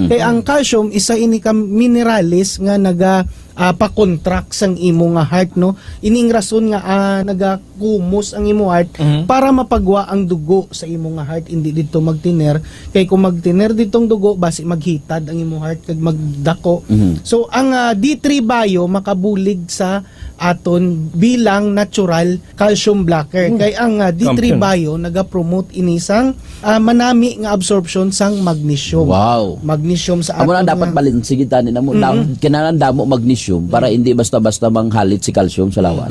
Kay ang calcium isa ini ka minerales nga naga pa-contract sang imo nga heart, no. Ining rason nga nagakumos ang imo heart para mapagwa ang dugo sa imo nga heart, hindi dito magtiner. Kay kung magtiner ditong dugo basi maghitad ang imo heart kag magdako. So ang D3 Bio makabulig sa aton bilang natural calcium blocker. Kay ang D3 Bio naga-promote inisang manami nga absorption sang magnesium. Wow. Magnesium sa Amo aton na dapat balansigitan ni namo. Kinahanglan damo magnesium para hindi basta-basta manghalit si calcium sa lawas.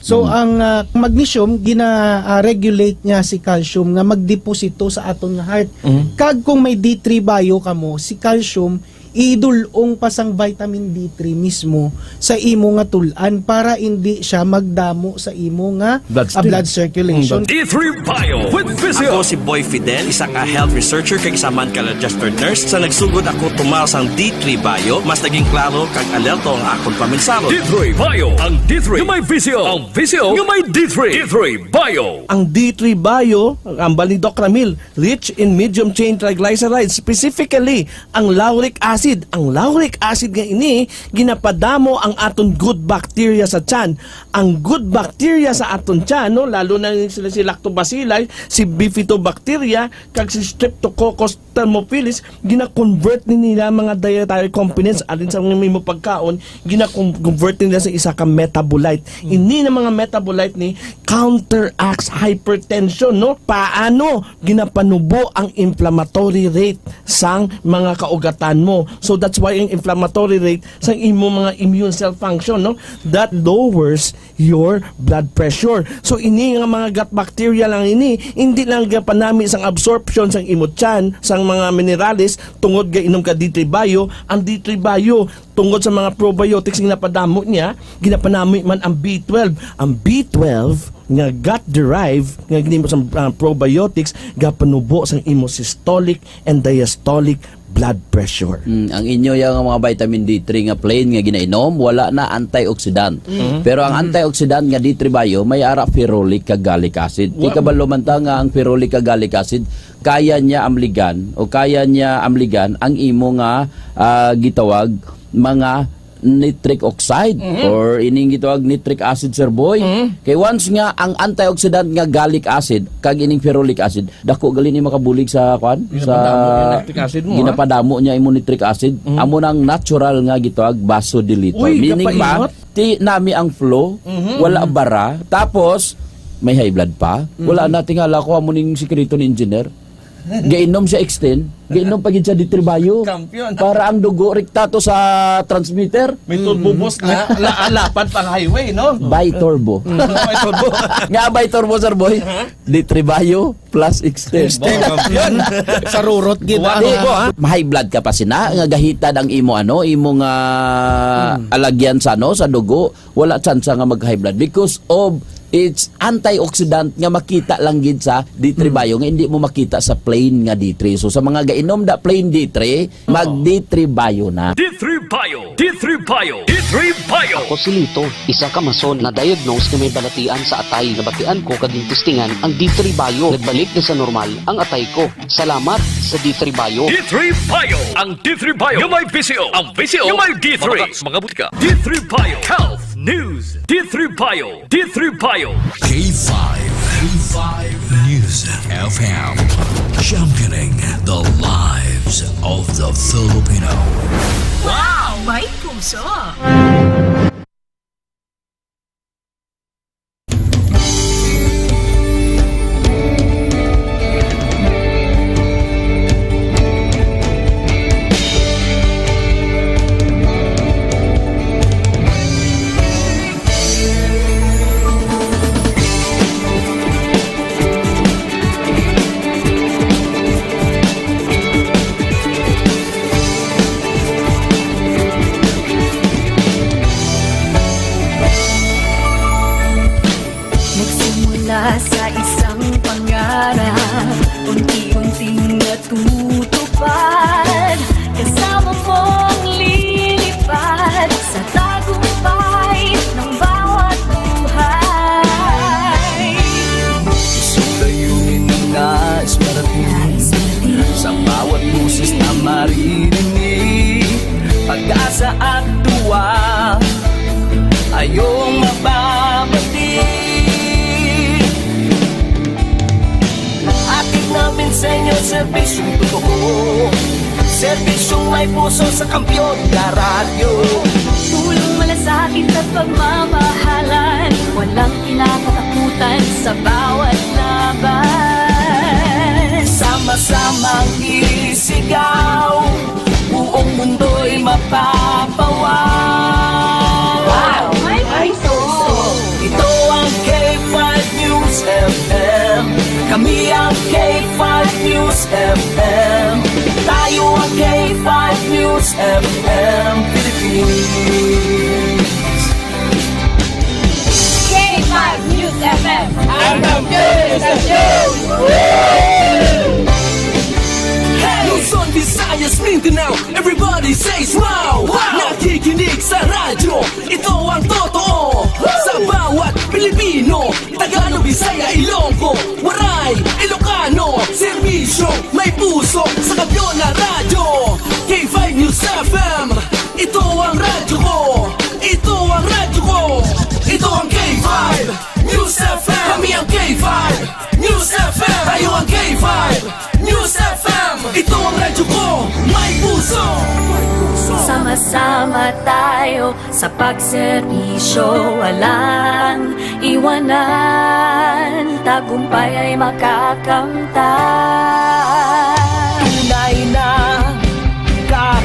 So ang magnesium gina-regulate niya si calcium nga magdeposito sa aton nga heart. Kag kung may D3 Bio kamo, si calcium idulong pasang vitamin D3 mismo sa imo nga tulan para hindi siya magdamo sa imo nga blood circulation. D3 Bio with Physio. Ako si Boy Fidel, isa ka health researcher kag isa man ka registered nurse. Sa nagsugod ako tumaw sang D3 Bio, mas naging klaro kag alerto ang akong paminsaro. D3 Bio. Ang D3 yung may Physio. Ang Physio yung may D3. D3 Bio. Ang D3 Bio, ang bali Doc Ramil, rich in medium chain triglycerides, specifically ang lauric acid. Ang lauric acid nga ini ginapadamo ang aton good bacteria sa tiyan. Ang good bacteria sa aton tiyan, no, lalo na sila si Lactobacilli, si Bifidobacteria, kag si Streptococcus thermophilus, gina-convert nila mga dietary components alin sa mga may pagkaon, gina-convert nila sa isa ka metabolite. Ini na mga metabolite ni counteracts hypertension, no? Paano ginapanubo ang inflammatory rate sang mga kaugatan mo? So that's why ang inflammatory rate sang imo mga immune cell function, no, that lowers your blood pressure. So ini nga mga gut bacteria lang ini, hindi lang gapanami sang absorption sang imo tiyan sang mga minerales tungod ga inom ka D3 Bio. Ang D3 Bio tungod sa mga probiotics nga napadamo niya, ginapanami man ang B12. Ang B12 nga gut-derived nga ginimo sa probiotics gapanubo sang imo systolic and diastolic blood pressure. Ang inyo yung mga vitamin D3 nga plain nga ginainom, wala na antioxidant. Pero ang antioxidant nga D3 Bio may ara ferulic kag gallic acid. Di ka ba lumanta nga ang ferulic kag gallic acid kaya niya amligan ang imo nga gitawag mga nitric oxide or ining gitawag nitric acid, sir boy. Kay once nga ang antioxidant nga gallic acid kag ining ferulic acid dako gali ni makabulig sa kwan sa ginapadamo niya imo nitric acid, amo nang natural nga gitawag vasodilator. Meaning pa ti nami ang flow, wala bara, tapos may high blood pa, wala na tingala ko amo ning sikreto ni engineer. Gainom siya extend, gainom pagid sa D3 Bio. Para ang dugo rektato sa transmitter. May turbo boost na lapad pang highway, no? Bi-turbo. Bi-turbo. Nga bi-turbo, sir boy. D3 Bio plus extend. Sa rurot gid High blood ka pa sina, nga gahitad ang imo imo nga alagyan sa sa dugo, wala tsansa nga mag-high blood because of it's antioxidant nga makita lang gid sa D3 Bio nga hindi mo makita sa plain nga D3. So sa mga gainom da plain D3, mag D3 Bio na. D3 Bio. D3 Bio. D3 Bio. Ako si Lito, isa ka mason na diagnose na may balatian sa atay. Nabatian ko kaging testingan ang D3 Bio. Nagbalik na sa normal ang atay ko. Salamat sa D3 Bio. D3 Bio. Ang D3 Bio yung may Physio. Ang Physio yung may D3. Mga butika. D3 Bio. Health News. D3 Bio. D3 Bio. K5 News FM, championing the lives of the Filipino. Wow! May puso! isa at dua, ayong mababati. Atid namin sa inyo serbisyong totoo, serbisyong may puso sa kampiyon na radyo. Tulong malasakit at pagmamahalan, walang kinakatakutan sa bawat laban. Sama-samang isigaw, buong mundo'y mapapawaw. Wow! May puso! Ito ang K5 News FM, kami ang K5 News FM, tayo ang K5 News FM Philippines. K5 News FM! Luzon, Visayas, Mindanao, everybody says wow! Nakikinig sa radyo, ito ang totoo. Sa bawat Pilipino, Tagalog, Bisaya, Ilonggo, Waray, Ilocano, serbisyo, may puso sa kampiyon na radyo. K5 News FM, ito ang radyo ko, ito ang radyo ko, ito ang K5 News FM. Kami ang K5 News FM, tayo ang K5 News FM, ito ang radyo ko, may puso. Sama-sama tayo sa pagserbisyo, walang iwanan, tagumpay ay makakamtan. Tunay na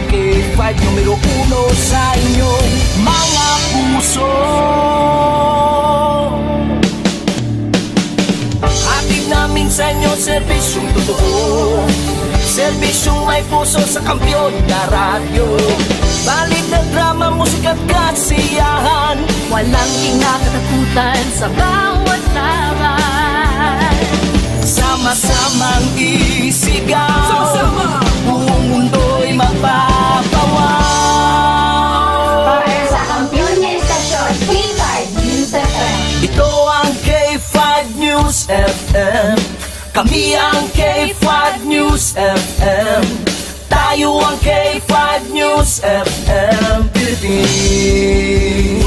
K5 numero 1 sa inyong mga puso. Hatid namin sa inyo serbisyong totoo, serbisyong may puso sa kampiyon na radyo. Balik ng drama, musika at kasiyahan, Walang kinakatakutan sa bawat laban. sama-samang isigaw, sama-sama, buong mundo'y mapapawaw. Para sa kampiyon na istasyon, K5 News FM. Ito ang K5 News FM, kami ang K5 News FM, tayo ang K5 News FM Philippines.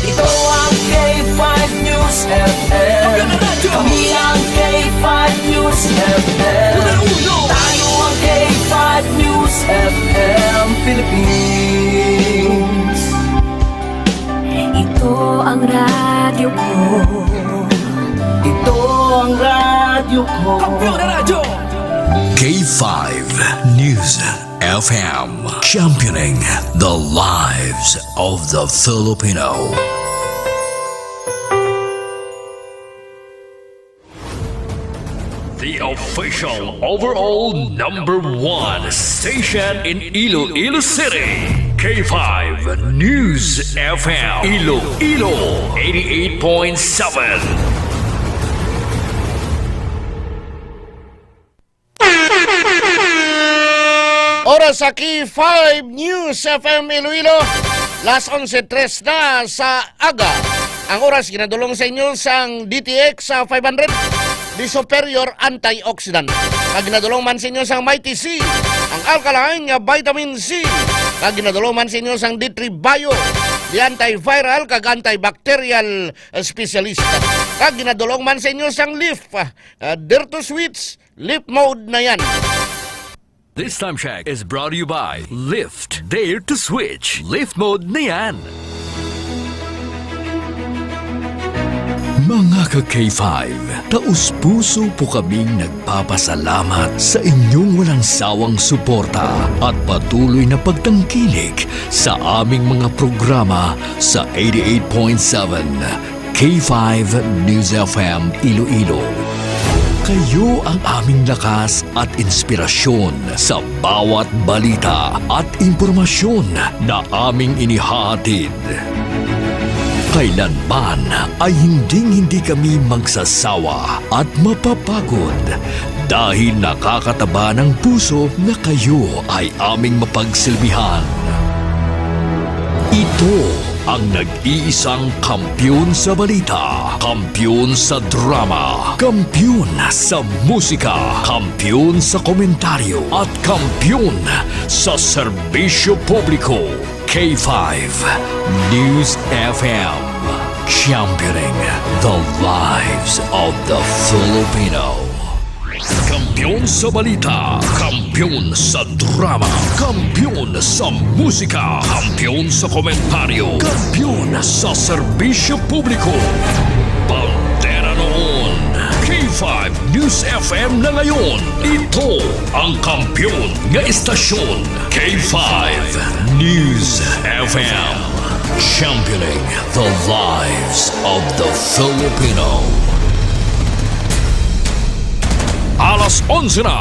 Ito ang K5 News FM, kami ang K5 News FM, tayo ang K5 News FM Philippines. Ito ang radyo ko. Ito ang radyo ko, kampiyon na radyo. K5 News FM, championing the lives of the Filipino. The official overall #1 station in Iloilo City. K5 News FM. Iloilo 88.7. Oras sa K5 News FM Iloilo, las 11:03 na sa aga. Ang oras ginadulong sa inyo sang DTX sa 500 di superior antioxidant. Kag ginadulong man sa inyo sang Mighty C, ang alkaline nga vitamin C. Kag ginadulong man sa inyo sang D3 Bio, di antiviral kag antibacterial specialist. Kag ginadulong man sa inyo sang Leaf, Dare to Switch, Leaf Mode na yan. This time check is brought to you by Lift. Dare to switch. Lift mode na yan. Mga ka-K5, taus-puso po kaming nagpapasalamat sa inyong walang sawang suporta at patuloy na pagtangkilik sa aming mga programa sa 88.7 K5 News FM Iloilo. Kayo ang aming lakas at inspirasyon sa bawat balita at impormasyon na aming inihahatid. Kailanman ay hindi kami magsasawa at mapapagod dahil nakakataba ng puso na kayo ay aming mapagsilbihan. Ito ang nag-iisang kampiyon sa balita, kampiyon sa drama, kampiyon sa musika, kampiyon sa komentaryo, at kampiyon sa serbisyo publiko. K5 News FM, championing the lives of the Filipino. Kampiyon sa balita, kampiyon sa drama, kampiyon sa musika, kampiyon sa komentaryo, kampiyon sa serbisyo publiko. Bandera noon, K5 News FM na ngayon. Ito ang kampiyon nga istasyon, K5 News FM, championing the lives of the Filipino. Alas 11 na.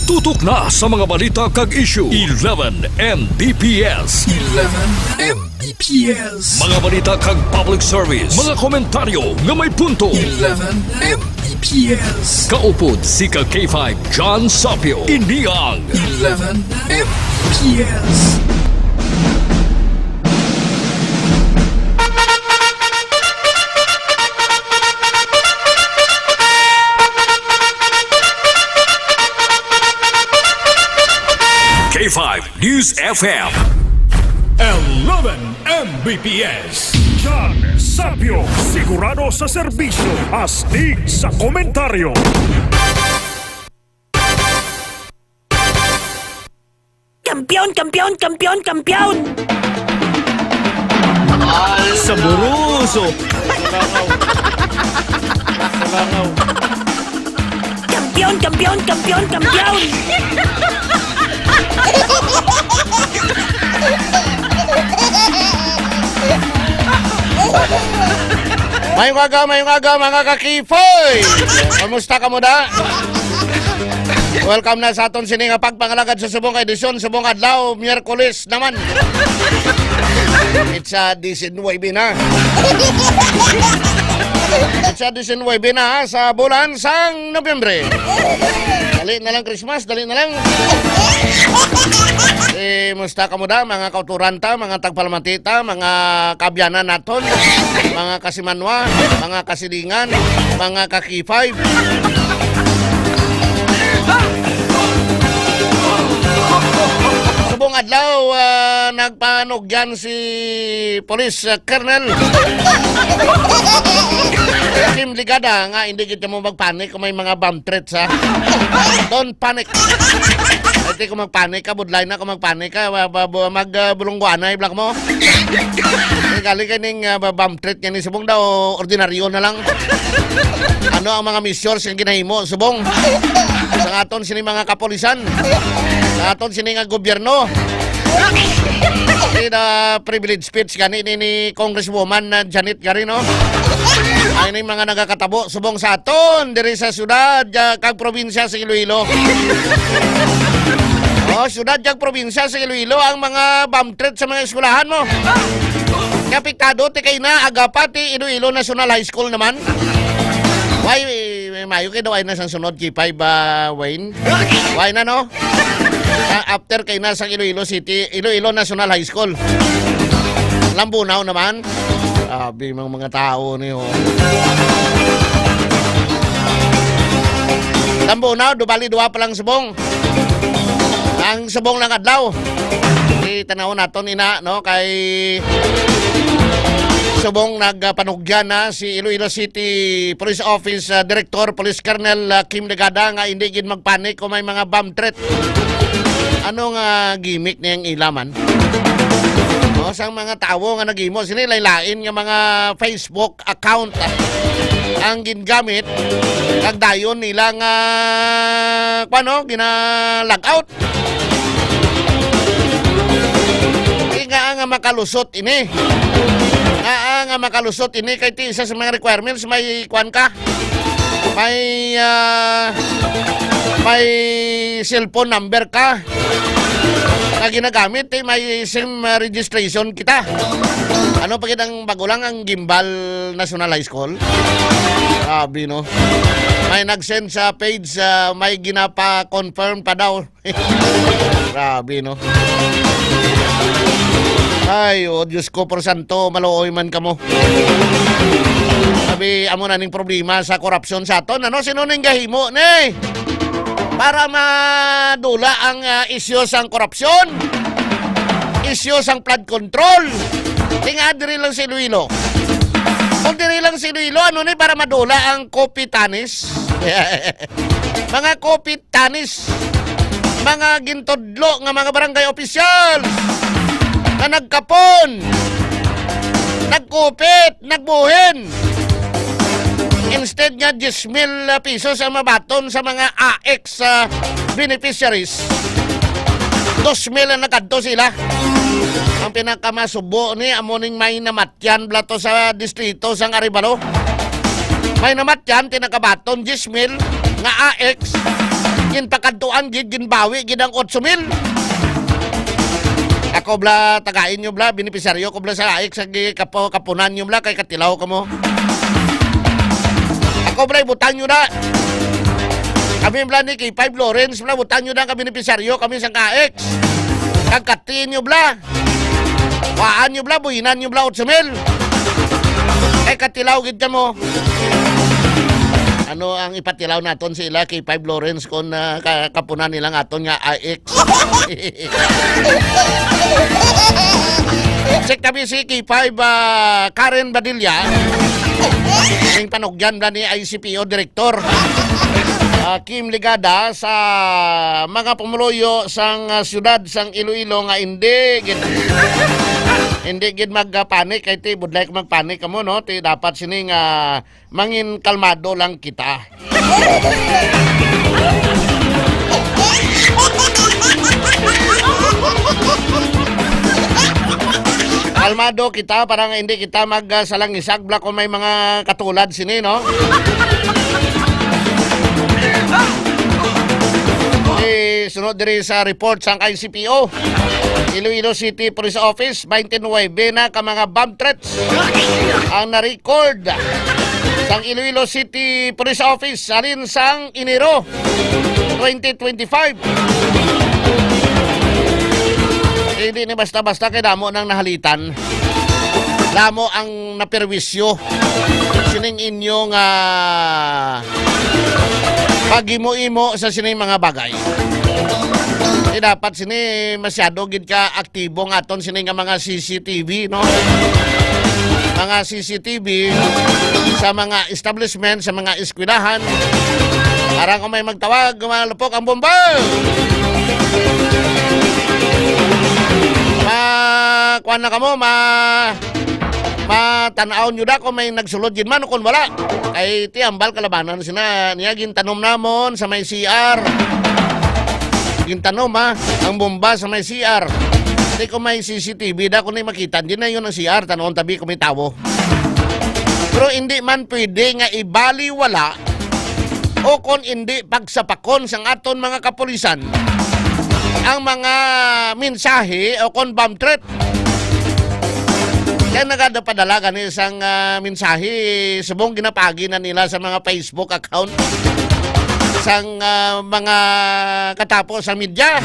Tutok na sa mga balita kag issue. 11 Mbps. 11 Mbps. Mga balita kag public service. Mga komentaryo nga may punto. 11 Mbps. Kaupod si kag K5 John Sapio. Iniang 11 Mbps. K5 News FM 11 Mbps. John Sapio, sigurado sa serbisyo, astig sa komentaryo. Kampiyon, kampiyon, kampiyon, kampiyon! Saburuso. Kampiyon, kampiyon, kampiyon, kampiyon! Mayong aga mga kakifoy. Kamusta ka mo da? Welcome na sa aton sining pagpangalagad sa subong edisyon, subong adlaw, Miyerkules naman. It's a 19 na. It's a 19 na sa bulan sang Nobyembre. Dali na lang Christmas, dali na lang. Musta ka mo da, mga kauturanta, mga tagpalamatita, mga kabyanan naton, mga kasimanwa, mga kasilingan, mga kakifay. Subong adlaw, nagpanog yan si Police Colonel Kim Ligada nga hindi kita mo magpanik kung may mga bomb threats ha. Don't panic. Hindi ko magpanik ka, budlay na kung magpanik ka, magbulungguan na i-block mo. Kali kaning bomb threat yan ni Subong daw, ordinaryo na lang. Ano ang mga missions yung ginahimo, Subong? Sa aton sini mga kapolisan, sa aton sini nga gobyerno. Na privilege speech gani ni Congresswoman Janet Garino. Ay ni mga nagakatabo subong sa aton diri sa syudad kag probinsya sa Iloilo. Syudad kag probinsya sa Iloilo ang mga bomb threat sa mga eskwelahan mo. Kapiktado ti kay na agapati Iloilo National High School naman. Why mayo kay daw ay na sang sunod K5 Wayne. Why na no? After kay na sang Iloilo City, Iloilo National High School. Lambunaw naman. Sabi mga tao niyo. Lambunaw, dubali duwa pa lang subong. Ang subong lang adlaw. Tanaw naton ina no kay subong nagpanugyan na si Iloilo City Police Office Director Police Colonel Kim Ligada nga hindi gid magpanik kung may mga bomb threat. Anong gimmick niyang ilaman? Sang mga tao nga nagimo sila lain nga mga Facebook account ang gingamit kag dayon nila nga gina-log out. Nga makalusot ini. Nga makalusot ini kay ti isa sa mga requirements may kwan ka. May cellphone number ka na ginagamit may SIM registration kita. Ano pa kitang bago lang ang Gimbal National High School? Sabi no. May nag-send sa page may ginapa-confirm pa daw. Sabi no. Ay, oh, Diyos ko, por santo, maluoy man ka mo. Sabi, amo na ning problema sa korupsyon sa aton. Ano, sino ning gahimo, ne? Para madula ang isyo sang korupsyon, isyo sang flood control. Tinga, diri lang si Iloilo. Kung diri lang si Iloilo, ano ni, para madula ang kopitanis? Mga kopitanis, mga gintodlo nga mga barangay officials na nagkapon, nagkupit, nagbuhin. Instead nga 10,000 pesos ang mabaton sa mga AX beneficiaries, 2,000 ang nakadto sila. Ang pinakamasubo ni amoning may namatyan blato sa distrito sang Arevalo. May namatyan, tinakabaton 10,000 nga AX, ginpakadtuan, ginbawi, ginang 8,000. Ako bla, tagain nyo bla, beneficiaryo ko bla sa AX, kapunan nyo bla, kay katilaw ka mo. Ako bla, ibutang nyo na. Kami bla ni K5 Lawrence bla, butang nyo na ka beneficiaryo, kami sang AX. Kagkatiin nyo bla. Waan nyo bla, buhinan nyo bla, 8,000. Kay katilaw gid ka mo. Ano ang ipatilaw naton sila kay 5 Lawrence kung kapunan nilang aton nga AX. Check kami si K5 Karen Badilla. Yung panugyan na ni ICPO Director. Kim Ligada sa mga pumuloyo sang syudad sang Iloilo nga hindi gid magpanik kay ti budlay magpanik kamo no ti dapat sining mangin kalmado lang kita. Kalmado kita para nga hindi kita magsalangisag bla kung may mga katulad sini no. Sunod diri sa report sang ICPO. Iloilo City Police Office, 29 na ka mga bomb threats ang na-record sang Iloilo City Police Office alin sang Enero 2025. Hindi ni basta-basta kay damo nang nahalitan. Damo ang naperwisyo. Sining inyong pagimo-imo sa sining mga bagay. Di dapat sini masyado gid ka aktibo nga aton sini nga mga CCTV no. Mga CCTV sa mga establishment, sa mga eskwelahan. Para kung may magtawag, malupok ang bomba. Kuan na kamo, matanaw nyo da kung may nagsulod yun man o kung wala. Kay tiambal kalabanan sina niya gintanom namon sa may CR. Gintanom ang bomba sa may CR. Hindi ko may CCTV da kung may makita. Hindi na yun ang CR. Tanoon tabi kung may tawo. Pero hindi man pwede nga ibaliwala o kung hindi pagsapakon sang aton mga kapulisan ang mga mensahe o kung bomb threat. Kaya nagadapadala gani isang mensahe subong ginapagi na nila sa mga Facebook account sang mga katapos sa media.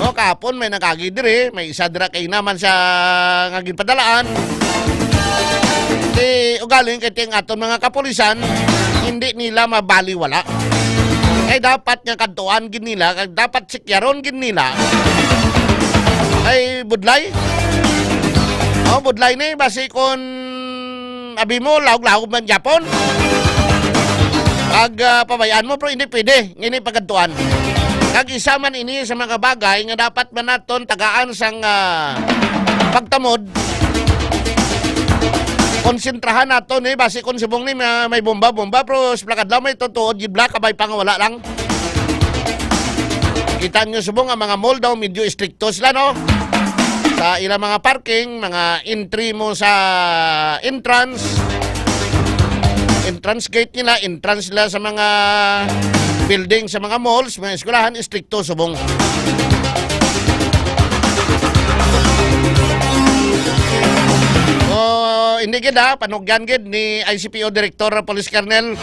O kapon may nakagi diri, may isa dira kay naman sa nga ginpadalaan. Ugaling kay ting aton mga kapulisan hindi nila mabaliwala. Kay dapat nga kadtuan gid nila, kay dapat sikyaron gid nila. Ay budlay. Budlay ni basi kon abi mo lawg-lawg man Japon. Pag pabayaan mo pero hindi pwede ngini pagkadtuan. Kag isa man ini sa mga bagay nga dapat man naton tagaan sang pagtamod. Konsentrahan naton basi kon subong ni may bomba pero sa plakad lang may tutuod gid bla kabay pangawala lang. Kita nyo subong ang mga mall daw medyo stricto sila no. Sa ilang mga parking, mga entry mo sa entrance gate nila, entrance nila sa mga building, sa mga malls, mga eskwelahan, stricto subong. Hindi gid panugyan gid ni ICPO Director Police Colonel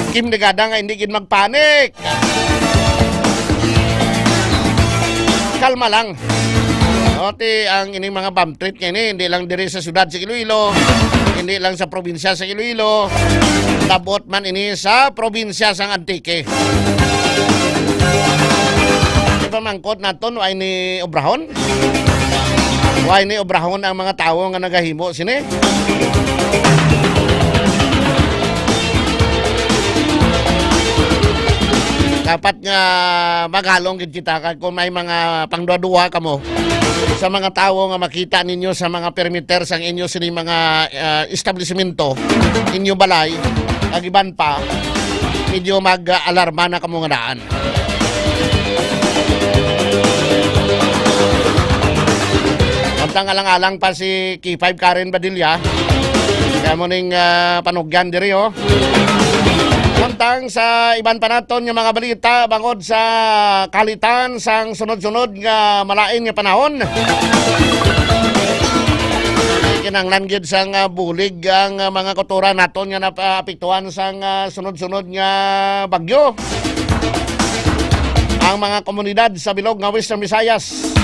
Kim Ligada nga hindi gid magpanik. Kalma lang. Oti ang ining mga bomb threat nga ini, hindi lang diri sa syudad sa Iloilo, hindi lang sa probinsya sa Iloilo, labot man ini sa probinsya sa Antique. Di ba mangkot naton ay ni obrahon? Why ni obrahon ang mga tao nga nagahimo sini? Dapat nga magalong gid kita kung may mga pangduwa kamo sa mga tao nga makita ninyo sa mga perimeter sang inyo sini mga establishmento inyo balay agiban pa medyo mag-alarma na kamo nga daan. Samtang alang-alang pa si K5 Karen Badilla kaya mo ning panugyan diri oh. Samtang sa iban pa naton nga mga balita bangod sa kalitan sang sunod-sunod nga malain nga panahon. Kinanglan gid sang bulig ang mga kultura naton nga naapektuhan sang sunod-sunod nga bagyo. Ang mga komunidad sa bilog nga Western Visayas.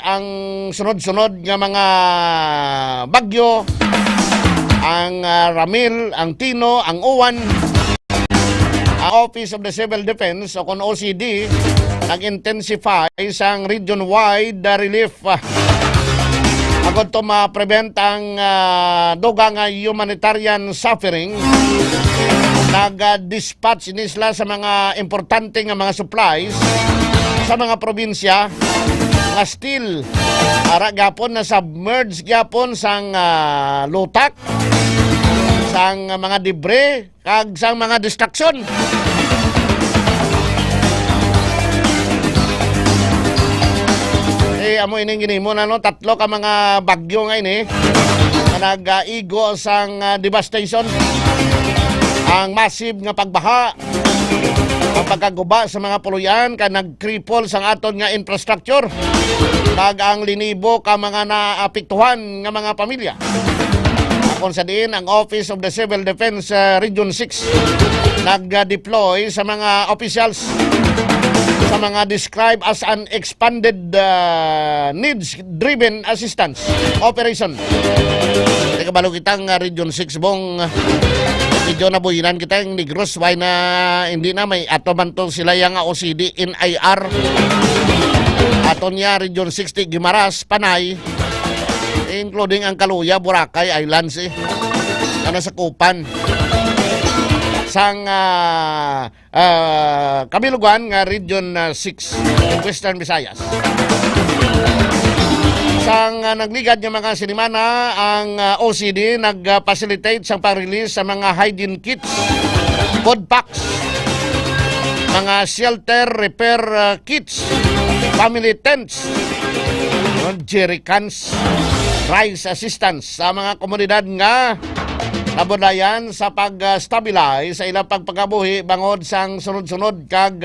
Ang sunod-sunod nga mga bagyo, ang Ramil, ang Tino, ang Uwan, ang Office of the Civil Defense o kung OCD nag-intensify sang region-wide relief agad to ma-prevent ang dugang humanitarian suffering. Nag-dispatch nisla sa mga importante nga mga supplies sa mga probinsya nga still ara gapon na submerged gapon sang lutak sang mga debris kag sang mga distraction. Amo ining ginimo na no, tatlo ka mga bagyo nga ini nga nag-igo sang devastation. Ang massive nga pagbaha, ang pagkaguba sa mga puluyan ka nag-cripple sang aton nga infrastructure kag ang linibo ka mga naapektuhan nga mga pamilya. Kung sa diin ang Office of the Civil Defense Region 6 nag-deploy sa mga officials sa mga described as an expanded needs-driven assistance operation. Hindi kabalo kitang Region 6 bong medyo nabuhinan kita yung Negros. Why na hindi na may ato man to sila yung OCD NIR. Ato niya Region 60 Guimaras, Panay, including ang Kaluya, Boracay Islands na nasa Kupan. Sang kabilugan nga Region 6 Western Visayas. Sang nagligad ng mga sinimana ang OCD nag-facilitate sang pag-release sa mga hygiene kits, food packs, mga shelter repair kits, family tents, jerrycans, rice assistance sa mga komunidad nga nabudayan sa pag-stabilize sa ilang pagpagabuhi bangod sang sunod-sunod kag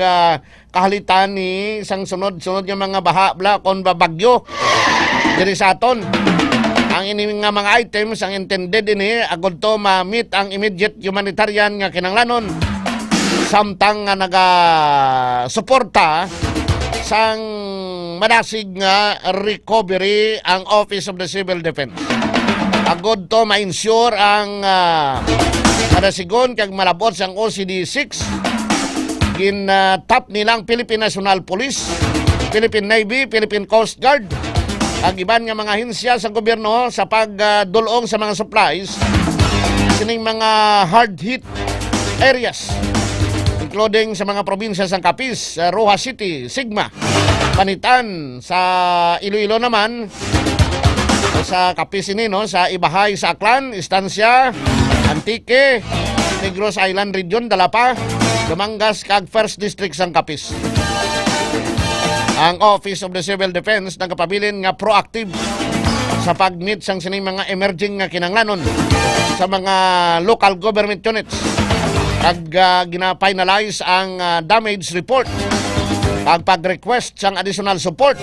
kahalitan ni sang sunod-sunod nga mga baha kon babagyo diri sa aton. Ang ini nga mga items ang intended ini agud to ma-meet ang immediate humanitarian nga kinanglanon samtang nga naga-suporta sang madasig nga recovery ang Office of the Civil Defense. Agod to ma-ensure ang madasigon kag malabot sang OCD 6 gin-tap nilang Philippine National Police, Philippine Navy, Philippine Coast Guard ang iban nga mga ahensya sa gobyerno sa pagdulong sa mga supplies sining mga hard hit areas including sa mga probinsya sang Capiz, Rojas City, Sigma, Panitan, sa Iloilo naman sa Capiz ini no, sa Ibahay sa Aklan, Estancia, Antique, Negros Island Region, Dalapa, Dumangas kag First District sang Capiz. Ang Office of the Civil Defense nagapabilin nga proactive sa pag-meet sang sining mga emerging nga kinanglanon sa mga local government units kag gina-finalize ang damage report kag pag-request sang additional support.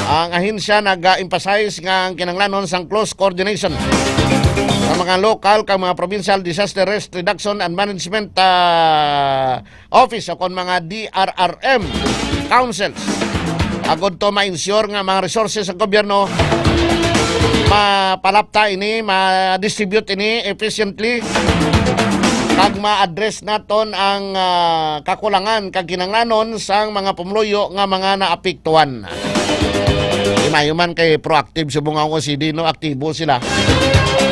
Ang ahensya nag-emphasize nga ang kinanglanon sang close coordination sa mga local kag mga provincial disaster risk reduction and management office o kon mga DRRM councils agod to ma-ensure nga mga resources sa gobyerno mapalapta ini, ma-distribute ini efficiently, kag ma-address naton ang kakulangan kag kinanglanon sang mga pumluyo nga mga naapektuhan. Imayuman kay proactive sa bunga ko si Dino, aktibo sila.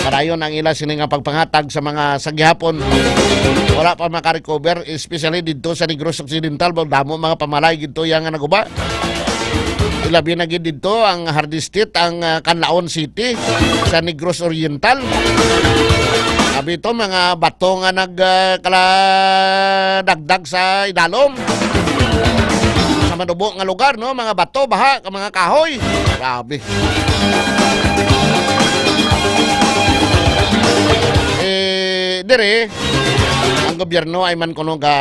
Kadayon ang ila sini nga pagpanghatag sa mga sagihapon. Wala pa makarecover, especially dito sa Negros Occidental, damo mga pamalay dito yang naguba. Ilabi na gid dito ang Hardistit, ang Canlaon City sa Negros Oriental. Sabi ito, mga bato nga nagkaladagdag sa idalom. Sa madubo nga lugar, no? Mga bato, baha, mga kahoy. Grabe. Dire, ang gobyerno ay man kuno ga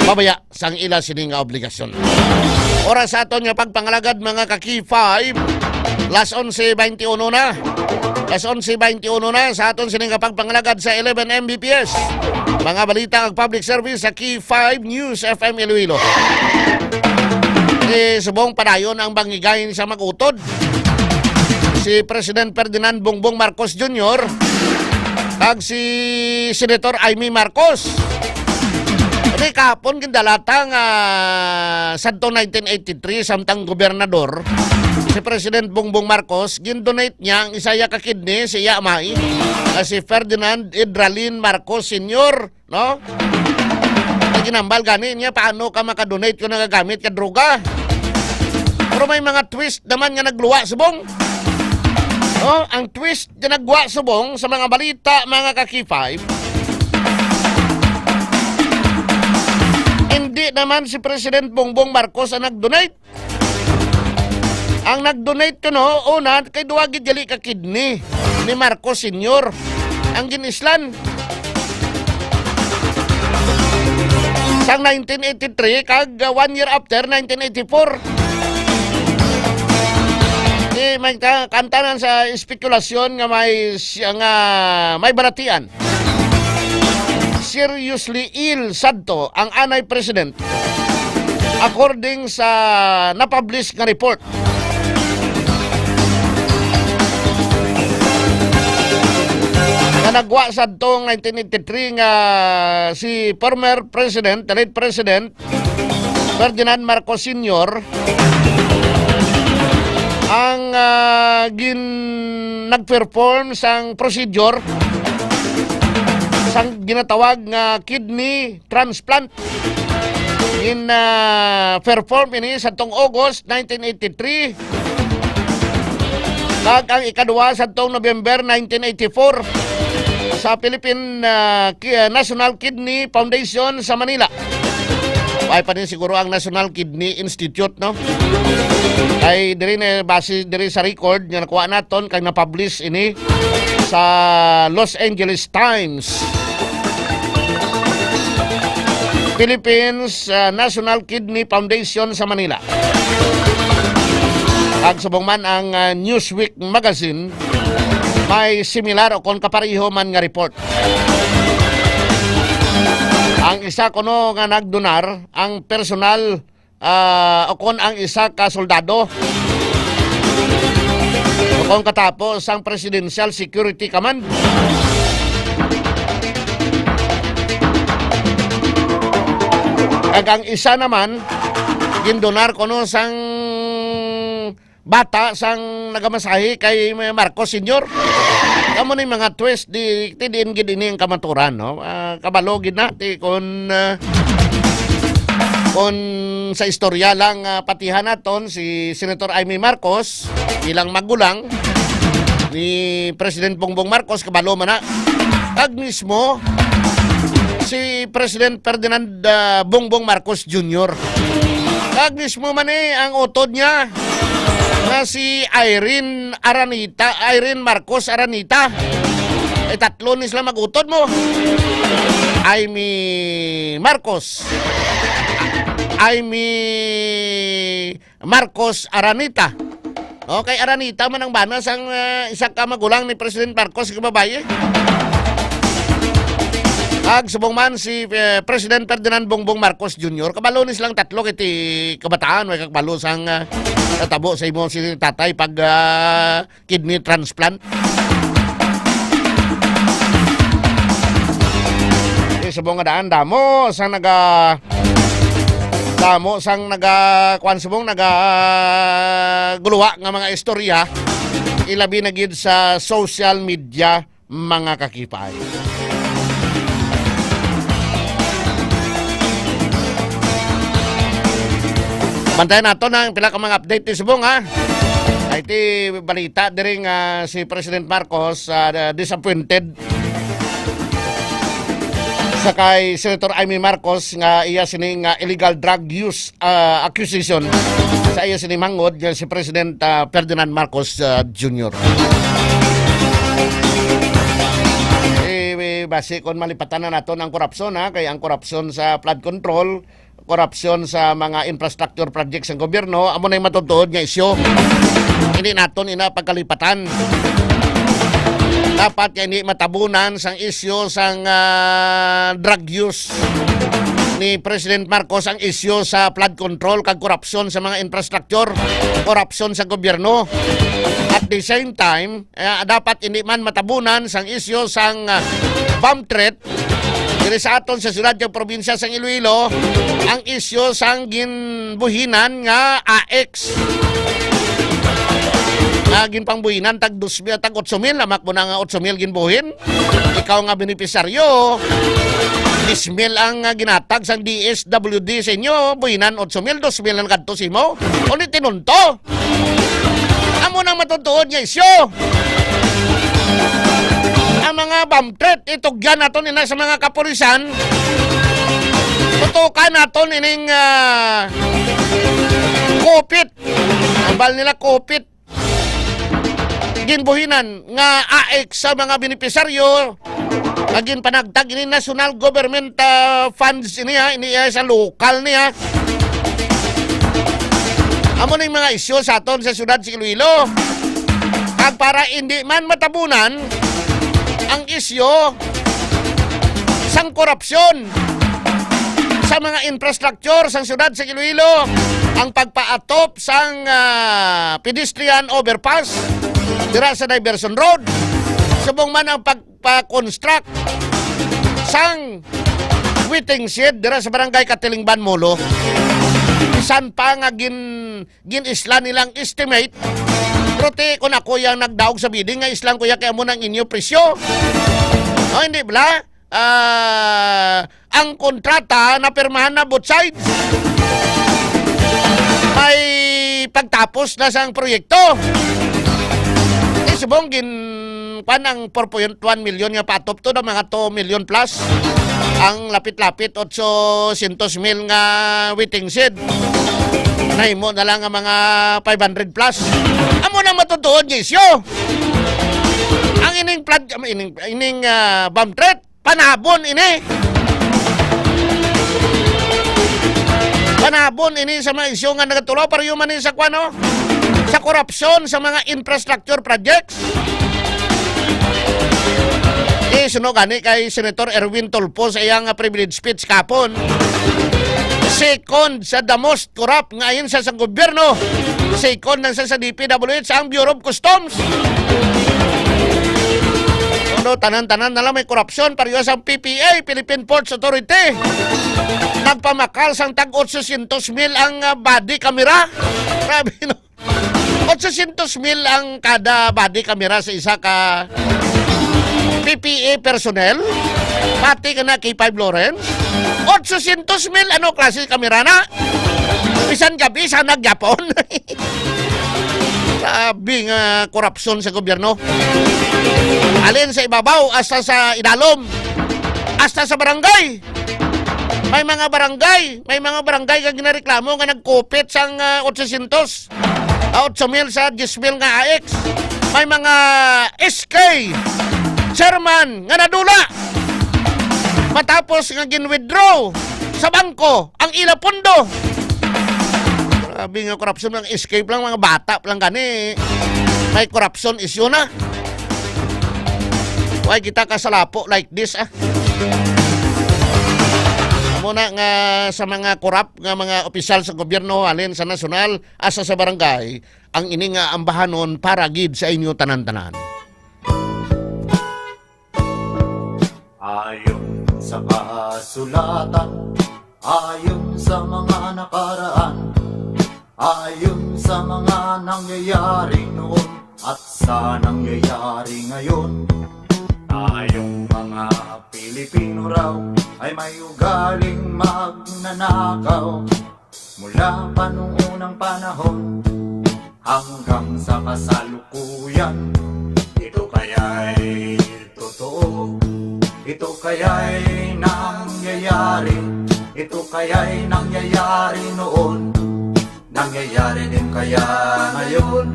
babaya sang ila sini nga obligasyon. Oras sa aton nga pagpangalagad mga kaki 5, las 11:21 na. Las 11:21 na sa aton sini nga pagpangalagad sa 11 Mbps. Mga balita ang public service sa Key 5 News FM Iloilo. Subong padayon ang bangigayin sa mag-utod. Si President Ferdinand Bongbong Marcos Jr. kag si Senator Amy Marcos. Ito kahapon gindalata nga sadto 1983 samtang gobernador si President Bongbong Marcos gindonate niya ang isaya ka kidney si Yamay na si Ferdinand Idralin Marcos Sr. No? Ginambal gani niya paano ka makadonate kung nagagamit ka droga. Pero may mga twist naman nga nagluwa subong. Oh, ang twist na nagwa subong sa mga balita mga kaki-5, hindi naman si President Bongbong Marcos ang nag-donate. Ang nag-donate ko no, una, kay duwagid gali ka kidney ni Marcos Sr. ang ginislan. Sang 1983, kag 1 year after, 1984. May kantanan sa spekulasyon nga may balatian. Seriously ill sadto ang anay president according sa na-publish nga report. Nga nagwa sadto 1983 nga si former president, the late president Ferdinand Marcos Sr. ang nag-perform sang procedure sang ginatawag nga kidney transplant. Perform ini sa tong August 1983 kag ang ikaduwa sa tong November 1984 sa Philippine National Kidney Foundation sa Manila. Ay pa din siguro ang National Kidney Institute, no? Ay diri na base diri sa record nga nakuha naton kag na-publish ini sa Los Angeles Times. Philippines National Kidney Foundation sa Manila. Kag subong man ang Newsweek magazine may similar o kon kapareho man nga report. Ang isa kuno nga nagdonar ang personal o kon ang isa ka soldado o kon katapos ang Presidential Security Command. Ag ang isa naman gindonar kuno sang bata sang nagamasahi kay Marcos Sr. Kamo ni mga twist di tidin gid ini ang kamaturan, no? Kabalo gid na ti kon sa istorya lang patihan naton si Senator Amy Marcos bilang magulang ni President Bongbong Marcos, kabalo man na. Ag mismo si President Ferdinand Bongbong Marcos Jr. Ag mismo man ang utod niya na si Irene Marcos Aranita. Tatlo ni sila mag-utod mo. Amy Marcos Aranita. Okay, Aranita man ang banas ang isa ka magulang ni President Marcos, kababaye. Ag subong man si President Ferdinand Bongbong Marcos Jr. Kabalo ni silang tatlo kiti kabataan way kabalo sang tatabo sa imo si tatay pag kidney transplant. Subong nga daan damo sang kuan subong guluwa nga mga istorya ilabi na gid sa social media mga kakipay. Bantayan nato ng pila ka mga update ni subong ha. Ay ti balita diri nga si President Marcos disappointed sa kay Senator Amy Marcos nga iya sining illegal drug use accusation sa iya sining mangod nga si President Ferdinand Marcos Jr. Base kon malipatan na nato ang korupsyon ha, kay ang korupsyon sa flood control, korupsyon sa mga infrastructure projects ng gobyerno, amo na yung matutuod nga isyo. Hindi naton ina pagkalipatan. Dapat hindi matabunan sang isyo sang drug use ni President Marcos ang isyo sa flood control kag korupsyon sa mga infrastructure, korupsyon sa gobyerno. At the same time, dapat hindi man matabunan sang isyo sang bomb threat diri sa aton sa siyudad ng probinsya sang Iloilo, ang isyo sang ginbuhinan nga AX. Ginpangbuhinan tag 2,000 tag 8,000 lamak mo na nga 8,000 ginbuhin. Ikaw nga benepisaryo, 10,000 ang ginatag sang DSWD sa inyo, buhinan 8,000, 2,000 ang kadto simo. Ulit tinunto. Amo nang matutuod nga isyo. Ang mga bomb threat itugyan naton ina sa mga kapulisan. Tutukan naton ining kopit. Ambal nila kopit. Ginbuhinan nga AX sa mga benepisaryo. Agin panagtag ini national government funds ini sa lokal niya. Amo na yung mga isyo sa aton sa siyudad sa Iloilo. Kag para hindi man matabunan ang isyo sang korupsyon sa mga infrastructure sang siyudad sa Iloilo, ang pagpaatop sang pedestrian overpass dira sa Diversion Road, subong man ang pagpa-construct sang waiting shed dira sa barangay Katilingban Molo. Isan pa nga gin-isla nilang estimate. Prote kung ako yung nagdaog sa bidding nga islang kuya kaya mo ng inyo presyo. O hindi bala? Ang kontrata na pirmahan na both sides. May pagtapos na sang proyekto. Subong panang 4.1 million nga patop to na mga 2 million plus. Ang lapit-lapit 800,000 nga waiting shed. Nahimo na lang ang mga 500 plus. Amo na matutuod niya isyo. Ang ining bomb threat, panabon ini. Panabon ini sa mga isyo nga nagatulo para yung manin sa kwano. Sa korupsyon sa mga infrastructure projects. Suno gani kay Senator Erwin Tulfo sa iyang privilege speech kapon. Second sa the most corrupt ngayon sa gobyerno. Second nang sa DPWH sa ang Bureau of Customs. Tanan-tanan na lang may korupsyon pareho sa PPA, Philippine Ports Authority. Nagpamakal sang tag 800,000 ang body camera. Grabe no. 800,000 ang kada body camera sa isa ka PPA personnel, pati ka na K5 Lawrence. 800,000 ano klase kamera na? Bisan gabi sa nagyapon. Grabe nga korupsyon sa gobyerno. Alin sa ibabaw, hasta sa idalom, hasta sa barangay. May mga barangay nga ginareklamo nga nagkupit sang 800. 8,000 sa 10,000 nga AX. May mga SK chairman nga nadula matapos nga gin-withdraw sa bangko ang ila pondo. Grabe nga korupsyon lang, escape lang mga bata lang gani. May korupsyon issue na. Why kita kasalapo like this una nga sa mga korap nga mga opisyal sa gobyerno alin sa nasyonal asa sa barangay ang ini nga ambahanon para gid sa inyo tanan-tanan. Ayon sa kasulatan, ayon sa mga nakaraan, ayon sa mga nangyayari noon at sa nangyayari ngayon, tayong mga Pilipino raw ay may ugaling magnanakaw mula pa noong unang panahon hanggang sa kasalukuyan. Ito kaya'y totoo, ito kaya'y nangyayari, ito kaya'y nangyayari noon, nangyayari din kaya ngayon.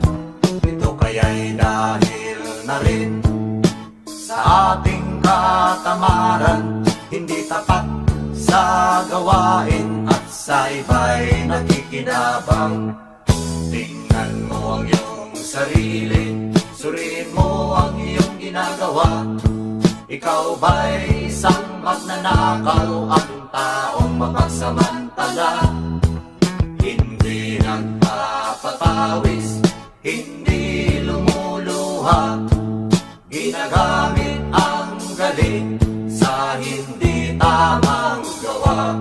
Ito kaya'y dahil na rin sa ating katamaran, hindi tapat sa gawain at sa iba'y nakikinabang. Tingnan mo ang iyong sarili, suriin mo ang iyong ginagawa. Ikaw ba'y isang magnanakaw, ang taong mapagsamantala? Hindi nagpapatawis, hindi lumuluha, ginagamit ang galing sa hindi tamang gawa.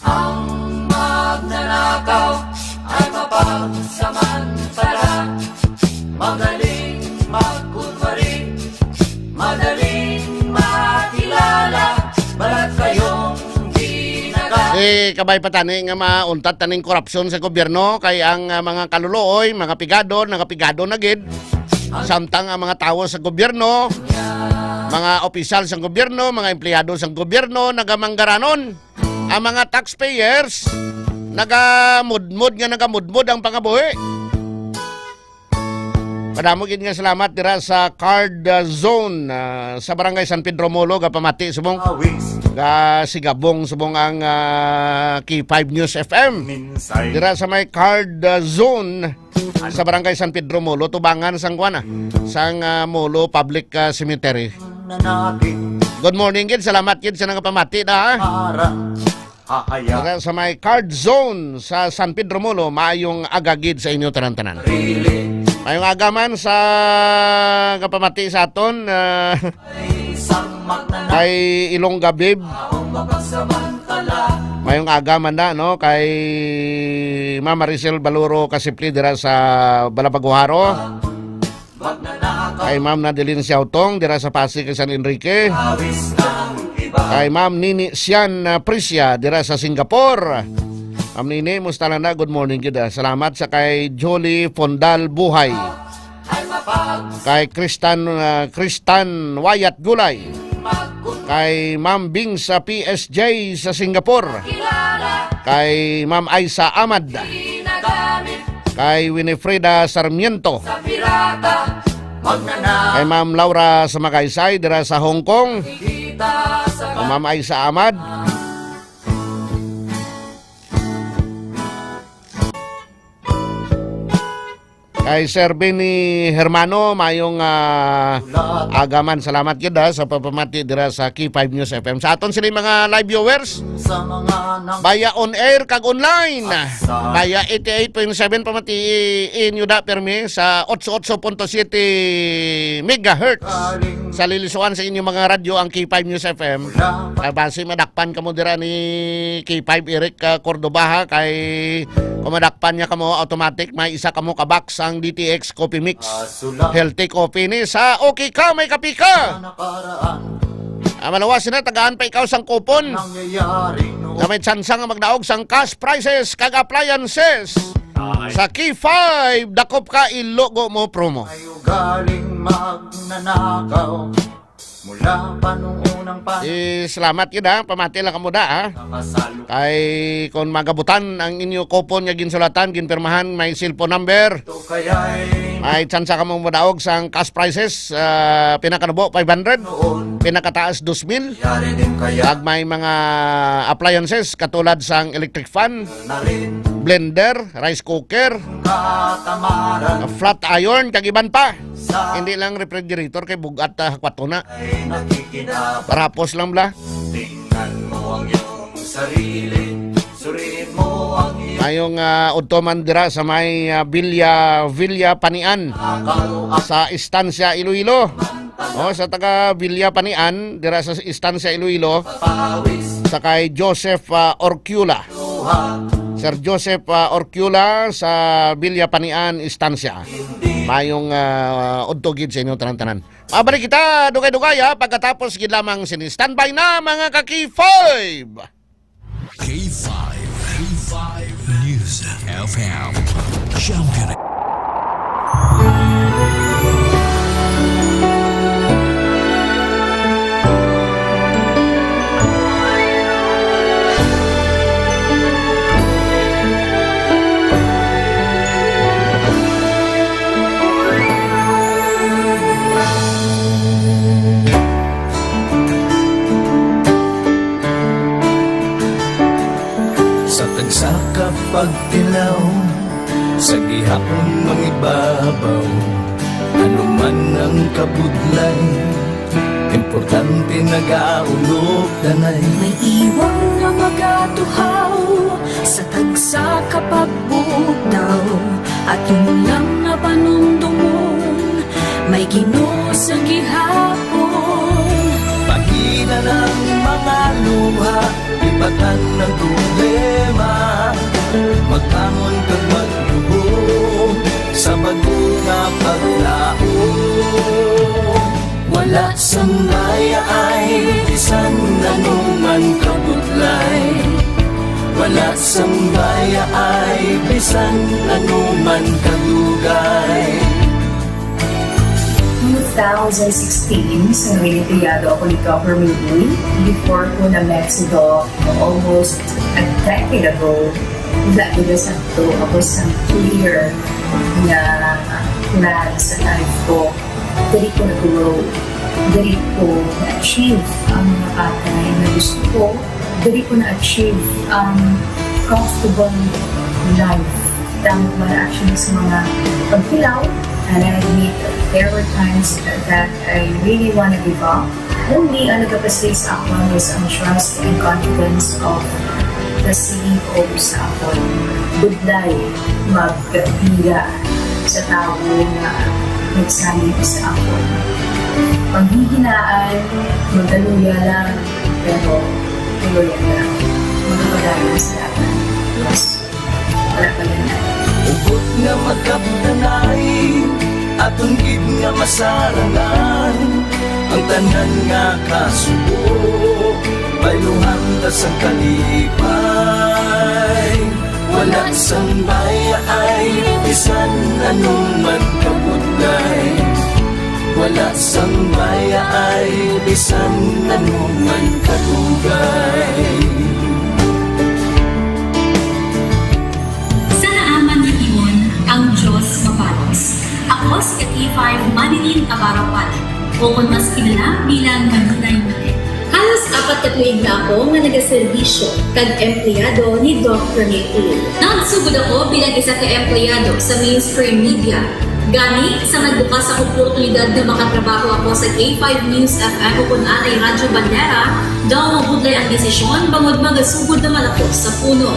Ang magnanakaw ay mapagsamantala, magaling magkunwari, madaling makilala, balat kayong Kabay patani nga mauntat taning korupsyon sa gobyerno kay ang mga kaluluoy, mga pigado na gid. Samtang ang mga tao sa gobyerno, mga opisyal sa gobyerno, mga empleyado sa gobyerno nagamanggaranon. Ang mga taxpayers nagamudmud ang pangabuhi. Padamo gid nga salamat dira sa card zone sa barangay San Pedro Molo gapamati subong ga sigabong subong ang K5 News FM. Dira sa may card zone sa barangay San Pedro Molo tubangan sang kuana sang Molo Public Cemetery. Good morning gid, salamat gid sa nagapamati da. Dira sa may card zone sa San Pedro Molo maayong agagid sa inyo tanan-tanan. Mayong agaman sa kapamati sa aton kay Ilongga Bib. Mayong agaman na no kay Mama Maricel Baluro Kasipli dira sa Balabaguharo. Kay Ma'am Nadeline Siautong dira sa Pasig San Enrique. Kay Ma'am Nini Sian Prisya dira sa Singapore. Ma'am Nini, musta na, good morning kita. Salamat sa kay Jolie Fondal Buhay. Kay Kristan Wayat Gulay. Kay Ma'am Bing sa PSJ sa Singapore. Kay Ma'am Aisa Ahmad. Kay Winifreda Sarmiento. Kay Ma'am Laura sa Makaysay dira sa Hong Kong. Ma'am Aisa Ahmad. Kay Sir Benny Hermano, mayong agaman. Salamat gid sa papamati dira sa K5 News FM. Sa aton sila mga live viewers, baya on air kag online. Baya 88.7 pamati inyo da permi sa 88.7 MHz. Sa lilisuan sa inyo mga radyo ang K5 News FM. Basi madakpan kamo dira ni K5 Eric Cordoba kay kumadakpan niya kamo automatic may isa kamo ka-box ang DTX Coffee Mix. Healthy coffee ni sa okay ka may kapi ka. Malawas na tagaan pa ikaw sang kupon. May tsansang nga magdaog sang cash prices kag appliances. Sa K5 dakop ka ilogo mo promo. Galing magnanakaw mula pa nung unang salamat yun pamati lang kamo da kay kung magabutan ang inyo kupon nga ginsulatan ginpirmahan may cellphone number. Ito kaya'y May tsansa ka mong madaog sa cash prices, pinakanubo 500, pinakataas 2,000. Pag may mga appliances katulad sa electric fan, blender, rice cooker, flat iron, kag iban pa. Hindi lang refrigerator kay bugat hakwato na. Parapos lang bla. Tingnan mo ang iyong sarili, suriin mo ang iyong Ayong udtoman dira sa may Villa Panian sa Estancia Iloilo. Sa taga Villa Panian dira sa Estancia Iloilo, sa kay Joseph Orcula. Sir Joseph Orcula sa Villa Panian Estancia. Mayong udtogid sa inyo tanan-tanan. Mabalik kita dugay-dugay pagkatapos gid lamang sini-standby na mga kaki-5. K5 News FM Champion. Sa kapagtilaw, sa gihapon mangibabaw, ano man ang kabudlay, importante nagaulog danay. May iwang nga magatuhaw, sa tagsa kapagbudaw, at yung lang nga panundungon, may Ginoo sa gihapon. Pagina ng mga luha, ibatan ng problema, magbangon kag magluhog sa bago nga paglaom. Wala sang maya ay bisan anuman kabudlay, wala sang maya ay bisan anuman kadugay. 2016, sa Olimpiado ako ni Dr. Miguel. Before ko na Mexico, almost a decade ago, ako sa clear na plan sa life ko. Dali ko nag-grow. Dali ko na-achieve ang mga patay na gusto ko. Dali ko na-achieve ang comfortable life. Dahil mga actually sa mga pagpilaw. And I admit there were times that I really want to give up. Only ang nagkapasay sa ako is ang trust and confidence of the CEO sa ako. Budlay magpila sa tao na nagsalit sa ako. Panghihinaan, magaluya lang, pero tuloy lang. Magpapagayon sa lahat. Yes, wala pa yan na. Ugot nga magkaptanay, atong gid nga masarangan, ang tanan nga kasubo, bayluhan ta sa kalipay. Wala sang baya ay bisan anuman kabudlay, wala sang baya ay bisan anuman kadugay. Ang Diyos mapalos. Ako si K5 Manilin Abarapan, o kung mas kilala bilang Manilay Mali. Halos 4 ka tuig na ako nga nagaserbisyo kag empleyado ni Dr. Miguel. Nagsugod ako bilang isa ka empleyado sa mainstream media. Gani sa nagbukas ang oportunidad na makatrabaho ako sa K5 News FM o kung anay Radyo Bandera, daw mabudlay ang desisyon bangod magasugod na malapos sa puno.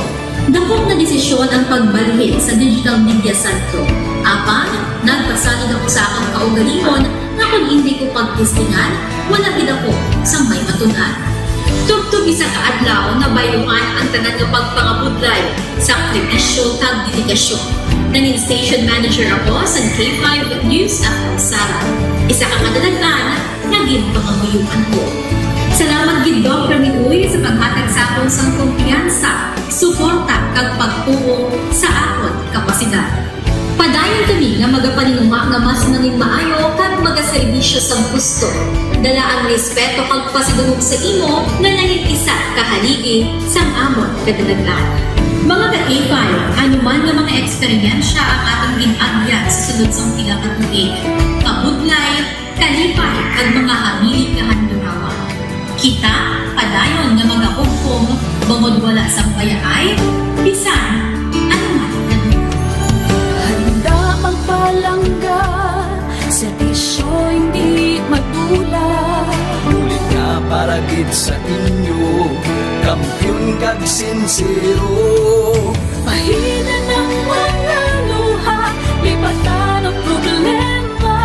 Dakot na desisyon ang pagbalhin sa digital media sentro. Apan, nagpasalid ako sa akong kaugalingon na kung hindi ko pagtistingan, wala din ako sa may matunan. Tugtog isa ka adlaw na bayuhan ang tanan nga pagpangabudlay, sakripisyo kag dedikasyon. Naging station manager ako sa K5 News FM Sara. Isa ka kadalagtan, naging panganguyuan ko. Salamat gid Dr. Miguel sa paghatag sa akon sang kumpiyansa, suporta kag pagtuo sa akon kapasidad. Padayon kami nga magapaninuma nga mas nanging maayo kag magaserbisyo sa gusto. Dala ang respeto kag pasidungog sa imo nga nanging isa kahaligi sang amon kadalaglan. Mga ka-A5, anuman nga mga eksperyensya ang atong ginagyan sa sunod sang pila ka tuig, kabudlay, kalipay, kag mga habilin nga handurawa. Kita, padayon nga magahugpong, bangod wala sang bayaay, bisan, anuman nga Handa magpalangga, servisyo hindi madula. Ulit nga para gid sa inyo, kampiyon kag sincero. Mahina ng mga luha, lipatan ang problema.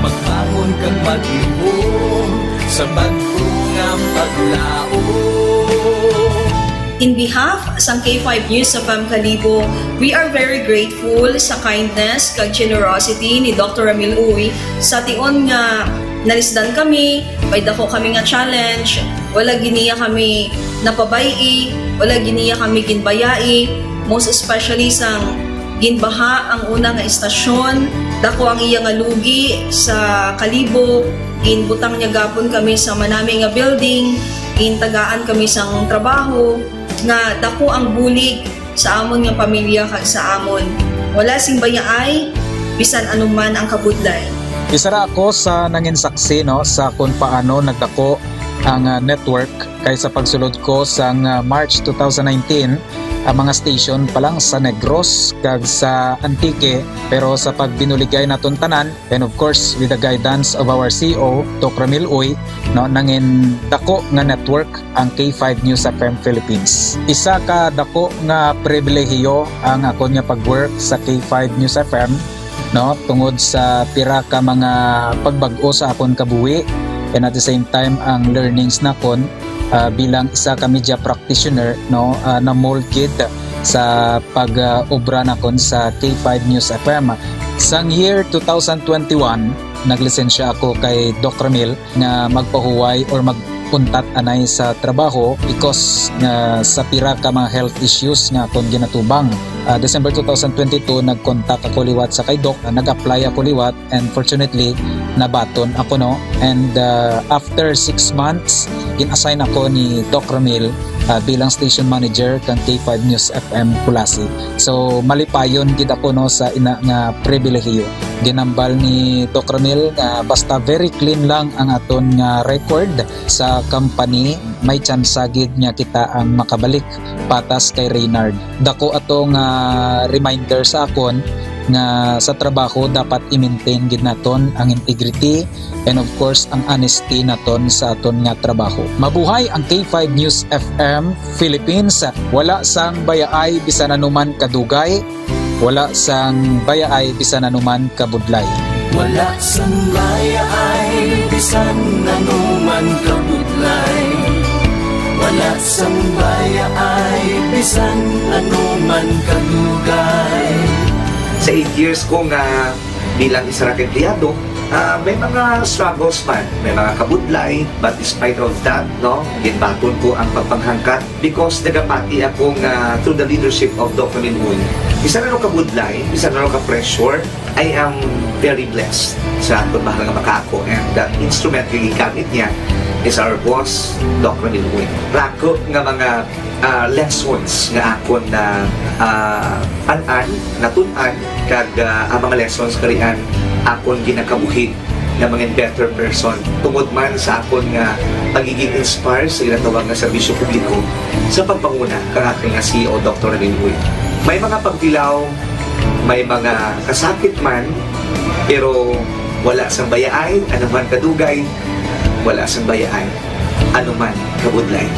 Magbangon kang mag-iwong sa bagong paglao. In behalf sa K5 News sa Kalibo, we are very grateful sa kindness kag generosity ni Dr. Ramil Uy sa tion nga nalisdan kami, may dako kami nga challenge, wala giniya kami napabayi, wala giniya kami ginbayai, most especially sang ginbaha ang una nga istasyon, dako ang iya nga lugi sa Kalibo, ginbutang niya gapon kami sa manami nga building, gintagaan kami sang trabaho, nga dako ang bulig sa amon nga pamilya kag sa amon. Wala sing bayaay, bisan anuman ang kabudlay. Isa ra ako sa nangin saksi no sa kung paano nagdako ang network kay sa pagsulod ko sa March 2019 ang mga station pa lang sa Negros kag sa Antique, pero sa pagbinuligay naton tanan and of course with the guidance of our CEO Dr. Ramil Uy no nangin dako nga network ang K5 News FM Philippines. Isa ka dako nga pribilehiyo ang ako nga pagwork sa K5 News FM no tungod sa pira ka mga pagbag-o sa akon kabuhi and at the same time ang learnings nakon bilang isa ka media practitioner no na mold kid sa pag-obra nakon sa K5 News FM. Sang year 2021 naglisensya ako kay Doc Ramil nga magpahuway or magpuntat anay sa trabaho because sa pira ka mga health issues nga akong ginatubang. December 2022 nag-contact ako liwat sa kay Doc, nag-apply ako liwat and fortunately nabaton ako no, and after 6 months in-assign ako ni Doc Ramil bilang station manager kang K5 News FM Kulasi. So malipayon gid ako no sa ina nga pribilehiyo. Ginambal ni Doc Ramil nga basta very clean lang ang aton nga record sa company, may chance gid nga kita ang makabalik patas kay Reynard. Dako atong reminder sa akon nga sa trabaho dapat i-maintain gid naton ang integrity and of course ang honesty naton sa aton nga trabaho. Mabuhay ang K5 News FM Philippines. Wala sang bayaay bisan anuman kadugay, wala sang bayaay bisan anuman kabudlay. Wala sang bayaay bisan anuman kabudlay. Wala sang bayaay bisan anuman kadugay. Sa 8 years ko nga bilang isa ra ka empleyado, may mga struggles man, may mga kabudlay, but despite of that, no, ginbaton ko ang pagpanghangkat because nagapati ako nga through the leadership of Dr. Minmoy. Bisa na kabudlay, bisa na ka-pressure, I am very blessed sa atong mahal nga makaako, and that instrument nga gigamit niya is our boss, Dr. Minmoy. Rako nga mga lessons nga akon na natun-an kag ang mga lessons karian akon ginakabuhi na mga better person tungod man sa akon nga pagiging inspired sa ginatawag nga serbisyo publiko sa pagpanguna kang aking nga CEO Dr. Ramil Uy. May mga pagdilaw, may mga kasakit man, pero wala sang bayaay, anuman kadugay, wala sang bayaay, anuman kabudlay.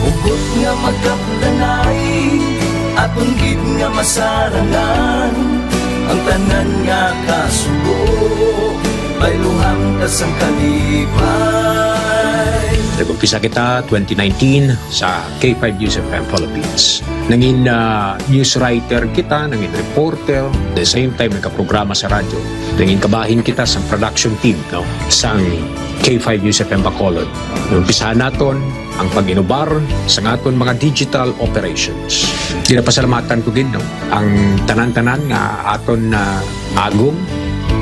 Ugot nga magkapdanay, atong gid nga masarangan, ang tanan nga kasubo, bayluhang kasang kalipay. Nag-umpisa kita 2019 sa K5 News FM Philippines. Nangin news writer kita, nangin reporter, the same time nagka-programa sa radyo. Nangin kabahin kita sa production team no, sa K5 News FM Bacolod. Nagumpisahan naton ang pag-inobar sa aton mga digital operations. Ginapasalamatan ko din no, ang tanan-tanan nga aton na agom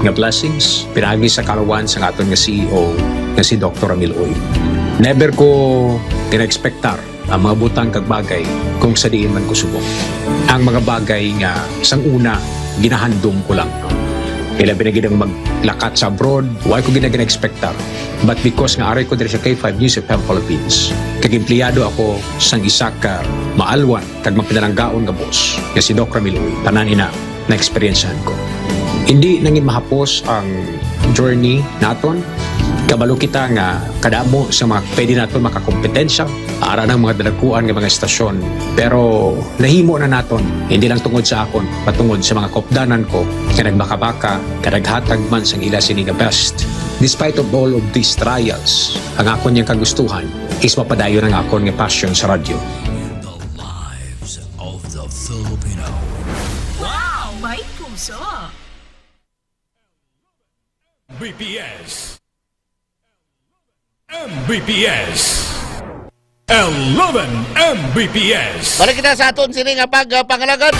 nga blessings pinagi sa kalawan sa aton nga CEO nga si Dr. Ramil Uy. Never ko ina-expectar ang mga butang kag bagay kung sa diin man ko subong. Ang mga bagay nga sang una ginahandom ko lang. Kailan pinagidang maglakat sa abroad, why ko ginagina-expectar. But because nga aray ko diri sa K5 News FM Philippines, kag empleyado ako sang isa ka maalwan kag mapinalanggaon nga boss, nga si Doc Ramil Uy, tanan ina na experiencehan ko. Hindi nangin mahapos ang journey naton. Kabalo kita nga kadamo sa mga pwede naton makakompetensya ara ng mga dalaguan ng mga estasyon. Pero nahimo na naton, hindi lang tungod sa akon, patungod sa mga kopdanan ko nga nagbaka-baka, kadaghatag man sang ila sini nga best. Despite of all of these trials, ang akon niyang kagustuhan is mapadayon ang akon nga passion sa radyo. Of the Filipino. Wow! May puso! BPS. MBPS. 11 MBPS. Balik kita sa aton sini nga pagpangalagad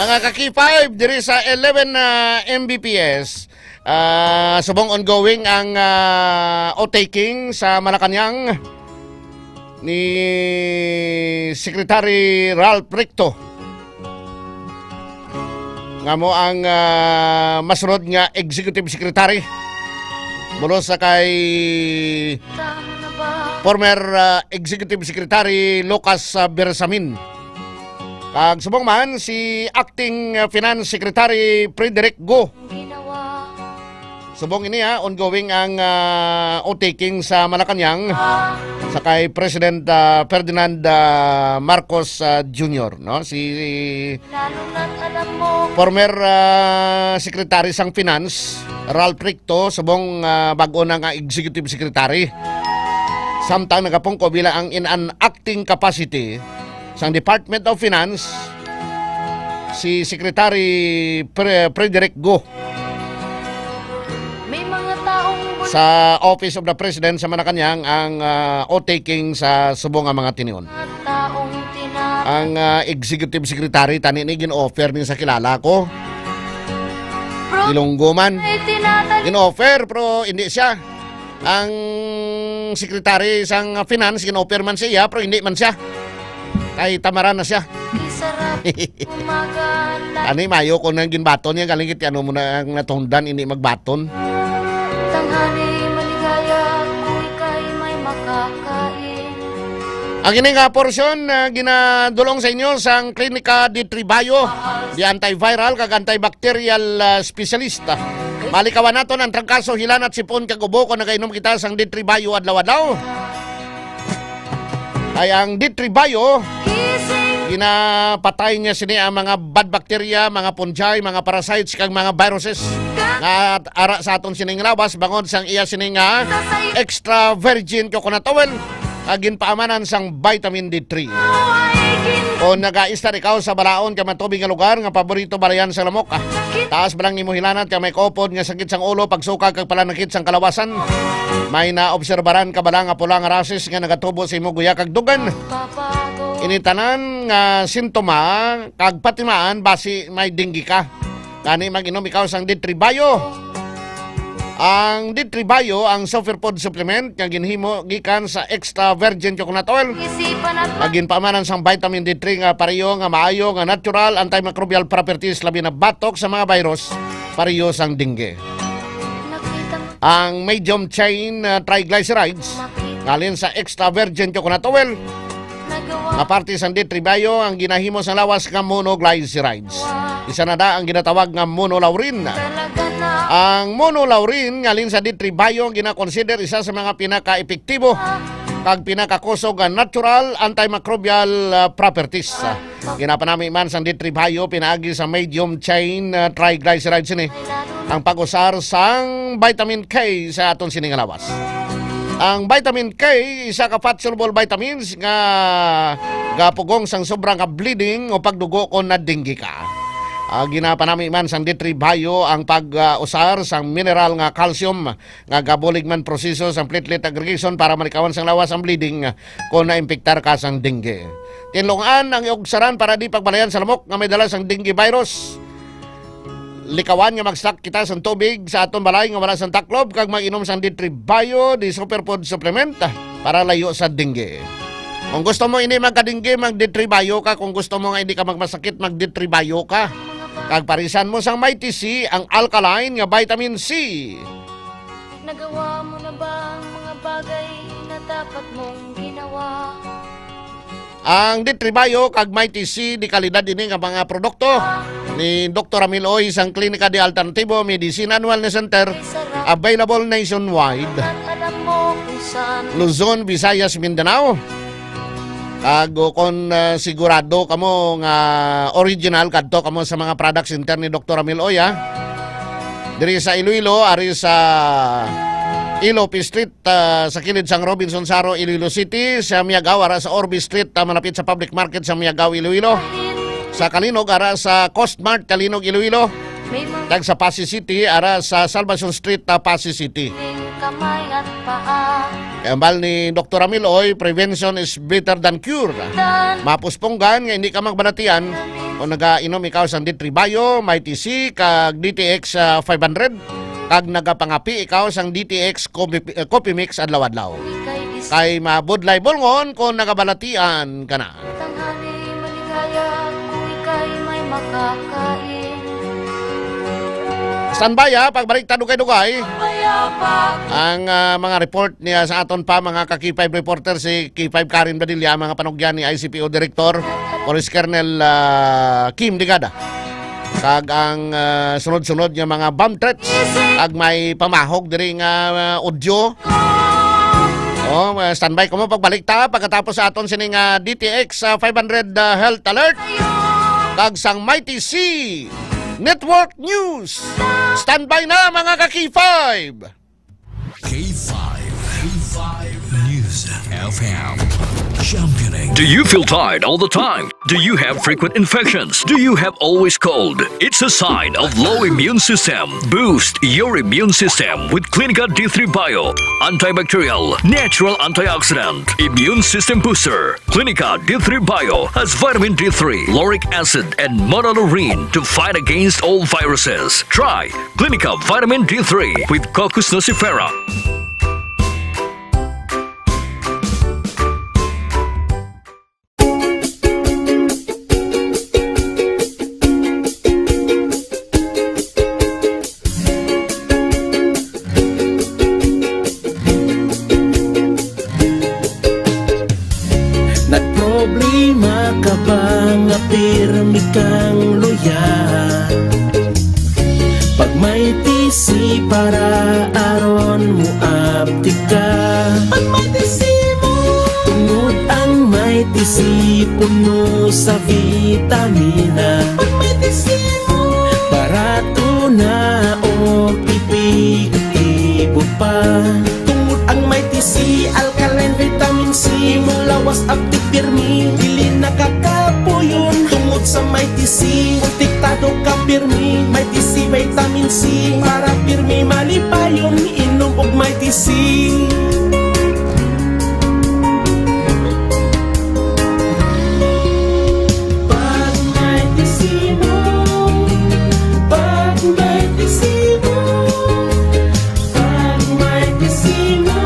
mga ka-K5 diri sa 11 Mbps. Subong ongoing ang o-taking sa Malacanang ni Secretary Ralph Recto. Nga mo ang masunod nga Executive Secretary mula sa kay former Executive Secretary Lucas Bersamin. Kag subong man si Acting Finance Secretary Frederick Go. Subong ini ongoing ang o-taking sa Malacanang sa kay President Ferdinand Marcos Jr. No? Si former Secretary sang Finance Ralph Recto subong bago na nga Executive Secretary. Samtang nagapungko bilang ang in an acting capacity sang Department of Finance si Secretary Frederick Go sa Office of the President sa Malacanang ang o-taking sa subong nga mga tinion. Ang Executive Secretary tani ni gin-offer din sa kilala ko. Ilonggo man. Gin-offer pero hindi siya. Ang Secretary sang Finance gin-offer man siya pero hindi man siya. Kay tamaran na siya. Ani mayo ko nang ginbaton niya galingit ano mo na ang natundan hindi magbaton. Tanghali maligaya, kung ika'y may makakain. Ang ining porsyon na ginadulong sa inyo sang Klinika di Tribayo, di antiviral kag antibacterial specialist. Malikawan naton ang trangkaso, hilan at sipon kag ubo kung nagainom kita sang di Tribayo adlaw-adlaw. Ay ang di Tribayo, ginapatay niya sini ang mga bad bacteria, mga fungi, mga parasites kag mga viruses. Nga ara sa aton sining lawas bangod sang iya sining extra virgin coconut oil agin paamanan sang vitamin D3. O nagaistar ikaw sa balaon ka matubig nga lugar nga paborito balayan sa lamok. Taas balang imo hilanat ka may kopod nga sakit sang ulo pagsuka kag palanakit sang kalawasan. May naobserbaran ka bala nga pula nga rases nga nagatubo sa imo guya kag dugan. Initanan nga sintoma kag patimaan basi may dinggi ka. Kani mag-inom ikaw sang D3Bio. Ang D3Bio ang superfood supplement nga ginhimo gikan sa extra virgin coconut oil. Agin paamanan sang vitamin D3 nga pareho nga maayo nga natural antimicrobial properties labi na batok sa mga virus pareho sang dengue. Ang medium chain triglycerides ngalin sa extra virgin coconut oil. Nga parte sang D3Bio ang ginahimo sa lawas nga monoglycerides. Isa na da ang ginatawag nga monolaurin. Ang monolaurin ngalin sa D3Bio gina-consider isa sa mga pinaka-epektibo kag pinakakusog nga natural antimicrobial properties. Ginapanami man sang D3Bio pinaagi sa medium chain triglycerides ini ang pag-usar sang vitamin K sa aton sining lawas. Ang vitamin K, isa ka fat-soluble vitamins nga gapugong sang sobrang ka bleeding o pagdugo kung nadinggi ka. Ginapanami man sang D3Bio ang pag-usar sang mineral nga calcium nga gabulig man proseso sang platelet aggregation para malikawan sang lawas ang bleeding kung naimpektar ka sang dengue. Tinlungan ang iugsaran para di pagbalayan sa lamok nga may dala sang dengue virus. Likawan nga mag-stock kita sa tubig sa aton balay nga wala sang taklob kag mag-inom sang D3Bio di superfood supplement para layo sa dengue. Kung gusto mo hindi magkadinggi, mag-D3 ka. Kung gusto mo nga hindi ka magmasakit, mag-D3 ka. Kag parisan mo sang Mighty C, ang alkaline nga vitamin C. Nagawa mo na ba ang mga bagay na dapat mong ginawa? Ang D3 kag Mighty C di kalidad ini nga mga produkto ni Dr. Ramil Oy sang Klinika de Alternativo Medicine and Wellness Center, available nationwide. Alam mo kung saan Luzon, Visayas, Mindanao. Kag kon sigurado kamo nga original kadto kamo sa mga product center ni Dr. Ramil Oy, ha. Diri sa Iloilo, ari sa Ilope Street, sa kilid sang Robinson Saro, Iloilo City. Sa Miagaw, ara sa Orby Street, malapit sa public market sa Miagaw, Iloilo. Sa Kalinog, ara sa Coast Mart, Kalinog, Iloilo. Tag sa Pasig City, ara sa Salvation Street, Pasig City. kamay at paa. Kambal ni Dr. Ramil Oy, prevention is better than cure. Mapusponggan nga hindi ka magbanatian kung nagainom ikaw sa D3 Bio, Mighty C, kag DTX 500. Kag nagapangapi ikaw sang DTX Coffee Mix adlaw-adlaw. Kay mabudlay bolngon kung nagabalatian ka na. Tanghali maligaya kung ika'y may makakain. Standby ha, pagbalik tado kay Dugay. Ang mga report niya sa aton pa, mga ka-K5 reporter, si K5 Karin Badilla, mga panugyan ni ICPO Director, Police Colonel Kim Digada. Kag ang sunod-sunod niya mga bomb threats, kag may pamahog diri nga audio. Oh, standby ko mo pagbalik ta pagkatapos sa aton sining DTX 500 health alert. Kag sang Mighty C Network News. Standby na mga ka-K5. K5 News FM. Championing. Do you feel tired all the time? Do you have frequent infections? Do you have always cold? It's a sign of low immune system. Boost your immune system with Clinica D3 Bio. Antibacterial, natural antioxidant, immune system booster. Clinica D3 Bio has vitamin D3, lauric acid, and monolurine to fight against all viruses. Try Clinica Vitamin D3 with Coccus nocifera. Nagproblema ka ba nga pirmi kang loyal? Pag may tisi para aron mo apti ka. Pag may tisi mo, tungod ang may tisi puno sa vitamina. Pag may tisi mo, barato na o epektibo pa. Tungod ang may tisi, alkaline vitamin C, mulawas apti pirmi, dili nakakapuyon. Tungod sa Mighty C, protektado ka pirmi. Mighty C, vitamin C, para pirmi malipayon. Inom og Mighty C. Pag Mighty C mo, pag Mighty C mo, pag Mighty C mo,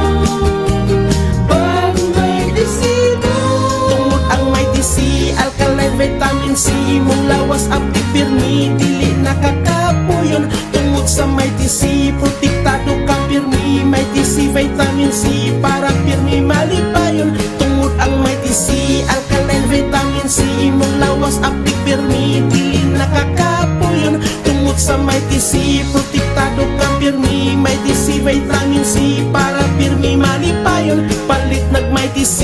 pag Mighty C mo. Tungod ang Mighty C, alkaline vitamin C, mong lawas apti pirmi, dili nakakapuyon. Tungod sa Mighty C, protektado ka pirmi. Mighty C, vitamin C, para pirmi malipayon. Tungod ang Mighty C, alkaline vitamin C, mong lawas apti pirmi, dili nakakapuyon. Tungod sa Mighty C, protektado ka pirmi. Mighty C, vitamin C, para pirmi malipayon. Palit nag Mighty C.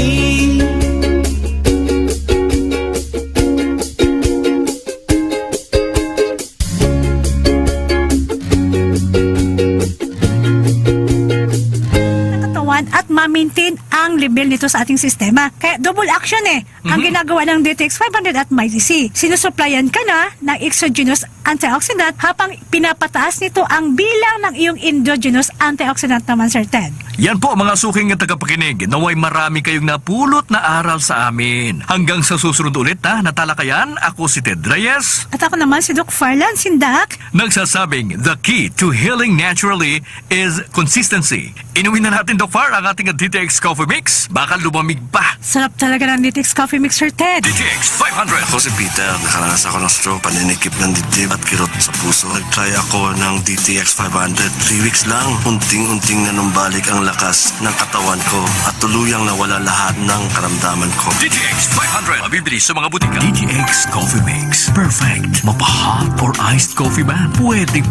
At ma-maintain ang level nito sa ating sistema. Kaya double action ang ginagawa ng DTX 500 at Mighty C. Sinusuplayan ka na ng exogenous antioxidant habang pinapataas nito ang bilang ng iyong endogenous antioxidant naman, Sir Ted. Yan po mga suking at tagapakinig. Naway marami kayong napulot na aral sa amin. Hanggang sa susunod ulit na natalakayan, ako si Ted Reyes. At ako naman si Doc Farlan Sindak. Nagsasabing, the key to healing naturally is consistency. Inuwi na natin, Doc Far. Sir, ang ating DTX Coffee Mix, baka lumamig pa. Sarap talaga ng DTX Coffee Mix, Sir Ted. DTX 500. Ako si Peter, nakaranas ako ng stroke, paninikip ng dibdib at kirot sa puso. Nag-try ako ng DTX 500. 3 weeks lang, unting-unting nanumbalik ang lakas ng katawan ko at tuluyang nawala lahat ng karamdaman ko. DTX 500. Mabibili sa mga butika. DTX Coffee Mix. Perfect. Mapahot or iced coffee man. Pwede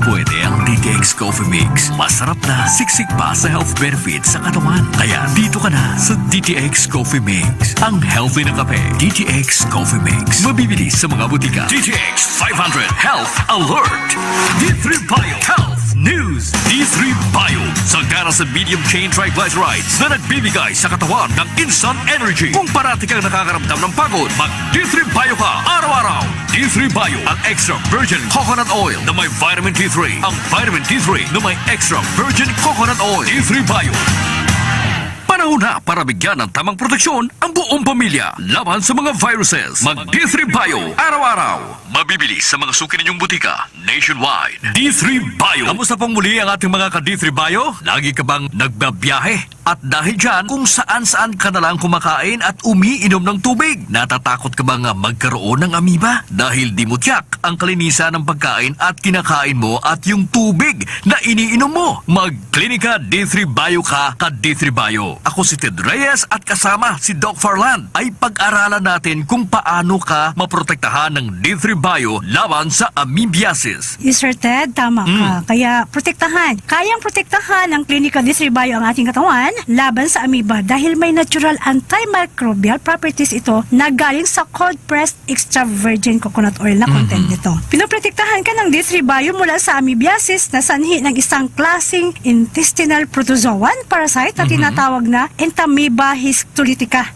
ang DTX Coffee Mix. Masarap na, siksik pa sa health benefits sa katawan. Kaya dito ka na sa DTX Coffee Mix. Ang healthy na kape. DTX Coffee Mix. Mabibili sa mga butika. DTX 500 Health Alert. D3 Bio Health News. D3 Bio. Sagana sa medium chain triglycerides na nagbibigay sa katawan ng instant energy. Kung parati kang nakakaramdam ng pagod, mag D3 Bio ka araw-araw. D3 Bio, ang extra virgin coconut oil na may vitamin D3. Ang vitamin D3 na may extra virgin coconut oil. D3 Bio. Panahon na para bigyan ng tamang proteksyon ang buong pamilya laban sa mga viruses. Mag D3 Bio araw-araw. Mabibili sa mga suki ninyong butika nationwide. D3 Bio. Kamusta pong muli ang ating mga ka-D3 Bio? Lagi ka bang nagbabiyahe? At dahil dyan, kung saan-saan ka na lang kumakain at umiinom ng tubig, natatakot ka bang magkaroon ng amoeba? Dahil di mo tiyak ang kalinisan ng pagkain at kinakain mo at yung tubig na iniinom mo. Mag-Klinika D3 Bio ka ka-D3 Bio. Ako si Ted Reyes at kasama si Doc Farland ay pag-aralan natin kung paano ka maprotektahan ng D3 Bio laban sa amoebiasis. Yes, Sir Ted, tama ka. Kaya protektahan. Kayang protektahan ng Klinika D3 Bio ang ating katawan laban sa amoeba dahil may natural antimicrobial properties ito na galing sa cold pressed extra virgin coconut oil na content nito. Pinoprotektahan ka ng D3 Bio mula sa amoebiasis na sanhi ng isang klaseng intestinal protozoan parasite na tinatawag na Entamoeba histolytica.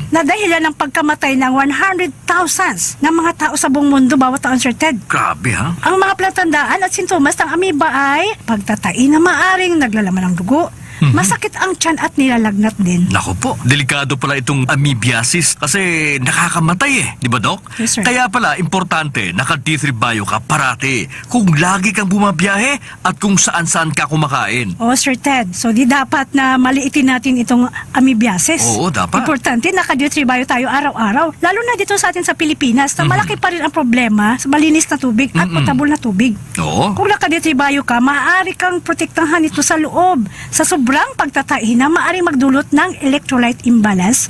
Na dahilan ng pagkamatay ng 100,000 ng mga tao sa buong mundo bawat taon, Sir Ted. Grabe, ha? Ang mga palatandaan at sintomas ng amoeba ay pagtatai na maaring naglalaman ng dugo, masakit ang tiyan at nilalagnat din. Naku po, delikado pala itong amoebiasis kasi nakakamatay di ba, Doc? Yes, sir. Kaya pala, importante, naka-D3 Bio ka parati kung lagi kang bumabiyahe at kung saan-saan ka kumakain. Oo, Sir Ted. So, di dapat na maliitin natin itong amoebiasis. Oo, dapat. Importante, naka-D3 Bio tayo araw-araw. Lalo na dito sa atin sa Pilipinas na malaki pa rin ang problema sa malinis na tubig at potable na tubig. Oo. Kung naka-D3 Bio ka, maaari kang protektahan ito sa loob. Sa sobrang pagtatai na maaaring magdulot ng electrolyte imbalance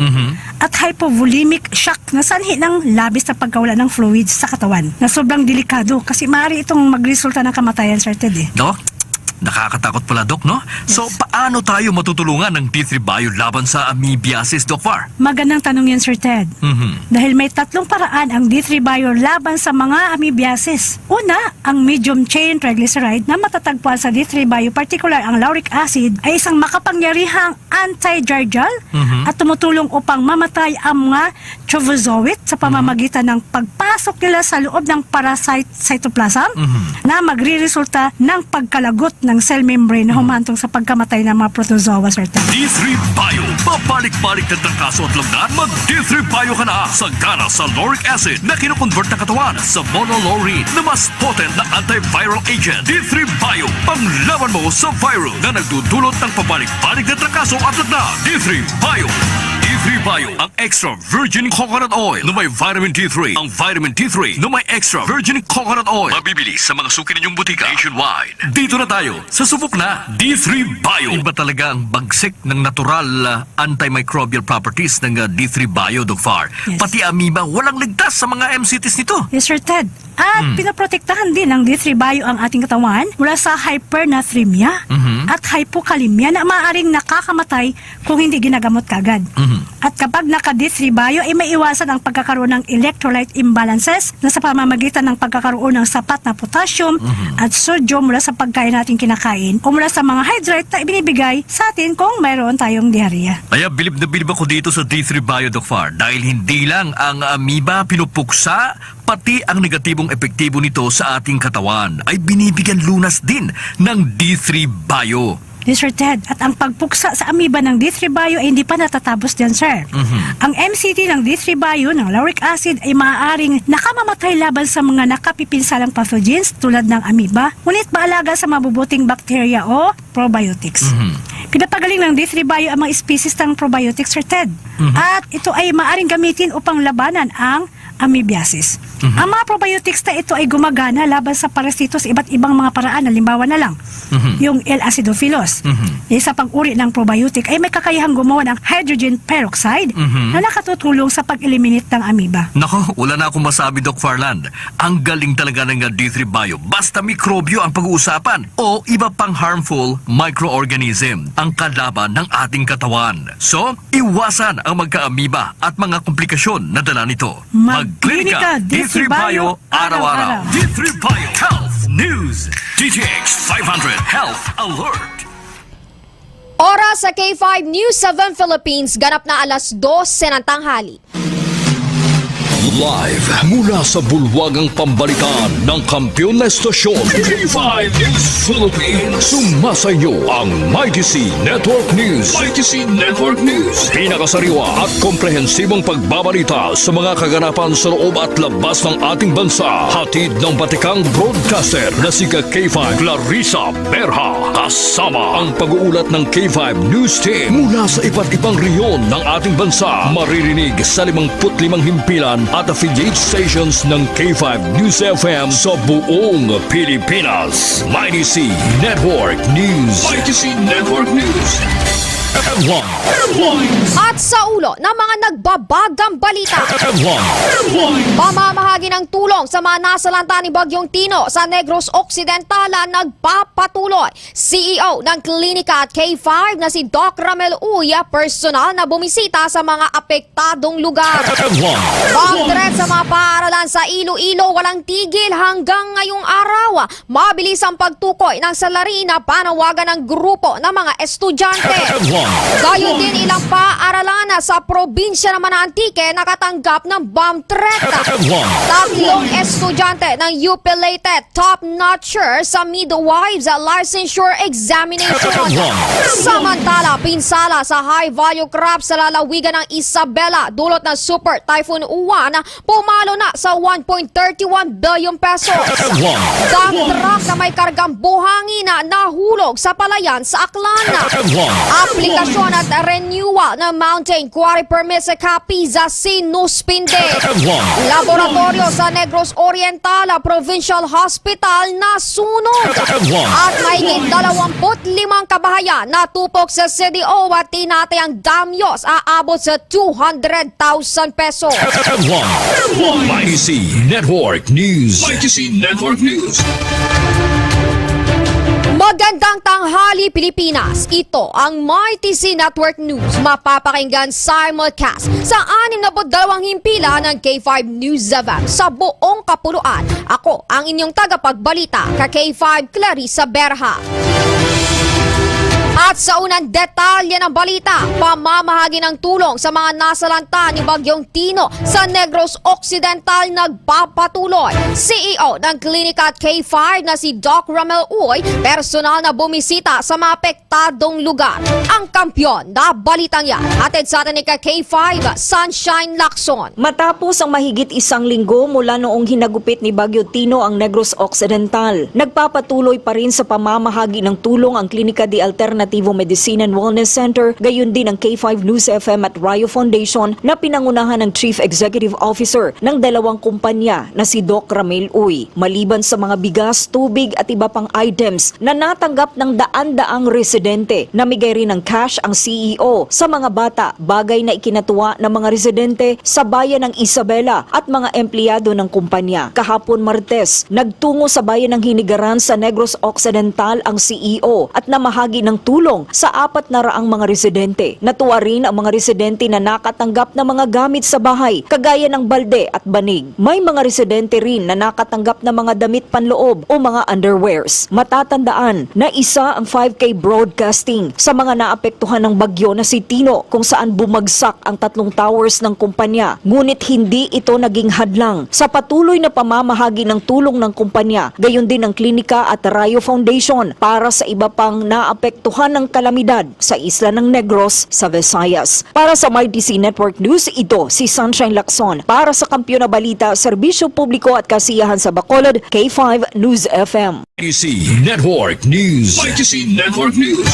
at hypovolemic shock na sanhi ng labis na pagkawala ng fluids sa katawan na sobrang delikado kasi maaari itong magresulta ng kamatayan, Sir Ted. Doc, nakakatakot pala, Doc, no? Yes. So, paano tayo matutulungan ng D3 Bio laban sa amoebiasis, Doc Far? Magandang tanong yan, Sir Ted. Dahil may tatlong paraan ang D3 Bio laban sa mga amoebiasis. Una, ang medium chain triglyceride na matatagpuan sa D3 Bio, particular ang lauric acid, ay isang makapangyarihang anti-jargal at tumutulong upang mamatay ang mga trovozoite sa pamamagitan ng pagpasok nila sa loob ng parasite cytoplasm na magre-resulta ng pagkalagot ng cell membrane na humantong sa pagkamatay ng mga protozoa, Sir Ted. D3 Bio. Babalik-balik na trangkaso at lagdan. Mag D3 Bio ka na. Sagana sa lauric acid na kinukonvert ng katawan sa monolaurine na mas potent na antiviral agent. D3 Bio. Panglaban mo sa virus na nagdudulot ng pabalik-balik na trangkaso at lagdan. D3 Bio. D3 Bio, ang extra virgin coconut oil na may vitamin D3. Ang vitamin D3 na may extra virgin coconut oil. Mabibili sa mga suki ninyong butika nationwide. Dito na tayo sa subok na D3 Bio. Iba talaga ang bagsik ng natural antimicrobial properties ng D3 Bio, Doc Far. Yes. Pati amoeba, walang ligtas sa mga MCTs nito. Yes, Sir Ted. At pinaprotektahan din ng D3 Bio ang ating katawan mula sa hypernatremia at hypokalemia na maaaring nakakamatay kung hindi ginagamot kagad. At kapag naka-D3 Bio, ay maiwasan ang pagkakaroon ng electrolyte imbalances na sa pamamagitan ng pagkakaroon ng sapat na potassium at sodium mula sa pagkain natin kinakain o mula sa mga hydrate na ibinibigay sa atin kung mayroon tayong diarrhea. Kaya bilib na bilib ako dito sa D3 Bio, Doc Far, dahil hindi lang ang amoeba pinupuksa, pati ang negatibong epektibo nito sa ating katawan ay binibigyan lunas din ng D3 Bio. Yes, Sir Ted. At ang pagpuksa sa amoeba ng D3 Bio ay hindi pa natatapos dyan, sir. Ang MCT ng D3 Bio ng lauric acid ay maaaring nakamamatay laban sa mga nakapipinsalang pathogens tulad ng amoeba, ngunit maalaga sa mabubuting bakterya o probiotics. Pinapagaling ng D3 Bio ang mga species ng probiotics or TED. At ito ay maaring gamitin upang labanan ang amoebiasis. Ang mga probiotics na ito ay gumagana laban sa parasito sa iba't ibang mga paraan. Halimbawa na lang, yung L. acidophilus. Isa pang uri ng probiotic ay may kakayahang gumawa ng hydrogen peroxide na nakatutulong sa pag-eliminate ng amoeba. Nako, wala na akong masabi, Doc Farland. Ang galing talaga ng D3 Bio. Basta mikrobyo ang pag-uusapan o iba pang harmful microorganism ang kalaban ng ating katawan. So, iwasan ang magka-amoeba at mga komplikasyon na dala nito. Magklinika D3 Bio araw-araw. D3 Bio Health News. DTX 500 Health Alert. Oras sa K5 News 7 Philippines, ganap na alas 12 ng tanghali. Live mula sa bulwagang pambalitaan ng kampiyon na estasyon K5 News Philippines. Sumasayo ang Mighty C Network News. Mighty C Network News. Pinakasariwa at komprehensibong pagbabalita sa mga kaganapan sa loob at labas ng ating bansa. Hatid ng batikang broadcaster na si K5 Clarissa Berha. Kasama ang pag-uulat ng K5 News Team mula sa iba't ibang reyon ng ating bansa. Maririnig sa 55 himpilan at affiliate stations ng K5 News FM sa buong Pilipinas. Mighty C Network News. Mighty C Network News. At sa ulo ng mga nagbabagang balita, pamamahagi ng tulong sa mga nasalanta ni Bagyong Tino sa Negros Occidental nagpapatuloy. CEO ng klinika at K5 na si Doc Ramel Uy, personal na bumisita sa mga apektadong lugar. Pagdiret sa mga paaralan sa Iloilo, walang tigil hanggang ngayong araw. Mabilis ang pagtukoy ng salarin na panawagan ng grupo ng mga estudyante. Gayon din ilang paaralan sa probinsya naman ng Antique nakatanggap ng bomb threat. Tatlong estudyante ng UP Leyte top-notcher sa midwives licensure examination. Samantala, pinsala sa high-value crops sa lalawigan ng Isabela dulot ng Super Typhoon Uwan, pumalo na sa 1.31 billion pesos. Dump truck na may kargang buhangin na nahulog sa palayan sa Aklan. Aplikasyon at renewal ng mountain quarry permit sa Capiza sinuspinde. Laboratorio sa Negros Oriental Provincial Hospital nasunog. At mahigit 25 kabahayan natupok sa CDO at tinatayang damyos aabot sa 200,000 pesos. Mighty C Network News. Mighty C Network News. Magandang tanghali Pilipinas. Ito ang Mighty C Network News. Mapapakinggan simulcast sa 62 himpilan ng K5 News 7 sa buong kapuluan. Ako ang inyong tagapagbalita, K5 Clarissa Berha. At sa unang detalye ng balita, pamamahagi ng tulong sa mga nasalanta ni Bagyong Tino sa Negros Occidental nagpapatuloy. CEO ng klinika at K5 na si Doc Ramel Uy, personal na bumisita sa mga apektadong lugar. Ang kampyon na balitang yan, hatid sa atin ni K5 Sunshine Lacson. Matapos ang mahigit isang linggo mula noong hinagupit ni Bagyo Tino ang Negros Occidental, nagpapatuloy pa rin sa pamamahagi ng tulong ang Klinika de Alternativo Medicine and Wellness Center, gayon din ang K5 News FM at Rayo Foundation na pinangunahan ng Chief Executive Officer ng dalawang kumpanya na si Doc Ramel Uy. Maliban sa mga bigas, tubig at iba pang items na natanggap ng daan-daang residente, namigay rin ng cash ang CEO sa mga bata, bagay na ikinatuwa ng mga residente sa bayan ng Isabela at mga empleyado ng kumpanya. Kahapon Martes, nagtungo sa bayan ng Hinigaran sa Negros Occidental ang CEO at namahagi ng tulong sa 400 mga residente. Natuwa rin ang mga residente na nakatanggap ng mga gamit sa bahay, kagaya ng balde at banig. May mga residente rin na nakatanggap ng mga damit panloob o mga underwears. Matatandaan na isa ang 5K broadcasting sa mga naapektuhan ng bagyo na si Tino, kung saan bumagsak ang 3 towers ng kumpanya. Ngunit hindi ito naging hadlang sa patuloy na pamamahagi ng tulong ng kumpanya, gayon din ng klinika at Rayo Foundation para sa iba pang naapektuhan ng kalamidad sa isla ng Negros sa Visayas. Para sa Mighty C Network News, ito si Sunshine Lacson. Para sa Kampiyon na Balita, Serbisyo Publiko at Kasiyahan sa Bacolod, K5 News FM. Mighty C Network News. Mighty C Network News.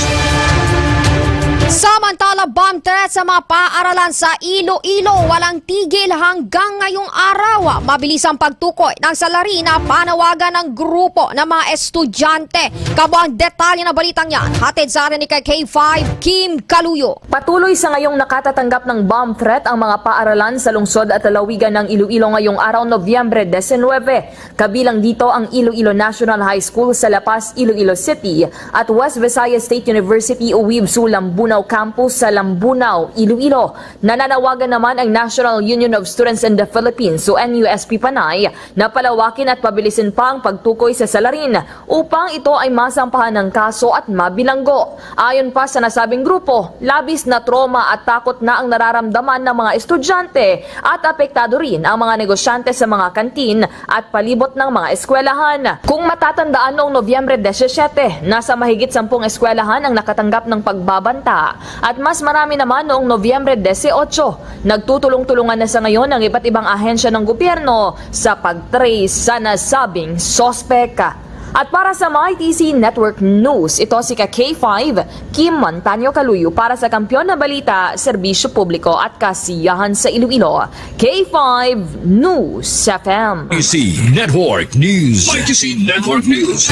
bomb threat sa mga paaralan sa Iloilo walang tigil hanggang ngayong araw. Mabilis ang pagtukoy ng salarin na panawagan ng grupo ng mga estudyante. Kabuang detalye na balitang yan, hatid sa atin ni K5 Kim Kaluyo. Patuloy sa ngayong nakatatanggap ng bomb threat ang mga paaralan sa lungsod at lalawigan ng Iloilo ngayong araw Nobyembre 19. Kabilang dito ang Iloilo National High School sa La Paz, Iloilo City at West Visayas State University UWIBSU Lambunao Campus sa Lambunao, Iloilo. Nananawagan naman ang National Union of Students in the Philippines o NUSP Panay na palawakin at pabilisin pa ang pagtukoy sa salarin upang ito ay masampahan ng kaso at mabilanggo. Ayon pa sa nasabing grupo, labis na trauma at takot na ang nararamdaman ng mga estudyante at apektado rin ang mga negosyante sa mga kantin at palibot ng mga eskwelahan. Kung matatandaan noong Nobyembre 17, nasa mahigit 10 eskwelahan ang nakatanggap ng pagbabanta at mas marami naman noong Nobyembre 18. Nagtutulong-tulungan na sa ngayon ang iba't ibang ahensya ng gobyerno sa pag-trace sa nasabing sospek. At para sa MyTC Network News, ito si K5 Kim Montaño Kaluyo para sa Kampiyon na Balita, Serbisyo Publiko at Kasiyahan sa Iloilo. K5 News FM. MyTC Network News. MyTC Network News.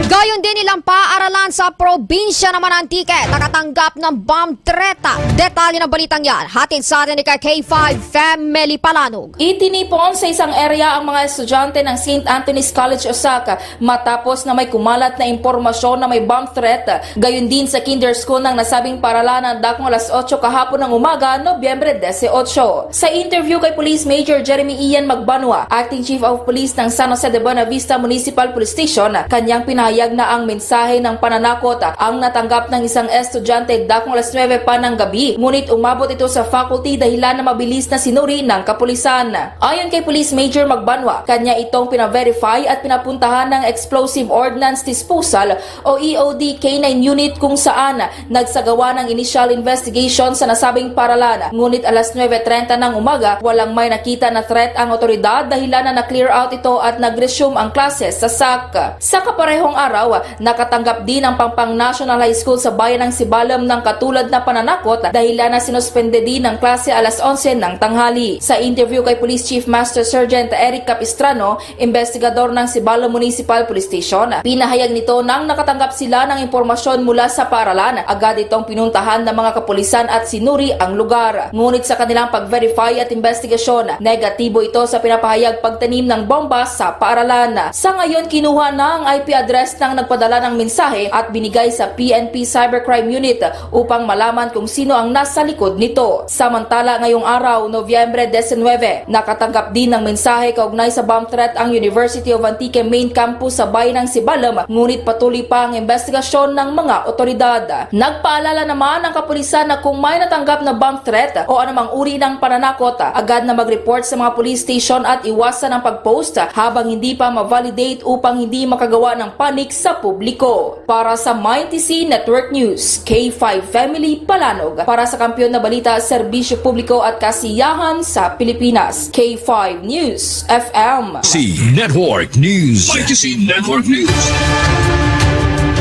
Gayon din ilang paaralan sa probinsya naman ng tiket nakatanggap ng bomb threat. Detalye ng balitang yan, hatid sa atin ni K5 Family Palanog. Itinipon sa isang area ang mga estudyante ng St. Anthony's College Osaka matapos na may kumalat na impormasyon na may bomb threat. Gayon din sa kinder school ng nasabing paaralan dakong alas 8 kahapon ng umaga, Nobyembre 18. Sa interview kay Police Major Jeremy Ian Magbanwa, Acting Chief of Police ng San Jose de Buena Vista Municipal Police Station, kanyang pinahayag na ang mensahe ng pananakot ang natanggap ng isang estudyante dakong alas 9 pa ng gabi. Ngunit umabot ito sa faculty dahilan na mabilis na sinuri ng kapulisan. Ayon kay Police Major Magbanwa, kanya itong pina-verify at pinapuntahan ng Explosive Ordnance Disposal o EOD K9 unit kung saan nagsagawa ng initial investigation sa nasabing paralan. Ngunit alas 9:30 ng umaga, walang may nakita na threat ang otoridad dahilan na na-clear out ito at nag-resume ang klase sa SAC. Sa kaparehong araw, nakatanggap din ang Pampang National High School sa bayan ng Sibalam ng katulad na pananakot dahilan na sinuspende din ng klase alas 11 ng tanghali. Sa interview kay Police Chief Master Sergeant Eric Capistrano, investigador ng Sibalam Municipal Police Station, pinahayag nito nang nakatanggap sila ng impormasyon mula sa paaralan. Agad itong pinuntahan ng mga kapulisan at sinuri ang lugar. Ngunit sa kanilang pag-verify at investigasyon, negatibo ito sa pinapahayag pagtanim ng bomba sa paaralan. Sa ngayon, kinuha na ang IP address ng nagpadala ng mensahe at binigay sa PNP Cybercrime Unit upang malaman kung sino ang nasa likod nito. Samantala, ngayong araw, Nobyembre 19, nakatanggap din ng mensahe kaugnay sa bomb threat ang University of Antique Main Campus sa bayan ng Sibalam, ngunit patuloy pa ang investigasyon ng mga otoridad. Nagpaalala naman ang kapulisan na kung may natanggap na bomb threat o anumang uri ng pananakot, agad na mag-report sa mga police station at iwasan ang pag-post habang hindi pa ma-validate upang hindi makagawa ng panik sa publiko. Para sa MyTC Network News, K5 Family Palanog. Para sa Kampiyon na Balita, Serbisyo Publiko at Kasiyahan sa Pilipinas, K5 News FM. MyTC Network News. MyTC Network News.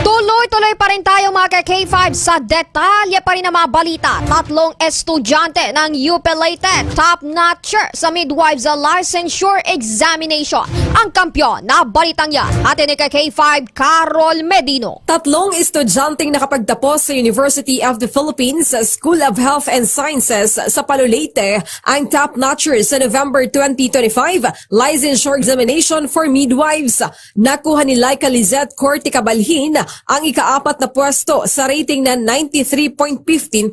Tuloy-tuloy pa rin tayo mga K5 sa detalye pa rin ng mga balita. 3 estudyante ng UP Leyte top-notcher sa midwives licensure examination. Ang kampiyon na balitang yan, atin ni K5 Carol Medino. 3 estudyanteng nakapagtapos sa University of the Philippines School of Health and Sciences sa Palo Leyte ang top-notcher sa November 2025 licensure examination for midwives. Nakuha ni Laika Lizette Corte Cabalhin ang ika-4 na pwesto sa rating na 93.15%.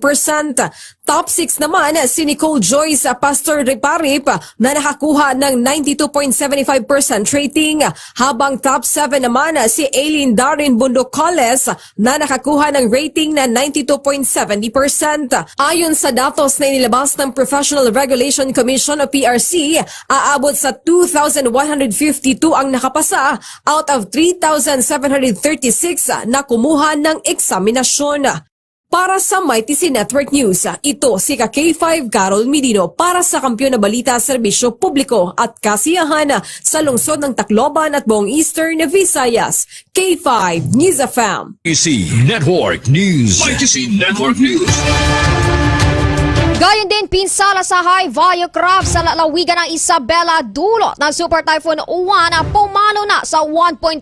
Top 6 naman si Nicole Joyce Pastor Riparip na nakakuha ng 92.75% rating, habang top 7 naman si Aileen Darin Bundocoles na nakakuha ng rating na 92.70%. Ayon sa datos na inilabas ng Professional Regulation Commission o PRC, aabot sa 2,152 ang nakapasa out of 3,736 na kumuha ng eksaminasyon. Para sa Mighty C Network News, ito si K5 Carol Medino para sa Kampiyon na Balita, Serbisyo Publiko at Kasiyahan sa lungsod ng Tacloban at buong Eastern Visayas. K5 News FM. IC Network News. ITC Network News. Gayon din pinsala sa high value crop sa lalawigan ng Isabela dulot ng Super Typhoon Uwan na pumalo na sa 1.31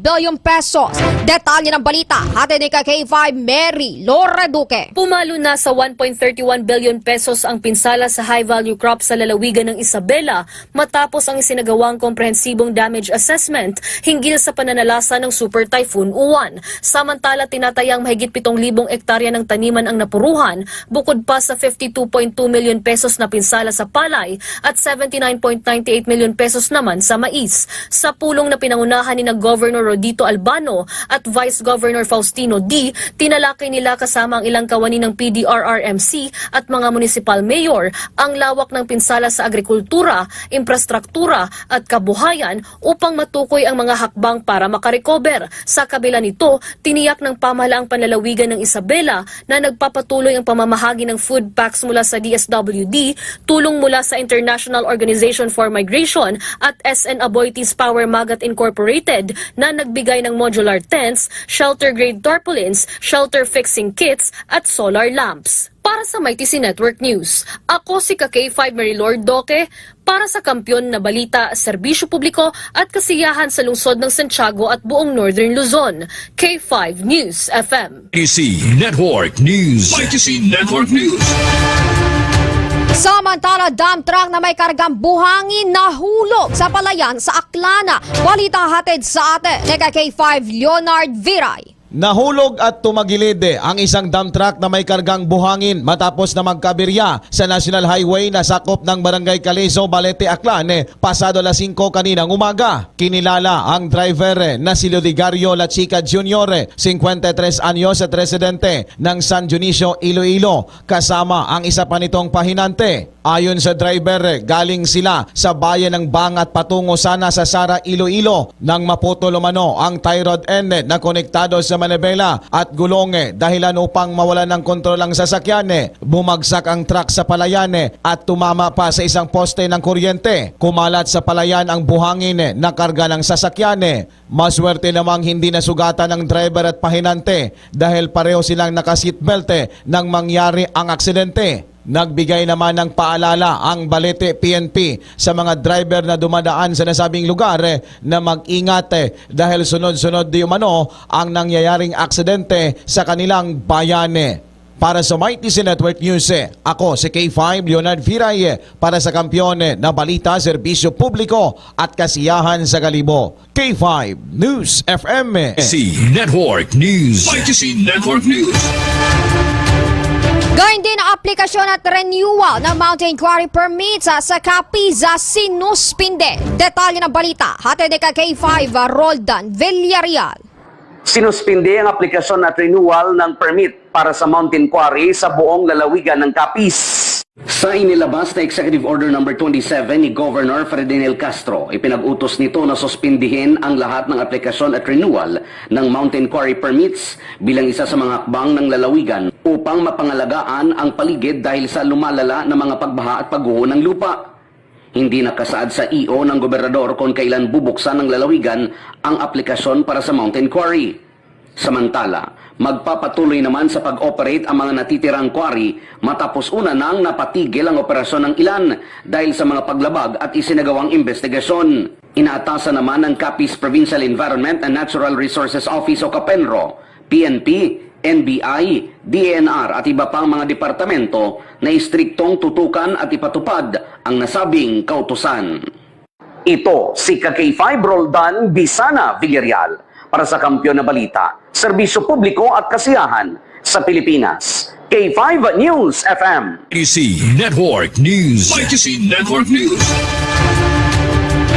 billion pesos. Detalye ng balita, hatid ni K5 Mary Loreduque. Pumalo na sa 1.31 billion pesos ang pinsala sa high value crop sa lalawigan ng Isabela matapos ang isinagawang komprehensibong damage assessment hinggil sa pananalasa ng Super Typhoon Uwan. Samantala tinatayang mahigit 7,000 ektarya ng taniman ang napuruhan bukod pa sa 52.2 million pesos na pinsala sa palay at 79.98 million pesos naman sa mais. Sa pulong na pinangunahan ni na Governor Rodito Albano at Vice Governor Faustino D, tinalakay nila kasama ang ilang kawani ng PDRRMC at mga municipal mayor ang lawak ng pinsala sa agrikultura, infrastruktura at kabuhayan upang matukoy ang mga hakbang para makarecover. Sa kabila nito, tiniyak ng pamahalaang panlalawigan ng Isabela na nagpapatuloy ang pamamahagi ng food packs mula sa DSWD, tulong mula sa International Organization for Migration at SN Aboitiz Power Magat Incorporated na nagbigay ng modular tents, shelter-grade tarpaulins, shelter fixing kits at solar lamps. Para sa Mighty C Network News, ako si K5 Marilor Doque para sa Kampiyon na Balita, Serbisyo Publiko at Kasiyahan sa lungsod ng Santiago at buong Northern Luzon. K5 News FM. IC Network News. ITC Network News. Samantala, dump truck na may kargang buhangin nahulog sa palayan sa Aklana. Balita hatid sa atin ni K5 Leonard Viray. Nahulog at tumagilid ang isang dump truck na may kargang buhangin matapos na magkabirya sa National Highway na sakop ng Barangay Calezo, Balete, Aklan pasado alas 5 kaninang umaga. Kinilala ang driver na si Lodigario Lachica Jr., 53 anyos at residente ng San Dionisio, Iloilo, kasama ang isa pa nitong pahinante. Ayon sa driver, galing sila sa bayan ng Bangat patungo sana sa Sara, Iloilo nang maputol umano ang tie rod end na konektado sa manibela at gulong dahilan upang mawalan ng kontrol ang sasakyan. Bumagsak ang truck sa palayan at tumama pa sa isang poste ng kuryente. Kumalat sa palayan ang buhangin na karga ng sasakyan. Maswerte namang hindi nasugatan ng driver at pahinante dahil pareho silang naka-seatbelt nang mangyari ang aksidente. Nagbigay naman ng paalala ang Balete PNP sa mga driver na dumadaan sa nasabing lugar na mag-ingat dahil sunod-sunod di umano ang nangyayaring aksidente sa kanilang bayan. Para sa Mighty C Network News, ako si K5 Leonard Viray para sa Kampiyon na Balita, Serbisyo Publiko at Kasiyahan sa Galibo. K5 News FM. C Network News. Mighty C Network News. Gayun din ang aplikasyon at renewal ng Mountain Quarry Permits sa Capiza sinuspinde. Detalye ng balita, hatid ni K5 Roldan Villarreal. Sinuspinde ang aplikasyon at renewal ng permit para sa Mountain Quarry sa buong lalawigan ng Capiz. Sa inilabas na Executive Order No. 27 ni Governor Ferdinand Castro, ipinag-utos nito na suspindihin ang lahat ng aplikasyon at renewal ng Mountain Quarry Permits bilang isa sa mga hakbang ng lalawigan upang mapangalagaan ang paligid dahil sa lumalala na mga pagbaha at pagguho ng lupa. Hindi nakasaad sa EO ng gobernador kung kailan bubuksan ng lalawigan ang aplikasyon para sa Mountain Quarry. Samantala, magpapatuloy naman sa pag-operate ang mga natitirang quarry matapos una nang napatigil ang operasyon ng ilan dahil sa mga paglabag at isinagawang investigasyon. Inaatasan naman ng Capiz Provincial Environment and Natural Resources Office o CAPENRO, PNP, NBI, DENR at iba pang mga departamento na istriktong tutukan at ipatupad ang nasabing kautusan. Ito si K5 Roldan Bisana Villarreal para sa Kampiyon na Balita, Serbisyo Publiko at Kasiyahan sa Pilipinas. K5 News FM. ITC Network News. ITC Network News.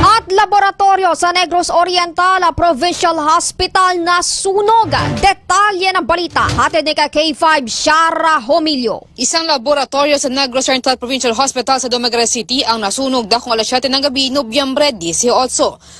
At laboratorio sa Negros Oriental Provincial Hospital na sunog. Detalye ng balita, hatid ni K5 Shara Homilio. Isang laboratorio sa Negros Oriental Provincial Hospital sa Dumaguete City ang nasunog dakong alas 7 ng gabi, Nobyembre 18.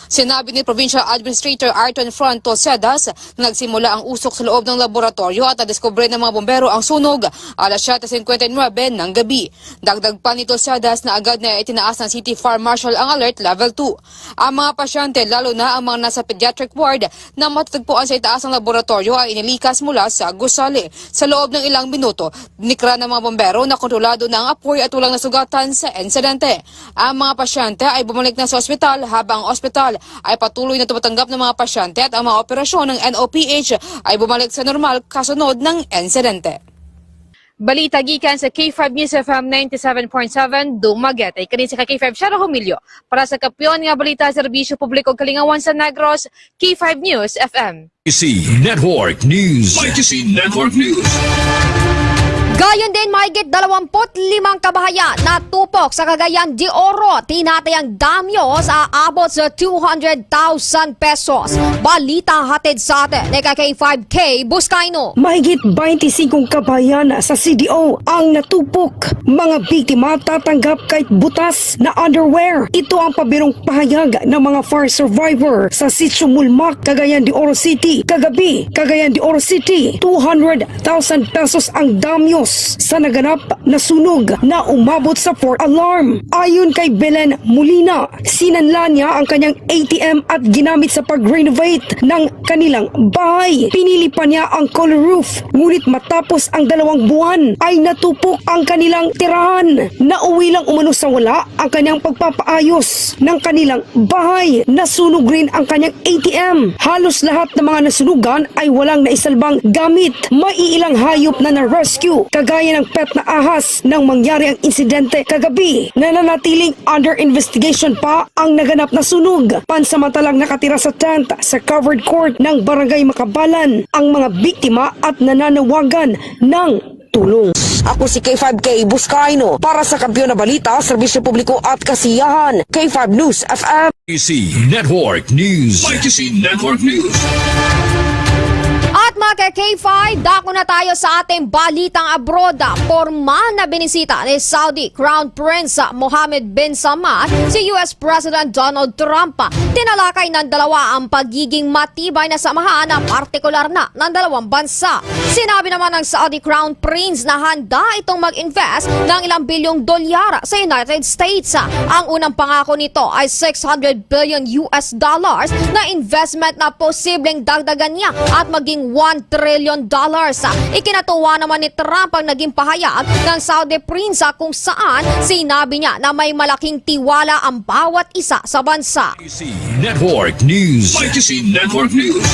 Sinabi ni Provincial Administrator Arton Fronto Sedas na nagsimula ang usok sa loob ng laboratorio at nadiskubre ng mga bombero ang sunog alas 7:59 ng gabi. Dagdag pa nito Sedas na agad na itinaas ng City Fire Marshal ang alert level 2. Ang mga pasyente, lalo na ang mga nasa pediatric ward na matatagpuan sa itaas ng laboratorio ay inilikas mula sa gusali. Sa loob ng ilang minuto, nikra ng mga bombero na kontrolado na ang apoy at walang nasugatan sa insidente. Ang mga pasyente ay bumalik na sa ospital habang ang ospital ay patuloy na tumatanggap ng mga pasyente at ang mga operasyon ng NOPH ay bumalik sa normal kasunod ng insidente. Balita gikan sa K5 News FM 97.7 Dumaguete. Kani sa K5 Shara Homilio para sa kapyon nga balita sa serbisyo publiko kalingawan sa Negros, K5 News FM. YC Network News. YC Network News. Gayon din, mahigit 25 kabahayan na tupok sa Cagayan de Oro. Tinatayang damyo sa aabot sa 200,000 pesos. Balita hatid sa atin ni K5K Buscaino. Mahigit 25 kabahayan sa CDO ang natupok. Mga biktima tatanggap kahit butas na underwear. Ito ang pabirong pahayag ng mga fire survivor sa Sitio Mulmac, Cagayan de Oro City. Kagabi, Cagayan de Oro City, 200,000 pesos ang damyos sa naganap na sunog na umabot sa 4 alarm. Ayon kay Belen Molina, sinanla niya ang kanyang ATM at ginamit sa pag-renovate ng kanilang bahay. Pinili pa niya ang color roof, ngunit matapos ang 2 buwan ay natupok ang kanilang tirahan. Nauwi lang umano sa wala ang kanyang pagpapaayos ng kanilang bahay. Nasunog rin ang kanyang ATM. Halos lahat ng mga nasunugan ay walang naisalbang gamit. May ilang hayop na na-rescue, kagaya ng pet na ahas nang mangyari ang insidente kagabi. Nananatiling under investigation pa ang naganap na sunog. Pansamantalang nakatira sa tent sa covered court ng Barangay Makabalan ang mga biktima at nananawagan ng tulong. Ako si K5K Buscaino para sa Kampiyon na Balita, Serbisyo Publiko at Kasiyahan. K5 News FM. YC Network News. YC Network News. At mga K5, dako na tayo sa ating balitang abroad. Formal na binisita ni Saudi Crown Prince Mohammed bin Salman si US President Donald Trump. Tinalakay ng dalawa ang pagiging matibay na samahan na partikular na ng dalawang bansa. Sinabi naman ng Saudi Crown Prince na handa itong mag-invest ng ilang bilyong dolyar sa United States. Ang unang pangako nito ay $600 billion na investment na posibleng dagdagan niya at maging $1 trillion. Ikinatuwa naman ni Trump ang naging pahayag ng Saudi Prince kung saan sinabi niya na may malaking tiwala ang bawat isa sa bansa. YC Network News. YC Network News.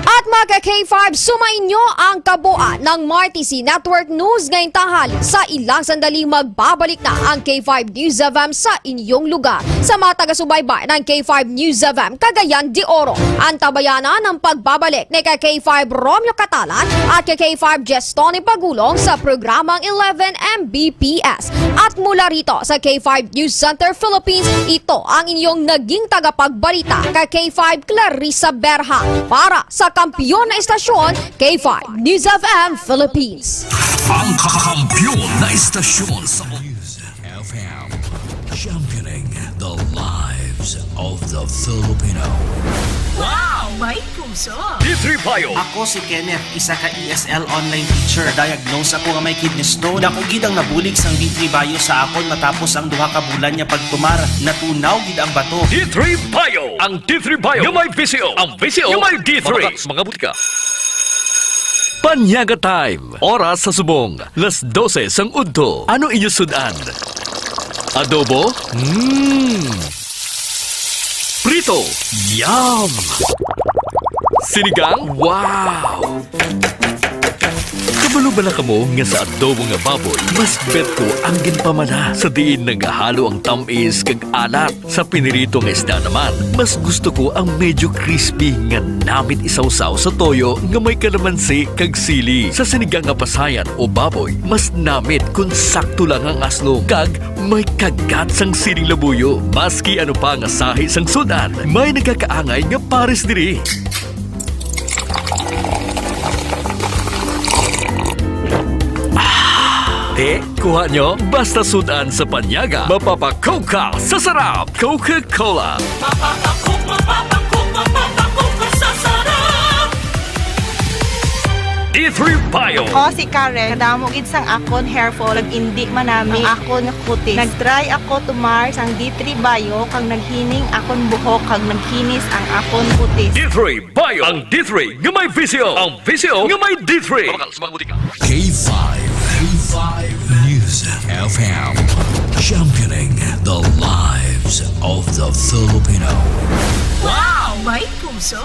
At mga K5, sumainyo ang kabuuan ng MarTC Network News ngayong tanghali. Sa ilang sandali magbabalik na ang K5 News FM sa inyong lugar. Sa mga taga-subaybay ng K5 News FM Cagayan de Oro, ang tabayanan ng pagbabalik ni K5 Romeo Catalan at K5 Gestoni Pagulong sa programang 11 Mbps. At mula rito sa K5 News Center Philippines, ito ang inyong naging tagapagbalita K5 Clarissa Berha para sa kampiyon na istasyon, K5 News FM Philippines. Ang kakampiyon na istasyon sa News FM. Championing the lives of the Filipino. Wow! May puso! D3 Payo. Ako si Kenneth, isa ka ESL online teacher. Diagnose ako nga may kidney stone. Dako gid ang nabulig sang D3 Payo sa akon matapos ang 2 ka bulan niya pagtumar. Natunaw gid ang bato. D3 Payo. Ang D3 Payo yung may VCO. Ang VCO yung may D3. Mga butika. Panyaga time. Oras sa subong. Las 12 sang udto. Ano inyo sudan? Adobo? Prito? Yum! Sinigang? Wow! Nagbalaka mo nga sa adobo nga baboy, mas bet ko ang ginpamana. Sa diin nagahalo ang tamis kag alat. Sa pinirito nga isda naman, mas gusto ko ang medyo crispy nga namit isawsaw sa toyo nga may kalamansi kag sili. Sa sinigang nga pasayan o baboy, mas namit kung sakto lang ang aslo kag may kagat sang siling labuyo. Maski ano pa nga sahi sang sudan, may nagkakaangay nga pares diri. Kuha nyo, basta sudan sa panyaga, mapapakook ka sa sarap. Coca-Cola. Mapapakook sa sarap. D3 Bio. Ako si Karen, kadamo gid sang akon hair fall, indi manami ang akon nga kutis. Nagtry ako tumar sang D3 Bio kang naghining akon buhok kag nagkinis ang akon kutis. D3 Bio. Ang D3 nga may visyo. Ang visyo nga may D3. K5 News FM, championing the lives of the Filipino. Wow! May puso!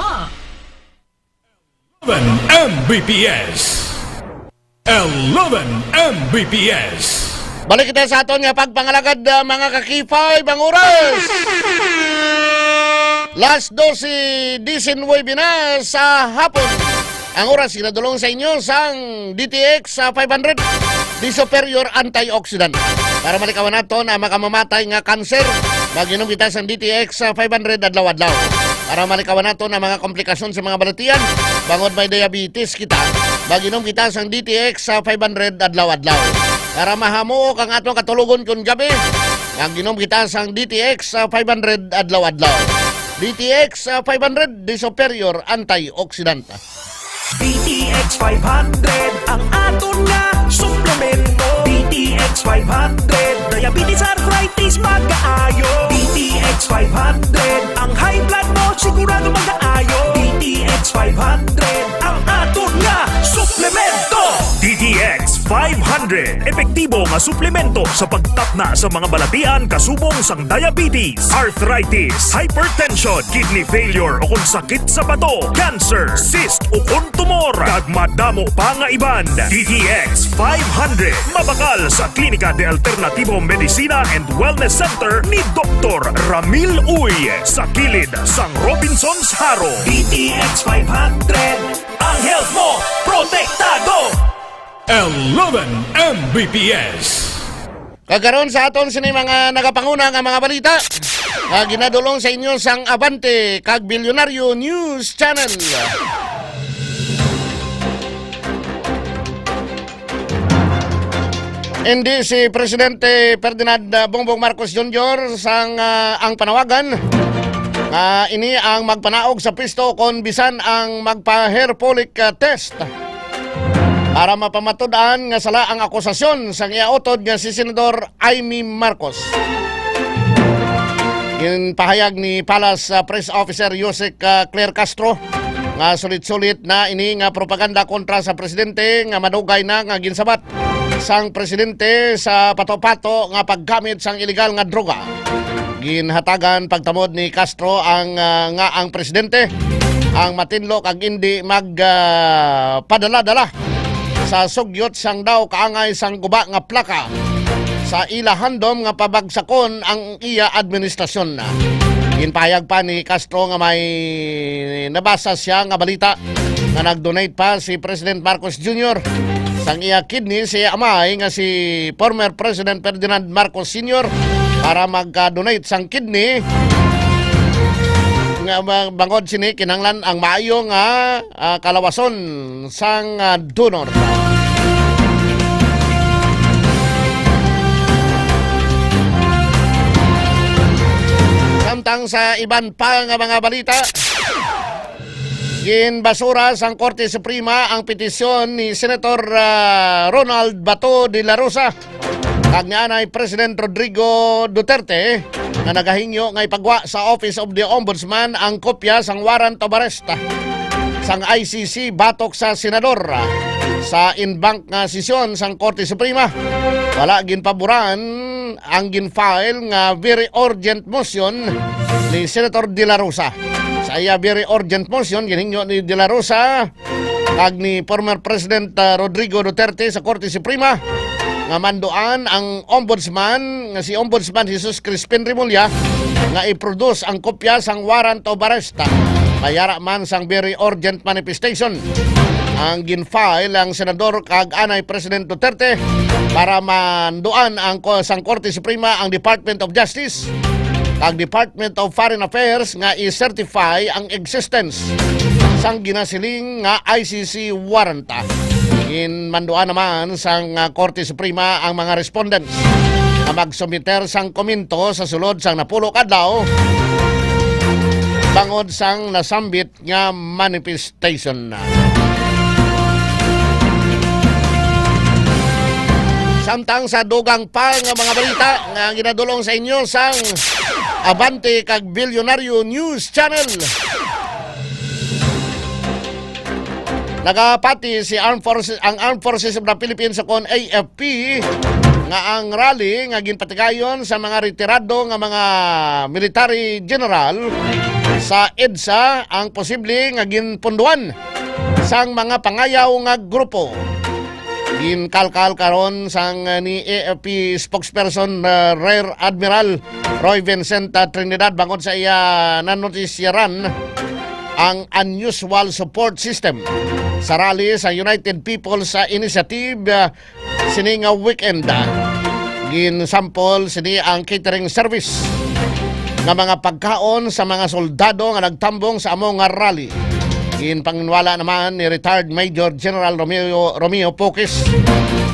11 Mbps. 11 Mbps. Balik kita sa aton nga pagpangalagad mga kakipay bang oras. Last 12 19 na sa hapon. Ang oras sinadulong sa inyo sang DTX 500 di superior antioxidant. Para malikawan nato na makamamatay nga kanser, mag-inom kita sang DTX 500 adlaw-adlaw. Para malikawan nato na mga komplikasyon sa mga balatian, bangod may diabetes kita, mag-inom kita sang DTX 500 adlaw-adlaw. Para mahamo kang atong katulugon kun gabi, mag-inom kita sang DTX 500 adlaw-adlaw. DTX 500 di superior antioxidant. DTX 500 ang aton nga suplemento. DTX 500 diabetes arthritis mag-aayo. DTX 500 ang high blood mo sigurado mag-aayo. DTX 500 ang aton nga suplemento. DTX 500 epektibo nga suplemento sa pagtapna sa mga balatian kasubong sang diabetes, arthritis, hypertension, kidney failure o kung sakit sa bato, cancer, cyst o kung tumor, kag madamo pa nga iban. DTX 500 mabakal sa Klinika de Alternativo Medicina and Wellness Center ni Dr. Ramil Uy sa kilid sang Robinson's Haro. DTX 500 ang health mo protektado. 11 Mbps. Kagaron sa aton sini mga nagapanguna nga mga balita. Ginadulong sa inyo sang Abante kag Bilyonaryo News Channel. Hindi si Presidente Ferdinand Bongbong Marcos Jr. sang ang panawagan. Ini ang magpanaog sa pisto kon bisan ang magpa-hair folic test. Para mapamatudan nga sala ang akusasyon sa iaotod nga si Senador Amy Marcos. Yung pahayag ni Palace Press Officer Yusek Claire Castro nga sulit-sulit na ini nga propaganda kontra sa presidente nga madugay na nga ginsabat sang presidente sa pato-pato nga paggamit sang illegal nga droga. Ginhatagan pagtamod ni Castro ang nga ang presidente ang matinlo kag hindi magpadala-dala sa sugyot sang daw kaangay sang guba nga plaka sa ila handom nga pabagsakon ang iya administrasyon na. Ginpahayag pa ni Castro nga may nabasa siya nga balita nga nag-donate pa si President Marcos Jr. sang iya kidney si amay nga si former President Ferdinand Marcos Sr. para mag-donate sang kidney nga bangod sini kinanglan ang maayo nga kalawason sang donor. Samtang sa iban pa nga mga balita, ginbasura sang Korte Suprema ang petisyon ni Senator Ronald Bato de la Rosa kag nianay President Rodrigo Duterte na nagahingyo nga ipagwa sa Office of the Ombudsman ang kopya sang warrant of arrest sang ICC batok sa senador sa in-bank nga sesyon sang Korte Suprema. Wala ginpaboran ang ginfile nga very urgent motion ni Senator De La Rosa. Sa iya very urgent motion ginhingyo ni De La Rosa kag ni former President Rodrigo Duterte sa Korte Suprema nga manduan ang ombudsman nga si Ombudsman Jesus Crispin Remulla nga i-produce ang kopya sang warrant of arrest mayara man sang very urgent manifestation ang ginfile ang senador kag anay President Duterte para manduan ang sang Korte Suprema ang Department of Justice kag Department of Foreign Affairs nga i-certify ang existence sang ginasiling nga ICC warrant. Manduan naman sang Korte Suprema ang mga respondents na magsumiter sang komento sa sulod sang napulo kadlaw bangod sang nasambit nga manifestation. Samtang sa dugang pa nga mga balita nga ginadulong sa inyo sang Abante kag Bilyonaryo News Channel. Nagapati si ang Armed Forces of the Philippines sa kon AFP nga ang rally nga ginpatigayon sa mga retirado nga mga military general sa EDSA ang posible nga ginpunduan sang mga pangayaw nga grupo. Ginkalkal karon sang ni AFP spokesperson Rear Admiral Roy Vincent Trinidad bangod sa iya nanotisyaran ang unusual support system sa rally sa United People's Initiative sini nga weekend. Ginsample sini ang catering service nga mga pagkaon sa mga soldado nga nagtambong sa among nga rally. Panginwala naman ni retired Major General Romeo Pocis,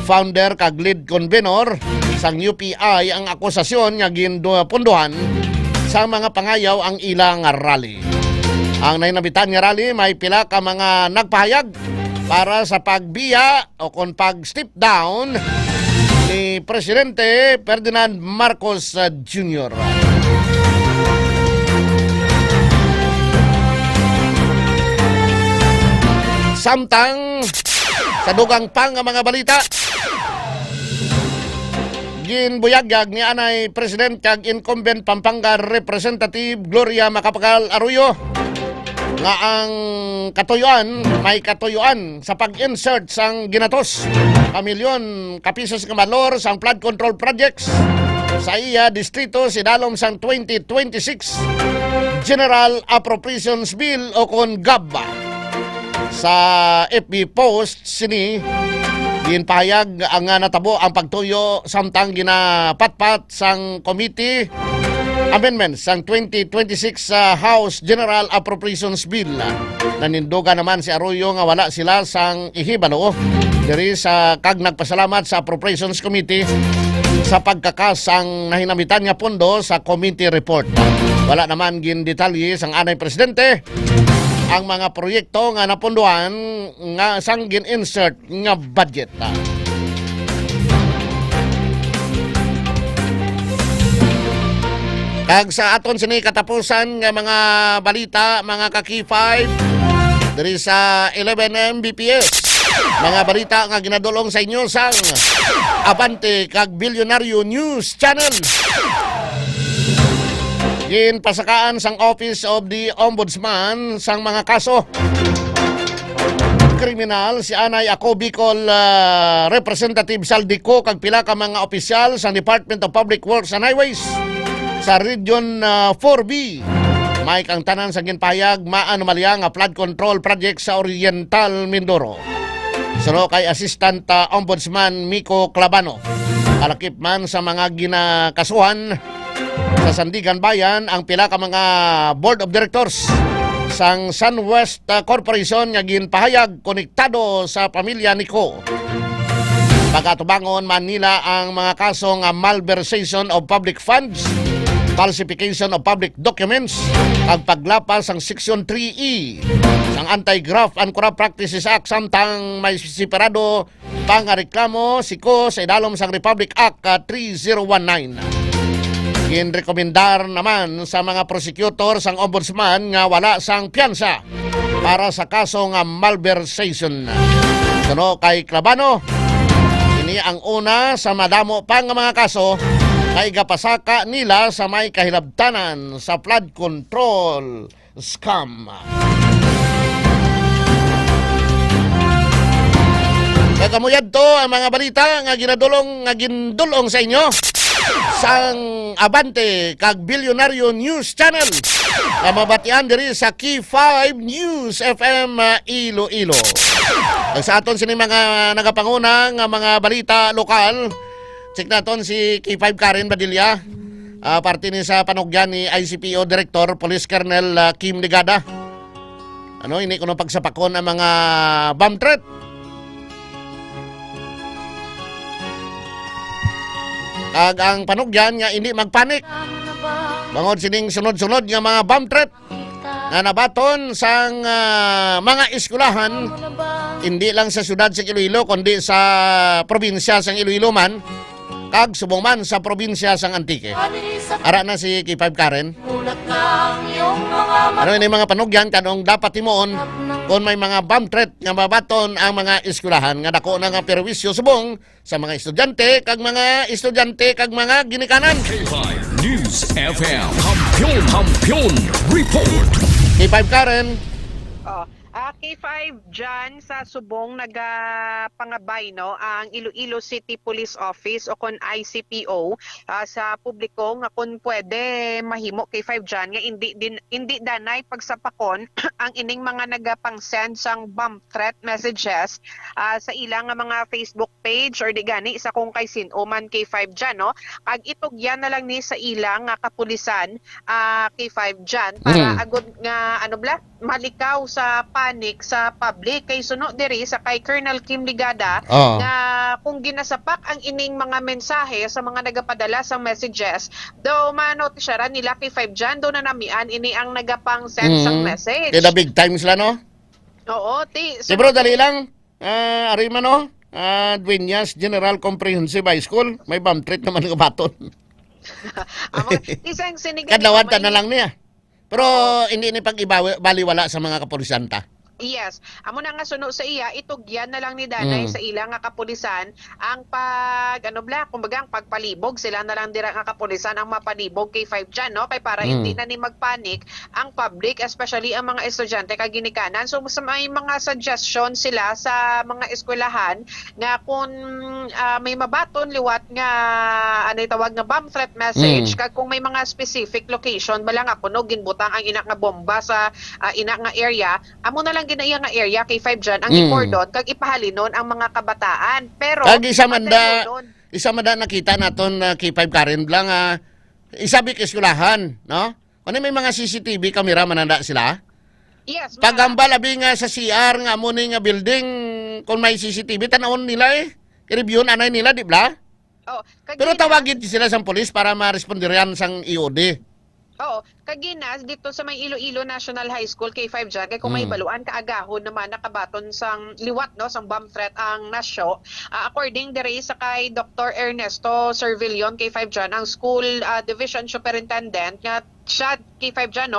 founder kag lead convener sang UPI ang akusasyon nga ginpunduhan sa mga pangayaw ang ilang rally. Ang nainabitan nga rally may pila ka mga nagpahayag para sa pagbiya o kon pag-step down ni Presidente Ferdinand Marcos Jr. Samtang sa dugang pang nga mga balita ginbuyagyag ni anay President kag incumbent Pampanga Representative Gloria Macapagal Arroyo nga ang may katuyuan sa pag-insert sang ginatos kamilyon kapisos nga valor sang flood control projects sa iya distrito sidalom sang 2026 General Appropriations Bill o kon GAB. Sa FB post sini ginpahayag ang natabo ang pagtuyo samtang ginapatpat sang committee amendments sang 2026 House General Appropriations Bill. Nanindoga naman si Arroyo nga wala sila sang ihibalo diri sa kag nagpasalamat sa Appropriations Committee sa pagkakasang nahinamitan nga pondo sa committee report. Wala naman gindetalye sang anay presidente ang mga proyekto nga napunduan nga sang gin-insert nga budget. Kag sa aton sini katapusan nga mga balita mga ka-K5 diri sa 11 Mbps. Mga balita nga ginadulong sa inyo sang Abante kag Bilyonaryo News Channel. Ginpasakaan sang Office of the Ombudsman sang mga kaso kriminal si anay ako Bicol Representative Saldico kag pila ka mga opisyal sa Department of Public Works and Highways sa Region 4B. May kang tanan sa ginpahayag maanomalya nga flood control project sa Oriental Mindoro. Suno kay Assistant Ombudsman Miko Clabano. Kalakip man sa mga ginakasuhan sa Sandigan Bayan ang pila ka mga board of directors sang SunWest Corporation nga ginpahayag konektado sa pamilya niko. Pagatubangon Manila ang mga kaso nga malversation of public funds, falsification of public documents, ag paglapas sang Section 3E sang Anti-Graft and Corrupt Practices Act samtang may separado pangareklamo siko sa idalom sang Republic Act 3019. Ginrekomendar naman sa mga prosecutor sang ombudsman nga wala sang piyansa para sa kaso nga malversation. Suno kay Clabano, ini ang una sa madamo pang mga kaso kay gapasaka nila sa may kahilabtanan sa flood control scam. Kagamuyad to ang mga balita nga gindulong sa inyo sang Abante kag Bilyonaryo News Channel. Mabatian diri sa Key 5 News FM Iloilo. Sa aton sini mga nagapanguna nga mga balita lokal. Check naton si Key 5 Karen Badilla. Parte ni sa panugyan ni ICPO Director Police Colonel Kim Ligada. Ini kuno pagsapakon ang mga bomb threat. Ang panugyan nga hindi magpanik. Bangod sining sunod-sunod nga mga bomb threat na nabaton sang mga eskwelahan, hindi lang sa syudad sa Iloilo kundi sa probinsya sang Iloilo man kag subong man sa probinsya sang Antique. Ara na si K5 Karen. Ini mga panugyan kanong dapat timoon kung may mga bomb threat nga mabaton ang mga eskwelahan nga dako na nga perwisyo subong sa mga estudyante kag mga ginikanan. K5 News FM. Kampiyon report. K5 Karen. K5 dyan sa subong nagapangabay ang Iloilo City Police Office o kon ICPO sa publiko nga kung pwede mahimo K5 dyan nga hindi danay pagsapakon ang ining mga nagapang-send sang bomb threat messages sa ilang mga Facebook page or di gani sa kung kay sinuman K5 dyan kag itugyan na lang ni sa ilang kapulisan K5 dyan para agud nga malikaw sa panic sa public kay suno diri sa kay Colonel Kim Ligada nga kung ginasapak ang ining mga mensahe sa mga nagapadala sa messages do manotisyaran nila kay 5 dyan do na namian ini ang nagapang send sang message. Kaya big time sila Oo, bro, dali lang. Arima Dueñas General Comprehensive High School, may bomb threat naman ng baton. Isang sinigang kadlawatan na lang niya. Pero hindi ni pag-ibaliwala sa mga kapulisanta. Yes. Amo na nga suno sa iya, itugyan na lang ni Danay sa ilang nga kapulisan ang kumbaga ang pagpalibog. Sila na lang dira nga kapulisan ang mapalibog kay 5 dyan, kay para hindi na ni magpanik ang public, especially ang mga estudyante kag ginikanan. So may mga suggestion sila sa mga eskwelahan nga kung may mabaton liwat nga tawag nga bomb threat message kag kung may mga specific location bala nga kuno ginbutang ang ina nga bomba sa ina nga area, amo na lang ginaya nga area kay 5 dyan ang i-cordon kag ipahalinon ang mga kabataan. Pero kag isa manda nakita naton kay 5 Karen lang isabi ka eskwelahan, Ano may mga CCTV camera mananda sila? Yes. Kagamba labi nga sa CR nga mo nga building kung may CCTV tanawon nila i-review anay nila di ba? Pero tawagin sila sa police para ma-responderan sang EOD. Oo, kaginas dito sa may Iloilo National High School K5 dyan, kaya kung may baluan kaagahon naman nakabaton sang liwat sang bomb threat ang nasyo. According dere sa kay Dr. Ernesto Servillon K5 dyan, ang school division superintendent nga siya K5 dyan,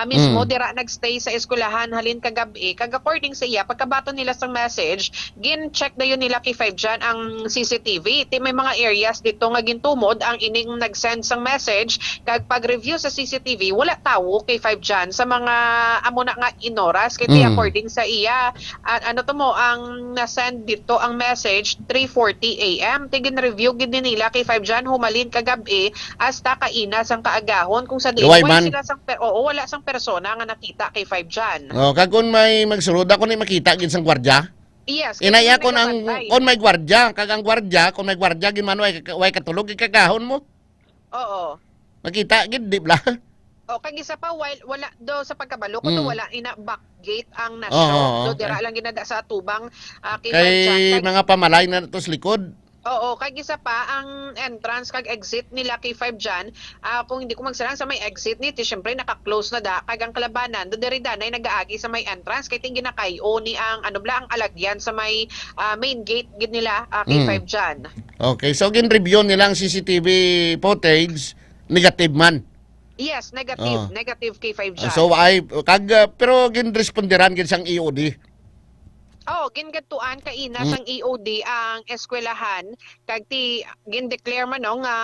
mismo dira nagstay sa eskwelahan halin kagabi. Kag according sa iya, pagkabato nila sa message, gin-check na yun nila K5 dyan ang CCTV. May mga areas dito nga gintumod ang ining nag-send sang message. Kag pag-review sa CCTV, wala tawo K5 dyan sa mga amo na nga inoras. Kaya according sa iya, ang na-send dito ang message 3:40 AM. Tigin review gid nila K5 dyan, humalin kagabi hasta kainas ang kaagahon kung sa wala sang persona nga nakita kay 5 dyan. Kag kung may magsulod ako ni makita gid sang gwardiya. Yes. Inaya ko on may gwardiya, kag ang gwardiya, kung may gwardiya gid man way katulog ikagahon mo. Oo. Makita gid di ba? Kag isa pa wala do sa pagkabalo ko wala ina back gate ang nasyo. Do dira lang ginada sa tubang kay mga pamalay na to sa likod. Oo, kag isa pa ang entrance kag exit nila kay 5 dyan, kung hindi ko magsarang sa may exit nito, syempre naka-close na kag ang kalabanan, do diri danay nagaagi sa may entrance kay tingin na kayo ni ang ang alagyan sa may main gate gid nila kay 5 dyan. Okay, so gin-review nilang CCTV footage, negative man. Yes, negative kay 5 dyan. So pero gin-responderan gid sang EOD. Gingatuan kaina sang EOD ang eskwelahan kag gin-declare man nga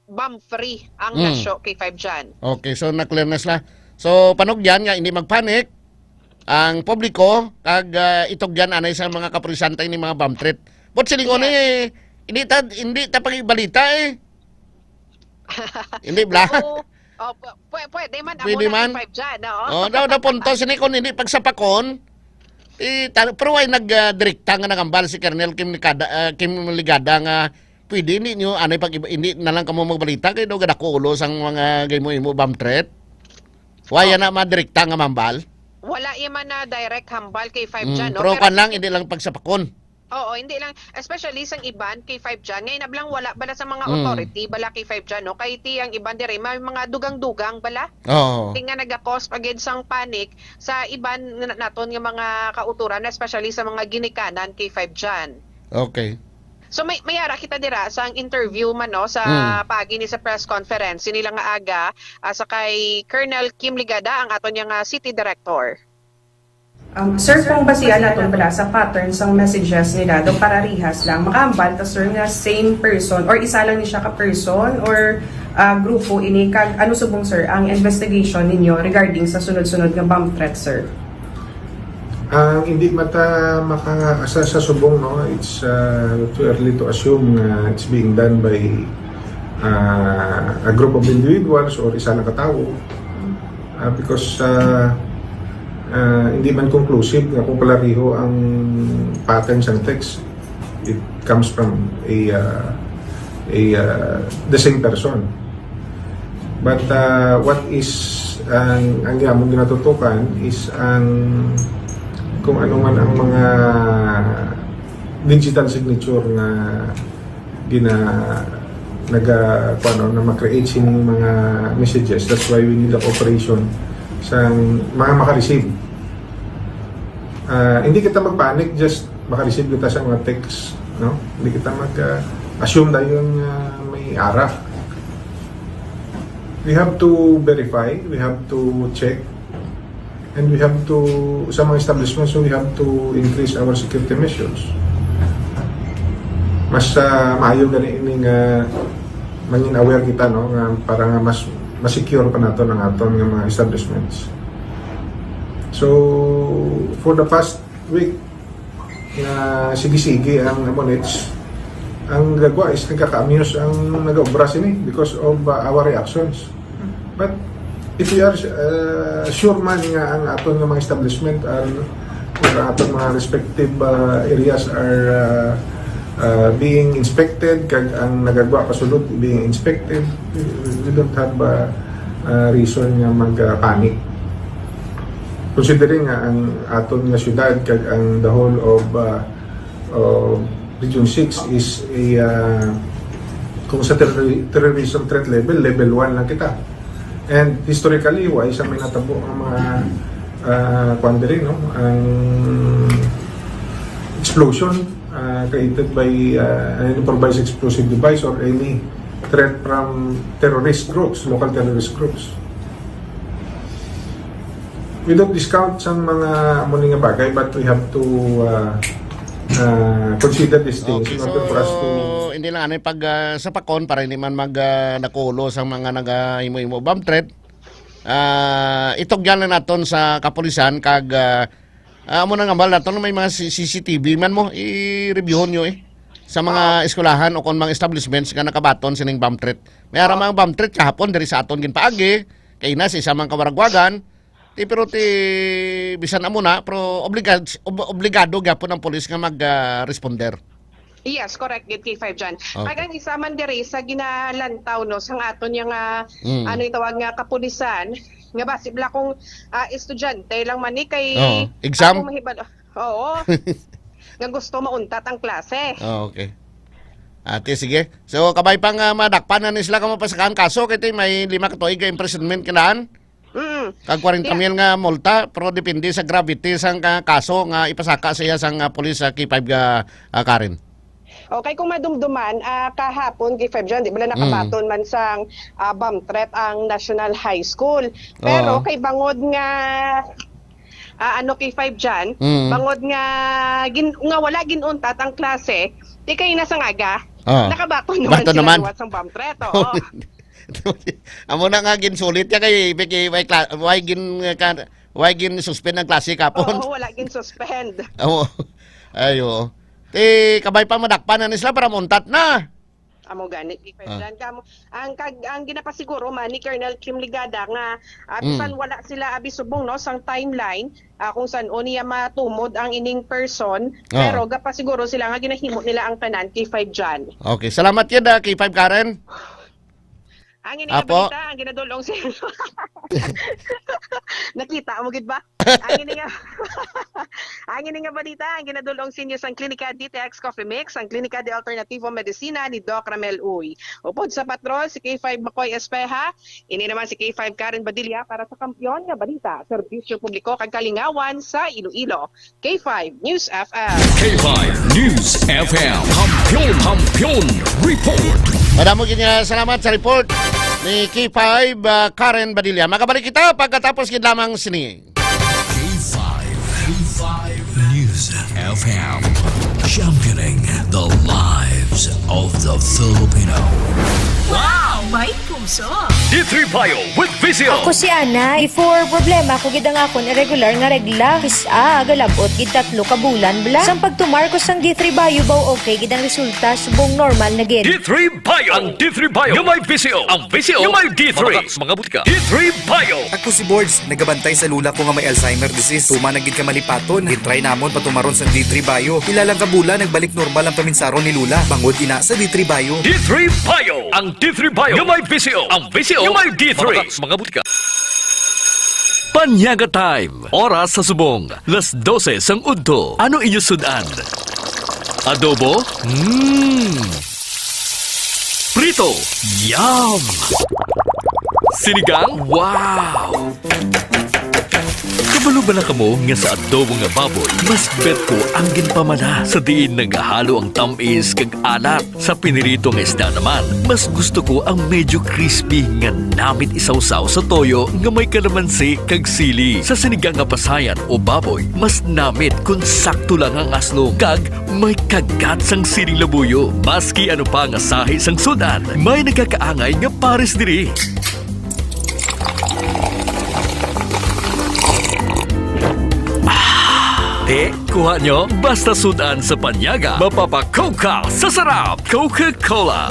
bomb free ang nasyo kay 5 dyan. Okay, so na-clear na sila. So panog yan nga hindi magpanik. ang publiko kag itugyan anay sa mga kapulisantay ni mga bomb threat. But silingon hindi ta pagibalita eh. Hindi bla. Pwede man. Pwede man. Amo na 5 dyan, no? Daw punto sinikon hindi pagsapakon. Pero ay nagdirekta nga nagambal si Colonel Kim Ligada nga pwede ninyo anay pag hindi na lang kamo magbalita kay daw gadako ulo sang mga gaymo bomb threat. Why na madirekta nga mambal? Wala man na direct hambal kay 5 dyan, no? Pero kan lang hindi lang pagsapakon. Oo, hindi lang. Especially sang iban kay 5 dyan. Ngayon ablang wala bala sa mga authority, bala kay 5 dyan, no? Kay tiyang iban dire, may mga dugang-dugang bala. Oo. Tinga nagakos agad sang panic sa iban naton nga mga kauturan, especially sa mga ginikanan kay 5 dyan. Okay. So may ara kita dira sa interview man no sa pagi ni sa press conference nila nga aga sa kay Colonel Kim Ligada ang aton nga city director. Sir, kung basihan natin pala sa patterns ng messages nila, do pararihas lang, makahambal ta sir nga same person or isa lang ni siya ka person or grupo ini kag ano subong sir ang investigation ninyo regarding sa sunod-sunod nga bomb threat sir? Hindi mata makaasa sa subong, no? It's too early to assume it's being done by a group of individuals or isa lang katao because hindi man conclusive kung palariho ang patterns and text. It comes from the same person. But what is ang yamong ginatutukan is ang kung ano man ang mga digital signature na na ma-create sining mga messages. That's why we need the cooperation sa mga makareceive. Hindi kita magpanic, just makareceive kita sa mga text, no? Hindi kita mag-assume na yung may ara. We have to verify, we have to check, and we have to, sa mga establishments, we have to increase our security measures. Mas maayo ganin mangin aware kita, no, nga para nga mas secure pa nato ng aton nga mga establishments. So for the past week na sige-sige ang Monets, ang gagwa is nagkaka-amuse ang nag-obra sini because of our reactions. But if we are sure man nga ang aton nga mga establishment or aton mga respective areas are being inspected, kag ang nagagwa pasulod being inspected, we don't have reason nga mag-panic. Considering nga ang aton nga syudad kag ang the whole of Region 6 is a kung sa terrorism threat level 1 lang kita. And historically, why sa may natabo ang mga quandary, no? Ang explosion created by an improvised explosive device or any threat from terrorist groups, local terrorist groups. We don't discount sa mga muning bagay, but we have to consider these things in order for us to... Hindi lang ano pag sa pakon para hindi man nakulo sa mga nag-imo-imo bomb threat. Itugyan na naton sa kapulisan kag amo nang ambal naton may mga CCTV man mo i-reviewon nyo sa mga eskwelahan o kon mga establishments nga nakabaton sining bomb threat. May ara mga bomb threat kahapon diri sa aton ginpaagi kay na sa isang kawaragwagan. Pero bisan amo na pero obligado gyapon ang pulis nga mag-responder. Yes, correct, gid kay 5 dyan. Kag ang isa man diri sa ginalantaw no sang aton nga ano itawag nga kapulisan nga basibla kung estudyante lang man ni kay exam. Oo. Nga gusto mauntat ang klase. Okay. Ate, sige. So kabay pang madakpan na sila kamo pasakan kaso kay may 5 ka tuig ka imprisonment kinaan. Kag 40 mil nga multa pero depende sa gravity sang kaso nga ipasaka siya sang pulis sa K5 Karen. Okay, kung madumduman kahapon kay 5 dyan, di ba nakabaton man sang bomb threat ang National High School. Pero kay bangod nga kay 5 dyan, bangod nga wala ginuntat ang klase, di kayo na sang aga, nakabaton naman sila sang bomb threat. Amo na nga ginsulit ya kay Why gin suspend ang klase kapon? Oo, wala gin suspend. Oo. Ayo. Ti kabay pa madakpan na sila para muntat na. Amo gani President kamo ang ginapasiguro man ni Colonel Kim Ligada nga bisan wala sila abi subong no sang timeline kung saan niya matumod ang ining person pero gapasiguro sila nga ginahimo nila ang tanan K5 dyan. Okay, salamat yun K5 Karen. Ang ining balita ang ginadulong si nakita mo gid ba? Ang ining balita ang ginadulong sinyo sang Klinika DTX Coffee Mix, ang Klinika de Alternativo Medicina ni Doc Ramel Uy. Upod sa patrol si K5 Makoy Espeha, ini naman si K5 Karen Badilla para sa kampiyon nga balita, serbisyo publiko kag kalingawan sa Iloilo. K5 News FM. K5 News FM. Kampiyon Report. Madamo ginya salamat sa report ni K5 Karen Badilla. Makabalik kita pagkatapos gid lamang sini. K5 News FM. Championing the lives of the Filipino. Wow! May puso! D3 Bio with Visio. Ako si Ana. Before problema ko gid ang akon irregular nga regla. Kisa galabot gid 3 ka bulan bla. Sang pagtumar ko sang D3 Bio baw okay gid ang resulta subong normal na gid. D3 Bio. Ang D3 Bio yung may Visio. Ang Visio yung may D3. Mga butika. D3 Bio. Ako si Boards, nagabantay sa lula ko nga may Alzheimer disease. Tuma na gid ka malipaton. Gitry namon patumaron sa D3 Bio. Ilalang ka bulan nagbalik normal ang paminsaron ni lula. Bangod ina sa D3 Bio. D3 Bio. Ang D3 Bio yung may Visio. Ang Visio yung may D3. Mga butika. Panyaga time. Oras sa subong. 12:00 sang udto. Ano inyo sudan? Adobo? Prito? Yum! Sinigang? Wow! Kabalo ba na kamo nga sa adobo nga baboy? Mas bet ko ang ginpamana sa diin nagahalo ang tamis kag alat. Sa pinirito nga isda naman, mas gusto ko ang medyo crispy nga namit isawsaw sa toyo nga may kalamansi kag sili. Sa sinigang nga pasayan o baboy, mas namit kung sakto lang ang aslong kag may kagat sang siling labuyo. Maski ano pa nga sahi sang sudan, may nagkakaangay nga pares diri. Kuha nyo, basta sudan sa panyaga, mapapakook ka sa sarap. Coca-Cola.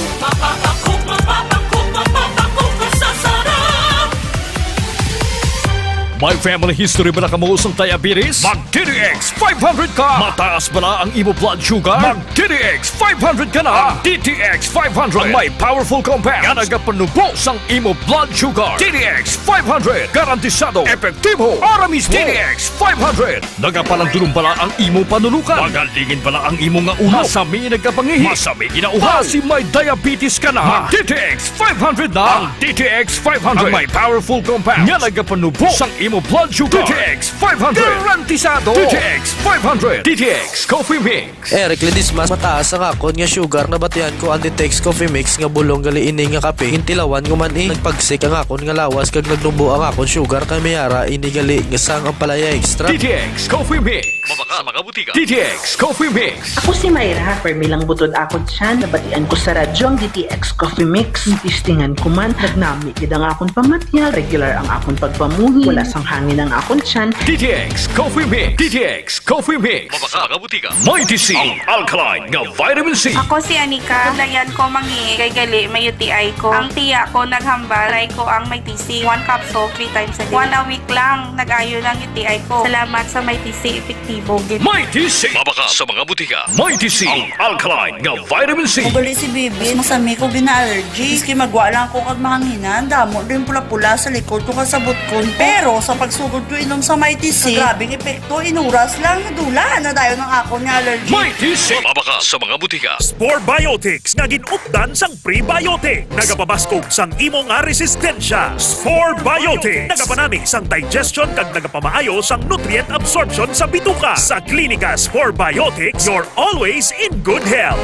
May family history ba na kamuusang diabetes? Mag-DTX 500 ka! Mataas ba na ang imo blood sugar? Mag-DTX 500 ka na! Ang DTX 500 ang may powerful compounds nga nagapanubos ang imo blood sugar. DTX 500 garantisado, epektibo, para mismo. DTX 500 nagapalandulong bala ang imo panulukan. Magalingin bala ang imo nga ulo. Masami nagkapangihi. Masami ginauhaw. Kasi may diabetes ka na. DTX 500 na! Ang DTX 500 ang may powerful compounds nga nagapanubos ang imo blood sugar. DTX 500 garantisado. DTX 500 DTX Coffee Mix. Eric Ledismas, mataas ang akon nga sugar na batian ko ang DTX Coffee Mix nga bulong gali ini nga kape. Hintilawan ko man nagpagsik ang akon nga lawas kag nagnumbo ang akon sugar kay mayara ini gali nga sang ang palaya extra. DTX Coffee Mix. Mabaka mga butika. DTX Coffee Mix. Ako si Mayra, permilang butod akon siya. Nabatian ko sa radyo ang DTX Coffee Mix. Tistingan ko man, nagnami gid ang akon pamatya. Regular ang akon pagpamuhi. Wala sang hangin ang akon siyan. DTX Coffee Mix. DTX Coffee Mix. Mabaka mga butika. Mighty C. Ang alkaline nga vitamin C. Ako si Anika. Dayan ko mangi kay gali may UTI ko. Ang tiya ko naghambal. Try ko ang may TC. 1 capsule 3 times a day. 1 a week lang nag-ayo ng UTI ko. Salamat sa may TC. Epektibo. Mighty C. Mabaka sa mga butika. Mighty C. Ang alkaline nga vitamin C. Magali si Bibi. Masami ko bina-allergy. Iski magwa lang ko kag mahanginan. Damo din pula-pula sa likod ko kasabot ko. Pero sa pagsugod ko inom sa Mighty C, grabing epekto. Inuras lang nadula na dayon ng ako ni allergy. Mighty C. Mabaka sa mga butika. Spore Biotics nga ginupdan sang prebiotic. Nagapabaskog sang imo nga resistensya. Spore Biotics. Nagapanami sang digestion kag nagapamaayo sang nutrient absorption sa bituka. Sa Klinika Spore Biotics, you're always in good health.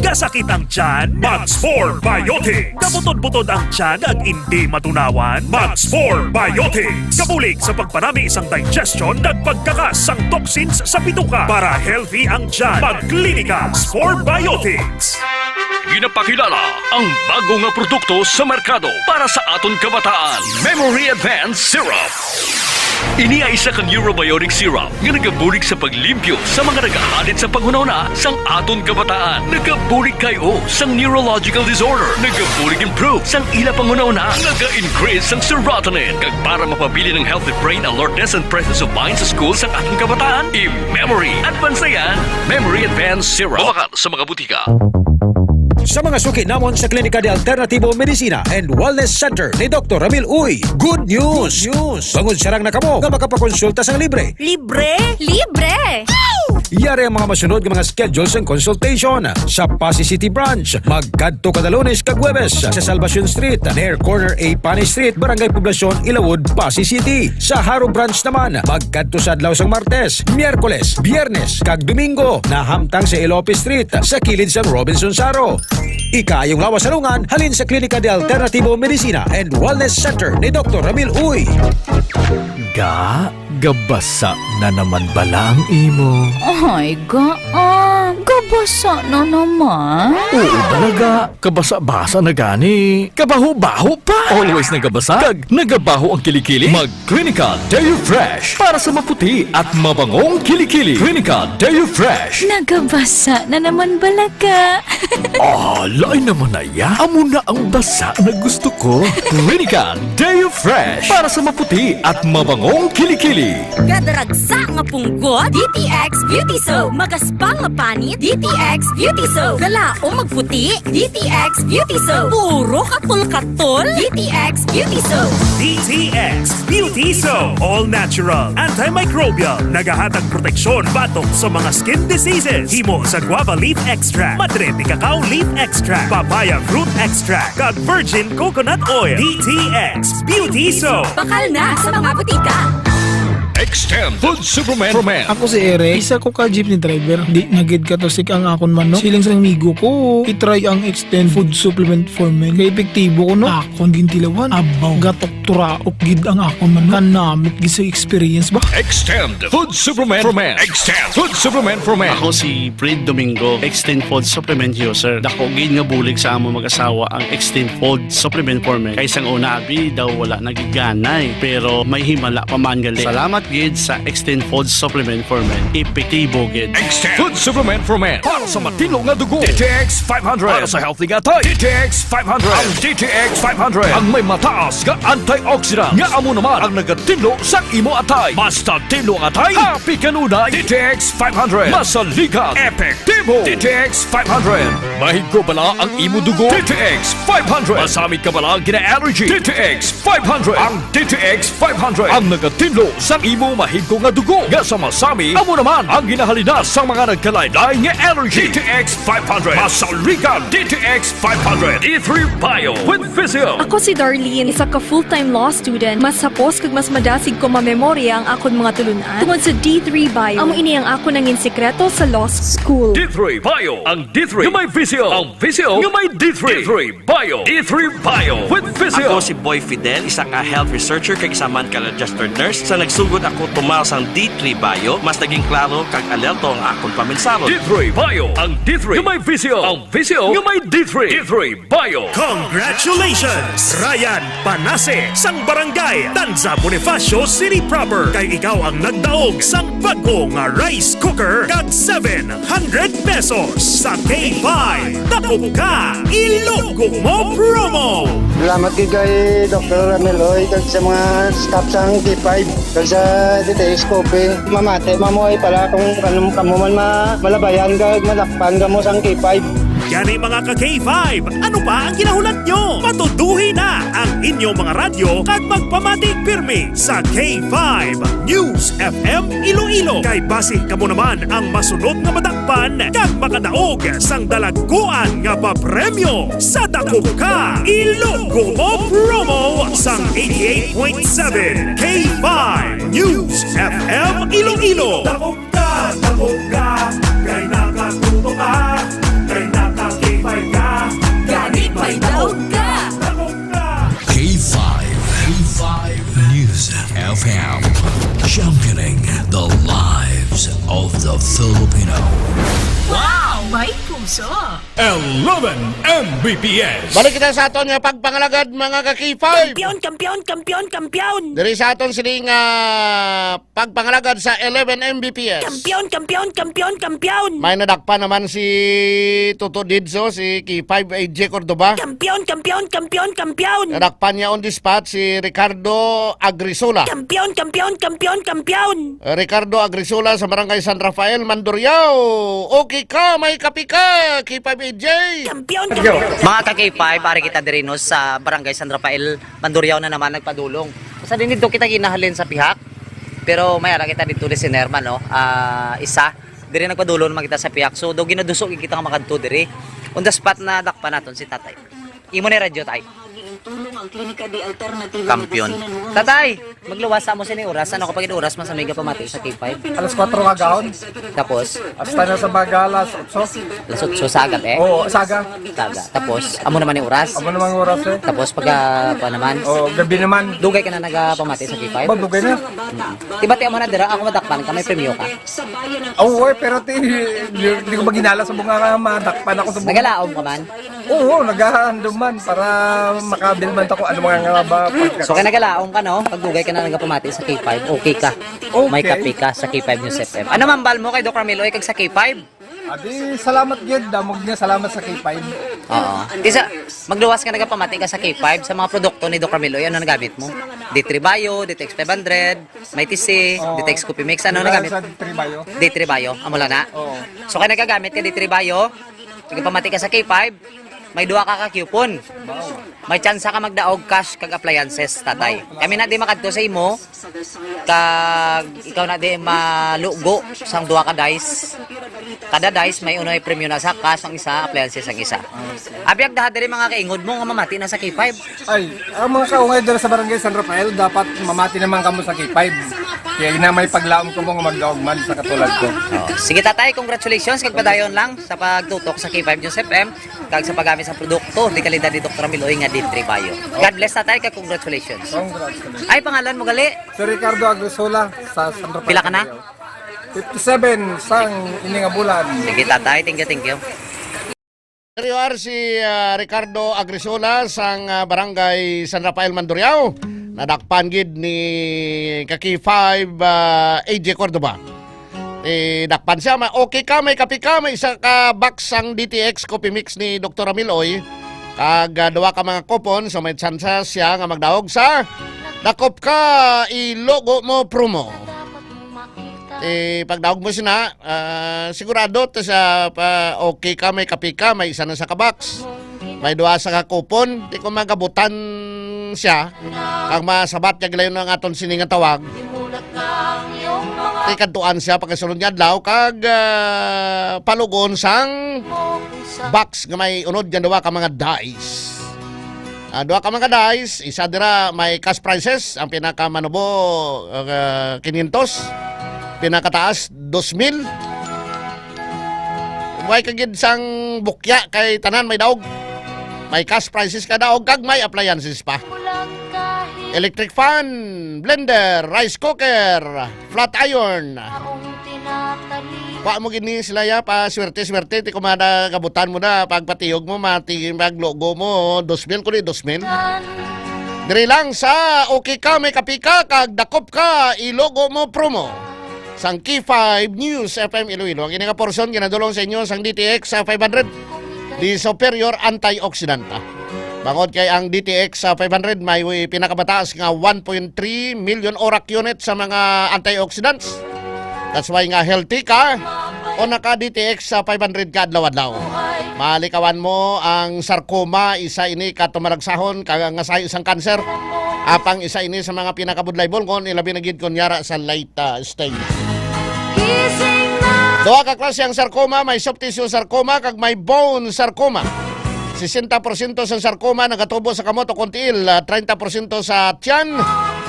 Kasakit ang tiyan, mag-Spore Biotics. Kaputod-putod ang tiyan ag hindi matunawan, mag-Spore Biotics. Kabulig sa pagpanami isang digestion ag pagkakas sang toxins sa bituka para healthy ang tiyan. Mag-Klinika Spore Biotics. Ginapakilala ang bago nga produkto sa merkado para sa aton kabataan. Memory Advanced Syrup. Ini ay isa ka neurobiotic syrup nga nagabulig sa paglimpyo sa mga nagahalit sa panghunahuna sang aton kabataan. Nagabulig kayo sang neurological disorder. Nagabulig improve sang ila panghunahuna. Naga-increase sang serotonin. Kag para mapabili ng healthy brain alertness and presence of mind sa school sang ating kabataan, i-memory advance na yan. Memory Advance Syrup. Bawakal sa mga butika. Sa mga suki namon sa Klinika de Alternativo Medicina and Wellness Center ni Dr. Ramil Uy, good news! Bangod sarang na kamo nga makapakonsulta sang libre. Libre? Libre! Yari ang mga masunod ng mga schedules and consultation sa Pasay City Branch. Magkadto kada Lunes kag Huwebes sa Salvacion Street, near corner A Panay Street, Barangay Poblacion, Ilawod, Pasay City. Sa Haro Branch naman, magkadto sa adlaw sang Martes, Miyerkules, Biyernes kag Domingo na hamtang sa Ilope Street sa kilid sang Robinson Saro. Ikayong lawas salungan halin sa Klinika de Alternativo Medicina and Wellness Center ni Dr. Ramil Uy. Gabasa na naman bala ang imo. Ay, gabasa na naman. Oo talaga, kabasa-basa na gani. Kabaho-baho pa. Always nagabasa, kag nagabaho ang kilikili. Mag-Klinika Deo Fresh para sa maputi at mabangong kilikili. Klinika Deo Fresh. Nagabasa na naman balaga. Lain naman na ya. Amo na ang basa na gusto ko. Klinika Deo Fresh para sa maputi at mabangong kilikili. Gadaragsa nga punggot, DTX Beauty Soap. Magaspang nga panit, DTX Beauty Soap. Galao magputi, DTX Beauty Soap. Puro katol-katol, DTX Beauty Soap. DTX Beauty Soap. All natural, antimicrobial, nagahatag proteksyon batok sa mga skin diseases. Himo sa guava leaf extract, madre de cacao leaf extract, papaya fruit extract, kag virgin coconut oil. DTX Beauty Soap. Bakal na sa mga butika. Extend Food Supplement for Men. Ako si Eric, isa ko ka jeepney driver. Di nagid ka to sik ang akon manok. Siling sa migo ko, itry ang Extend Food Supplement for Men. Kaya epektibo ko no. Akon gintilawan, abaw, gatok turaok gid ang akon manok. Kanamit gid sa experience ba? Extend Food Supplement for Men. Extend Food Supplement for Men. Ako si Fred Domingo, Extend Food Supplement user. Dako gid nga bulig sa among mag-asawa ang Extend Food Supplement for Men. Kay sang una abi daw wala nagiganay, pero may himala pa man gali. Salamat gid sa Extend Food Supplement for Men. Epektibo gid. Extend Food Supplement for Men. Para sa matino nga dugo. DTX 500. Para sa healthy nga tay. DTX 500. Ang DTX 500. Ang may mataas nga antioxidant. Nga amo naman ang nagatinlo sa imo atay. Basta tinlo ang atay, happy kanunay. DTX 500. Masaligan. Epektibo. DTX 500. Mahigko bala ang imo dugo. DTX 500. Masamit ka bala gina-allergy. DTX 500. Ang DTX 500. Ang nagatinlo sa imo mahigko nga dugo. Nga sa masami, amo naman ang ginahalina sa mga nagkalaylay nga allergy. DTX 500. Masaligan. DTX 500. E3 Bio with Physio. Ako si Darlene, isa ka full-time law student. Mas hapos kag mas madasig ko mamemorya ang akon mga tulunan tungod sa D3 Bio. Amo ini ang ako nangin sekreto sa law school. D3 Bio. Ang D3 nga may Physio. Ang Physio nga may D3. D3 Bio. D3 Bio with Physio. Ako si Boy Fidel, isa ka health researcher kag isa man ka registered nurse. Sa nagsugod ako tumaw sang D3 Bio, mas naging klaro kag alerto ang akong paminsaron. D3 Bio. Ang D3 nga may Physio. Ang Physio nga may D3. D3 Bio. Congratulations! Ryan Panase, sang barangay Tanza Bonifacio City Proper. Kay ikaw ang nagdaog sang bago nga rice cooker kag 700 pesos sa K5. Tapos ka, ilugo mo promo! Salamat kay Dr. Rameloy kag sa mga staff sang K5 kag sa DTX Coffee. Mamate, mamoy pala kung kanong kamo man malabayan kag malakpan kamo sang K5. Gani mga ka-K5, ano pa ang ginahulat nyo? Patuduhin na ang inyong mga radyo kag magpamatik pirmi sa K5 News FM Iloilo. Kay basi kamo naman ang masunod nga madakpan kag makadaog sang dalaguan nga papremyo sa Dakop Ka Ilogo Mo Promo sang 88.7 K5 News FM Iloilo. Dakop ka, kay nakatuto ka. K5 News FM, championing the lives of the Filipino. Wow! May 11 Mbps. Balik kita sa aton nga pagpangalagad mga ka-K5. Kampiyon! Diri sa aton sining pagpangalagad sa 11 Mbps. Kampiyon! May nadakpa naman si Toto Didso, si K5 AJ Cordoba. Kampiyon! Nadakpan niya on the spot si Ricardo Agrisola. Kampiyon! Ricardo Agrisola sa Barangay San Rafael, Mandurriao. Okay ka, may kapi ka, K5 AJ. Mga ka-K5, pare kita diri no sa Barangay San Rafael, Mandurriao na naman nagpadulong. Sa din dito kita ginahalin sa pihak. Pero may ara kita dito si Nerma no. Isa diri nagpadulong naman kita sa pihak. So do ginadusok kita nga makadto diri. On the spot na dakpa naton si Tatay. Imo ni radyo tay. Kampiyon. Tatay, magluwas mo sini oras. Ano kapag oras mas amiga pamati sa K5? Alas 4 nga gahon. Tapos? Hasta na sa baga, alas 8. Alas 8 sa agad eh? Oo, saga. Saga. Tapos, amo naman yung oras? Amo naman yung oras eh. Tapos pag pa naman? Oo, gabi naman. Dugay ka na nagpamati sa K5? Ba, dugay na. Tiba-tiba mo na dira, ako madakpan ka, may premyo ka? Oo, pero hindi ko maginala sa bunga nga madakpan ako sa bunga. Nagalaom ka man? Oo, naghahandom man para makabilman ako ano mga nga ba. So kaya nagalaom ka no? Pag dugay ka na nagpamati sa K5, okay ka. Okay. May kape ka sa K5 News FM. Ano man bal mo kay Dr. Carmelo kag sa K5? Adi, salamat gyud damog niya, salamat sa K5. Oo. Tisa, magluwas ka nagpamati ka sa K5 sa mga produkto ni Dr. Carmelo, ano nagamit mo? D3 Bio, DTX 500, May TC, DTX Coffee Mix, ano nagamit? Sa D3 Bio. D3 Bio, amo lang na? Oo. So kaya nagagamit ka D3 Bio, nagpamati ka sa K5, may duha ka ka-coupon. May chance ka magdaog cash kag appliances, tatay. Kami na di makadto sa imo kag ikaw na di malugo sang duha ka dice. Kada dice may unoy premyo na sa cash ang isa, appliances ang isa. Abiyag daha diri mga kaingod mo nga mamati na sa K5. Ay, ang mga kaungay dito sa Barangay San Rafael dapat mamati naman kamo sa K5. Kaya ina may paglaom ko mo nga magdaog man sa katulad ko. Sige tatay, congratulations kag padayon lang sa pagtutok sa K5 News FM kag sa paggamit sa produkto di kalidad ni Dr. Miloy nga D3 Bio. God bless tatay kag congratulations. Congratulations. Ay pangalan mo gali? Si Ricardo Agrisola sa San Rafael. Pila ka na? 57 sang ininga bulan. Sige tatay, thank you. Nariwar si Ricardo Agrisola sang Barangay San Rafael, Mandurriao. Nadakpan gid ni Kaki 5 AJ Cordoba. Dakpan siya, okay ka, may kapi ka, may isa ka box ang DTX Coffee Mix ni Dr. Amiloy. Kag duwa ka mga kupon, so may chance siya nga magdaog sa dakop ka, ilogo mo promo. Pagdaog mo siya sigurado to sa okay ka, may kapi ka, may isa na sa ka-box. May duwa sa kakupon, di ko magabutan siya. Kag masabat niya gilayon ng aton sininga tawag. Di kantuan siya pagkasunod niya adlaw kag palugon sang box nga may unod yan duwa ka mga dice. Duwa ka mga dice, isa dira may cash prizes, ang pinakamanubo 500, pinakataas 2,000. May kagid sang bukya kay tanan may daog. May cash prizes ka daog kag may appliances pa. Electric fan, blender, rice cooker, flat iron. Pa mo gini sila ya pa swerte ti kumada kabutan mo na pagpatiyog mo mati maglogo mo 2,000 kundi 2,000. Diri lang sa okay ka may kapi ka kag dakop ka ilogo mo promo. Sang K5 News FM Iloilo. Ang ini nga portion ginadulong sa inyo sang DTX sa 500 di superior antioxidanta. Bangod kay ang DTX 500 may pinakabataas nga 1.3 million ORAC unit sa mga antioxidants. That's why nga healthy ka o naka DTX 500 ka adlaw-adlaw. Malikawan mo ang sarcoma, isa ini katumaragsahon kag nga sa isang cancer. Apang isa ini sa mga pinakabudlay bolgon ilabi na gid kunyara sa late stage. Duha ka klase ang sarcoma, may soft tissue sarcoma kag may bone sarcoma. 60% sa sarcoma nagatubo sa kamot o kontiil, 30% sa tiyan,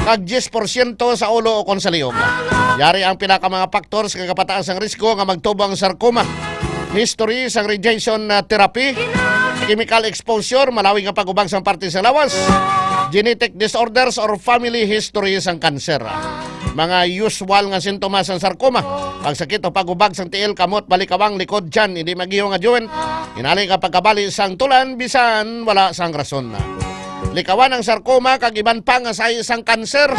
kag 10% sa ulo o kon sa liyog. Yari ang pinaka mga factors kag kapataas ang risko nga magtubo ang sarcoma. History sang radiation therapy, chemical exposure, malawi nga pagubang sang parte sa lawas, genetic disorders or family history sang kanser. mga usual nga sintomas ng sarkoma. Pagsakit o pagubag sang tiil, kamot, balikawang, likod, dyan, hindi magiyo nga joint. Hinali ka pagkabali sang tulan, bisan wala sang rason na. Likawan ang sarkoma, kag iban pa nga sa isang kanser.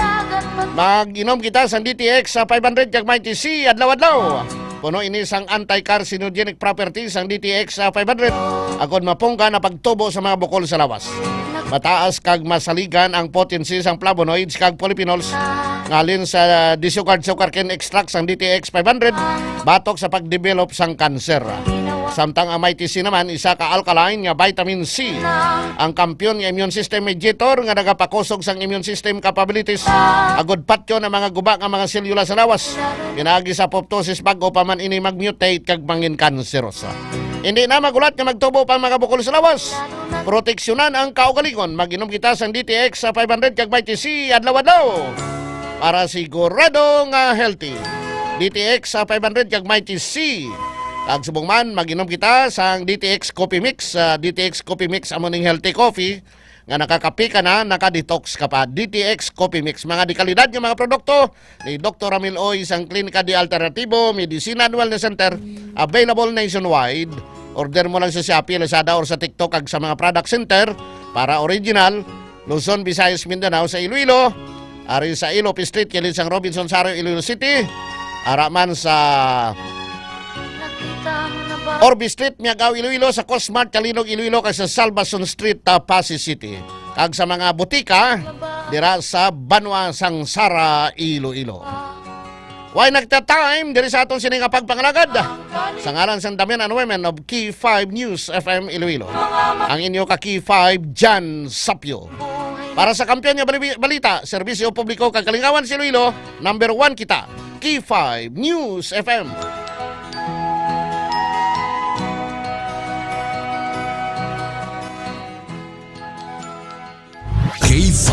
Mag-inom kita sa DTX sa 500 kag may TC, adlaw-adlaw. Puno ini sang anti-carcinogenic properties ang DTX sa 500. Agod mapungka na pagtubo sa mga bukol sa lawas. Mataas kag masaligan ang potency sang flavonoids kag polyphenols ngalin sa disugard-sugarcane extract sang DTX 500 batok sa pagdevelop sang kanser. Samtang ang MITC naman isa ka alkaline nga vitamin C, ang kampiyon nga immune system mediator nga nagapakusog sang immune system capabilities. Agod patyo na mga guba nga mga selula sa lawas. Pinagi sa apoptosis bago pa man ini magmutate kag mangin kanserosa. Hindi na magulat nga magtubo pa mga bukol sa lawas. Proteksyonan ang kaugalingon. Mag-inom kita sang DTX sa 500 kag MITC adlaw-adlaw para sigurado nga healthy. DTX sa 500 kag MITC. Kag subong man, mag-inom kita sa DTX Coffee Mix. DTX Coffee Mix, amoning healthy coffee nga nakakapi ka na, nakadetox ka pa. DTX Coffee Mix. Mga dekalidad ng mga produkto ni Dr. Ramil Oy sang Klinika di Alternativo Medicina and Wellness Center. Available nationwide. Order mo lang sa Shopee, Lazada or sa TikTok kag sa mga product center para original. Luzon, Visayas, Mindanao sa Iloilo. Ari sa Ilope Street, kilid sang Robinson Sario, Iloilo City. Araman sa Orbi Street, Miagaw, Iloilo, sa Cosmart, Kalinog, Iloilo, kay sa Salvason Street, Pasig City. Kag sa mga butika, dira sa Banwa, Sangsara, Iloilo. Why nagta-time, diri sa atong sining pagpangalagad. Sa ngalan sa Damian and Women of Key 5 News FM Iloilo. Ang inyo ka Key 5, Jan Sapio. Para sa kampiyon nga balita, serbisyo publiko kag kalingawan sa Iloilo, number 1 kita, Key 5 News FM. K5.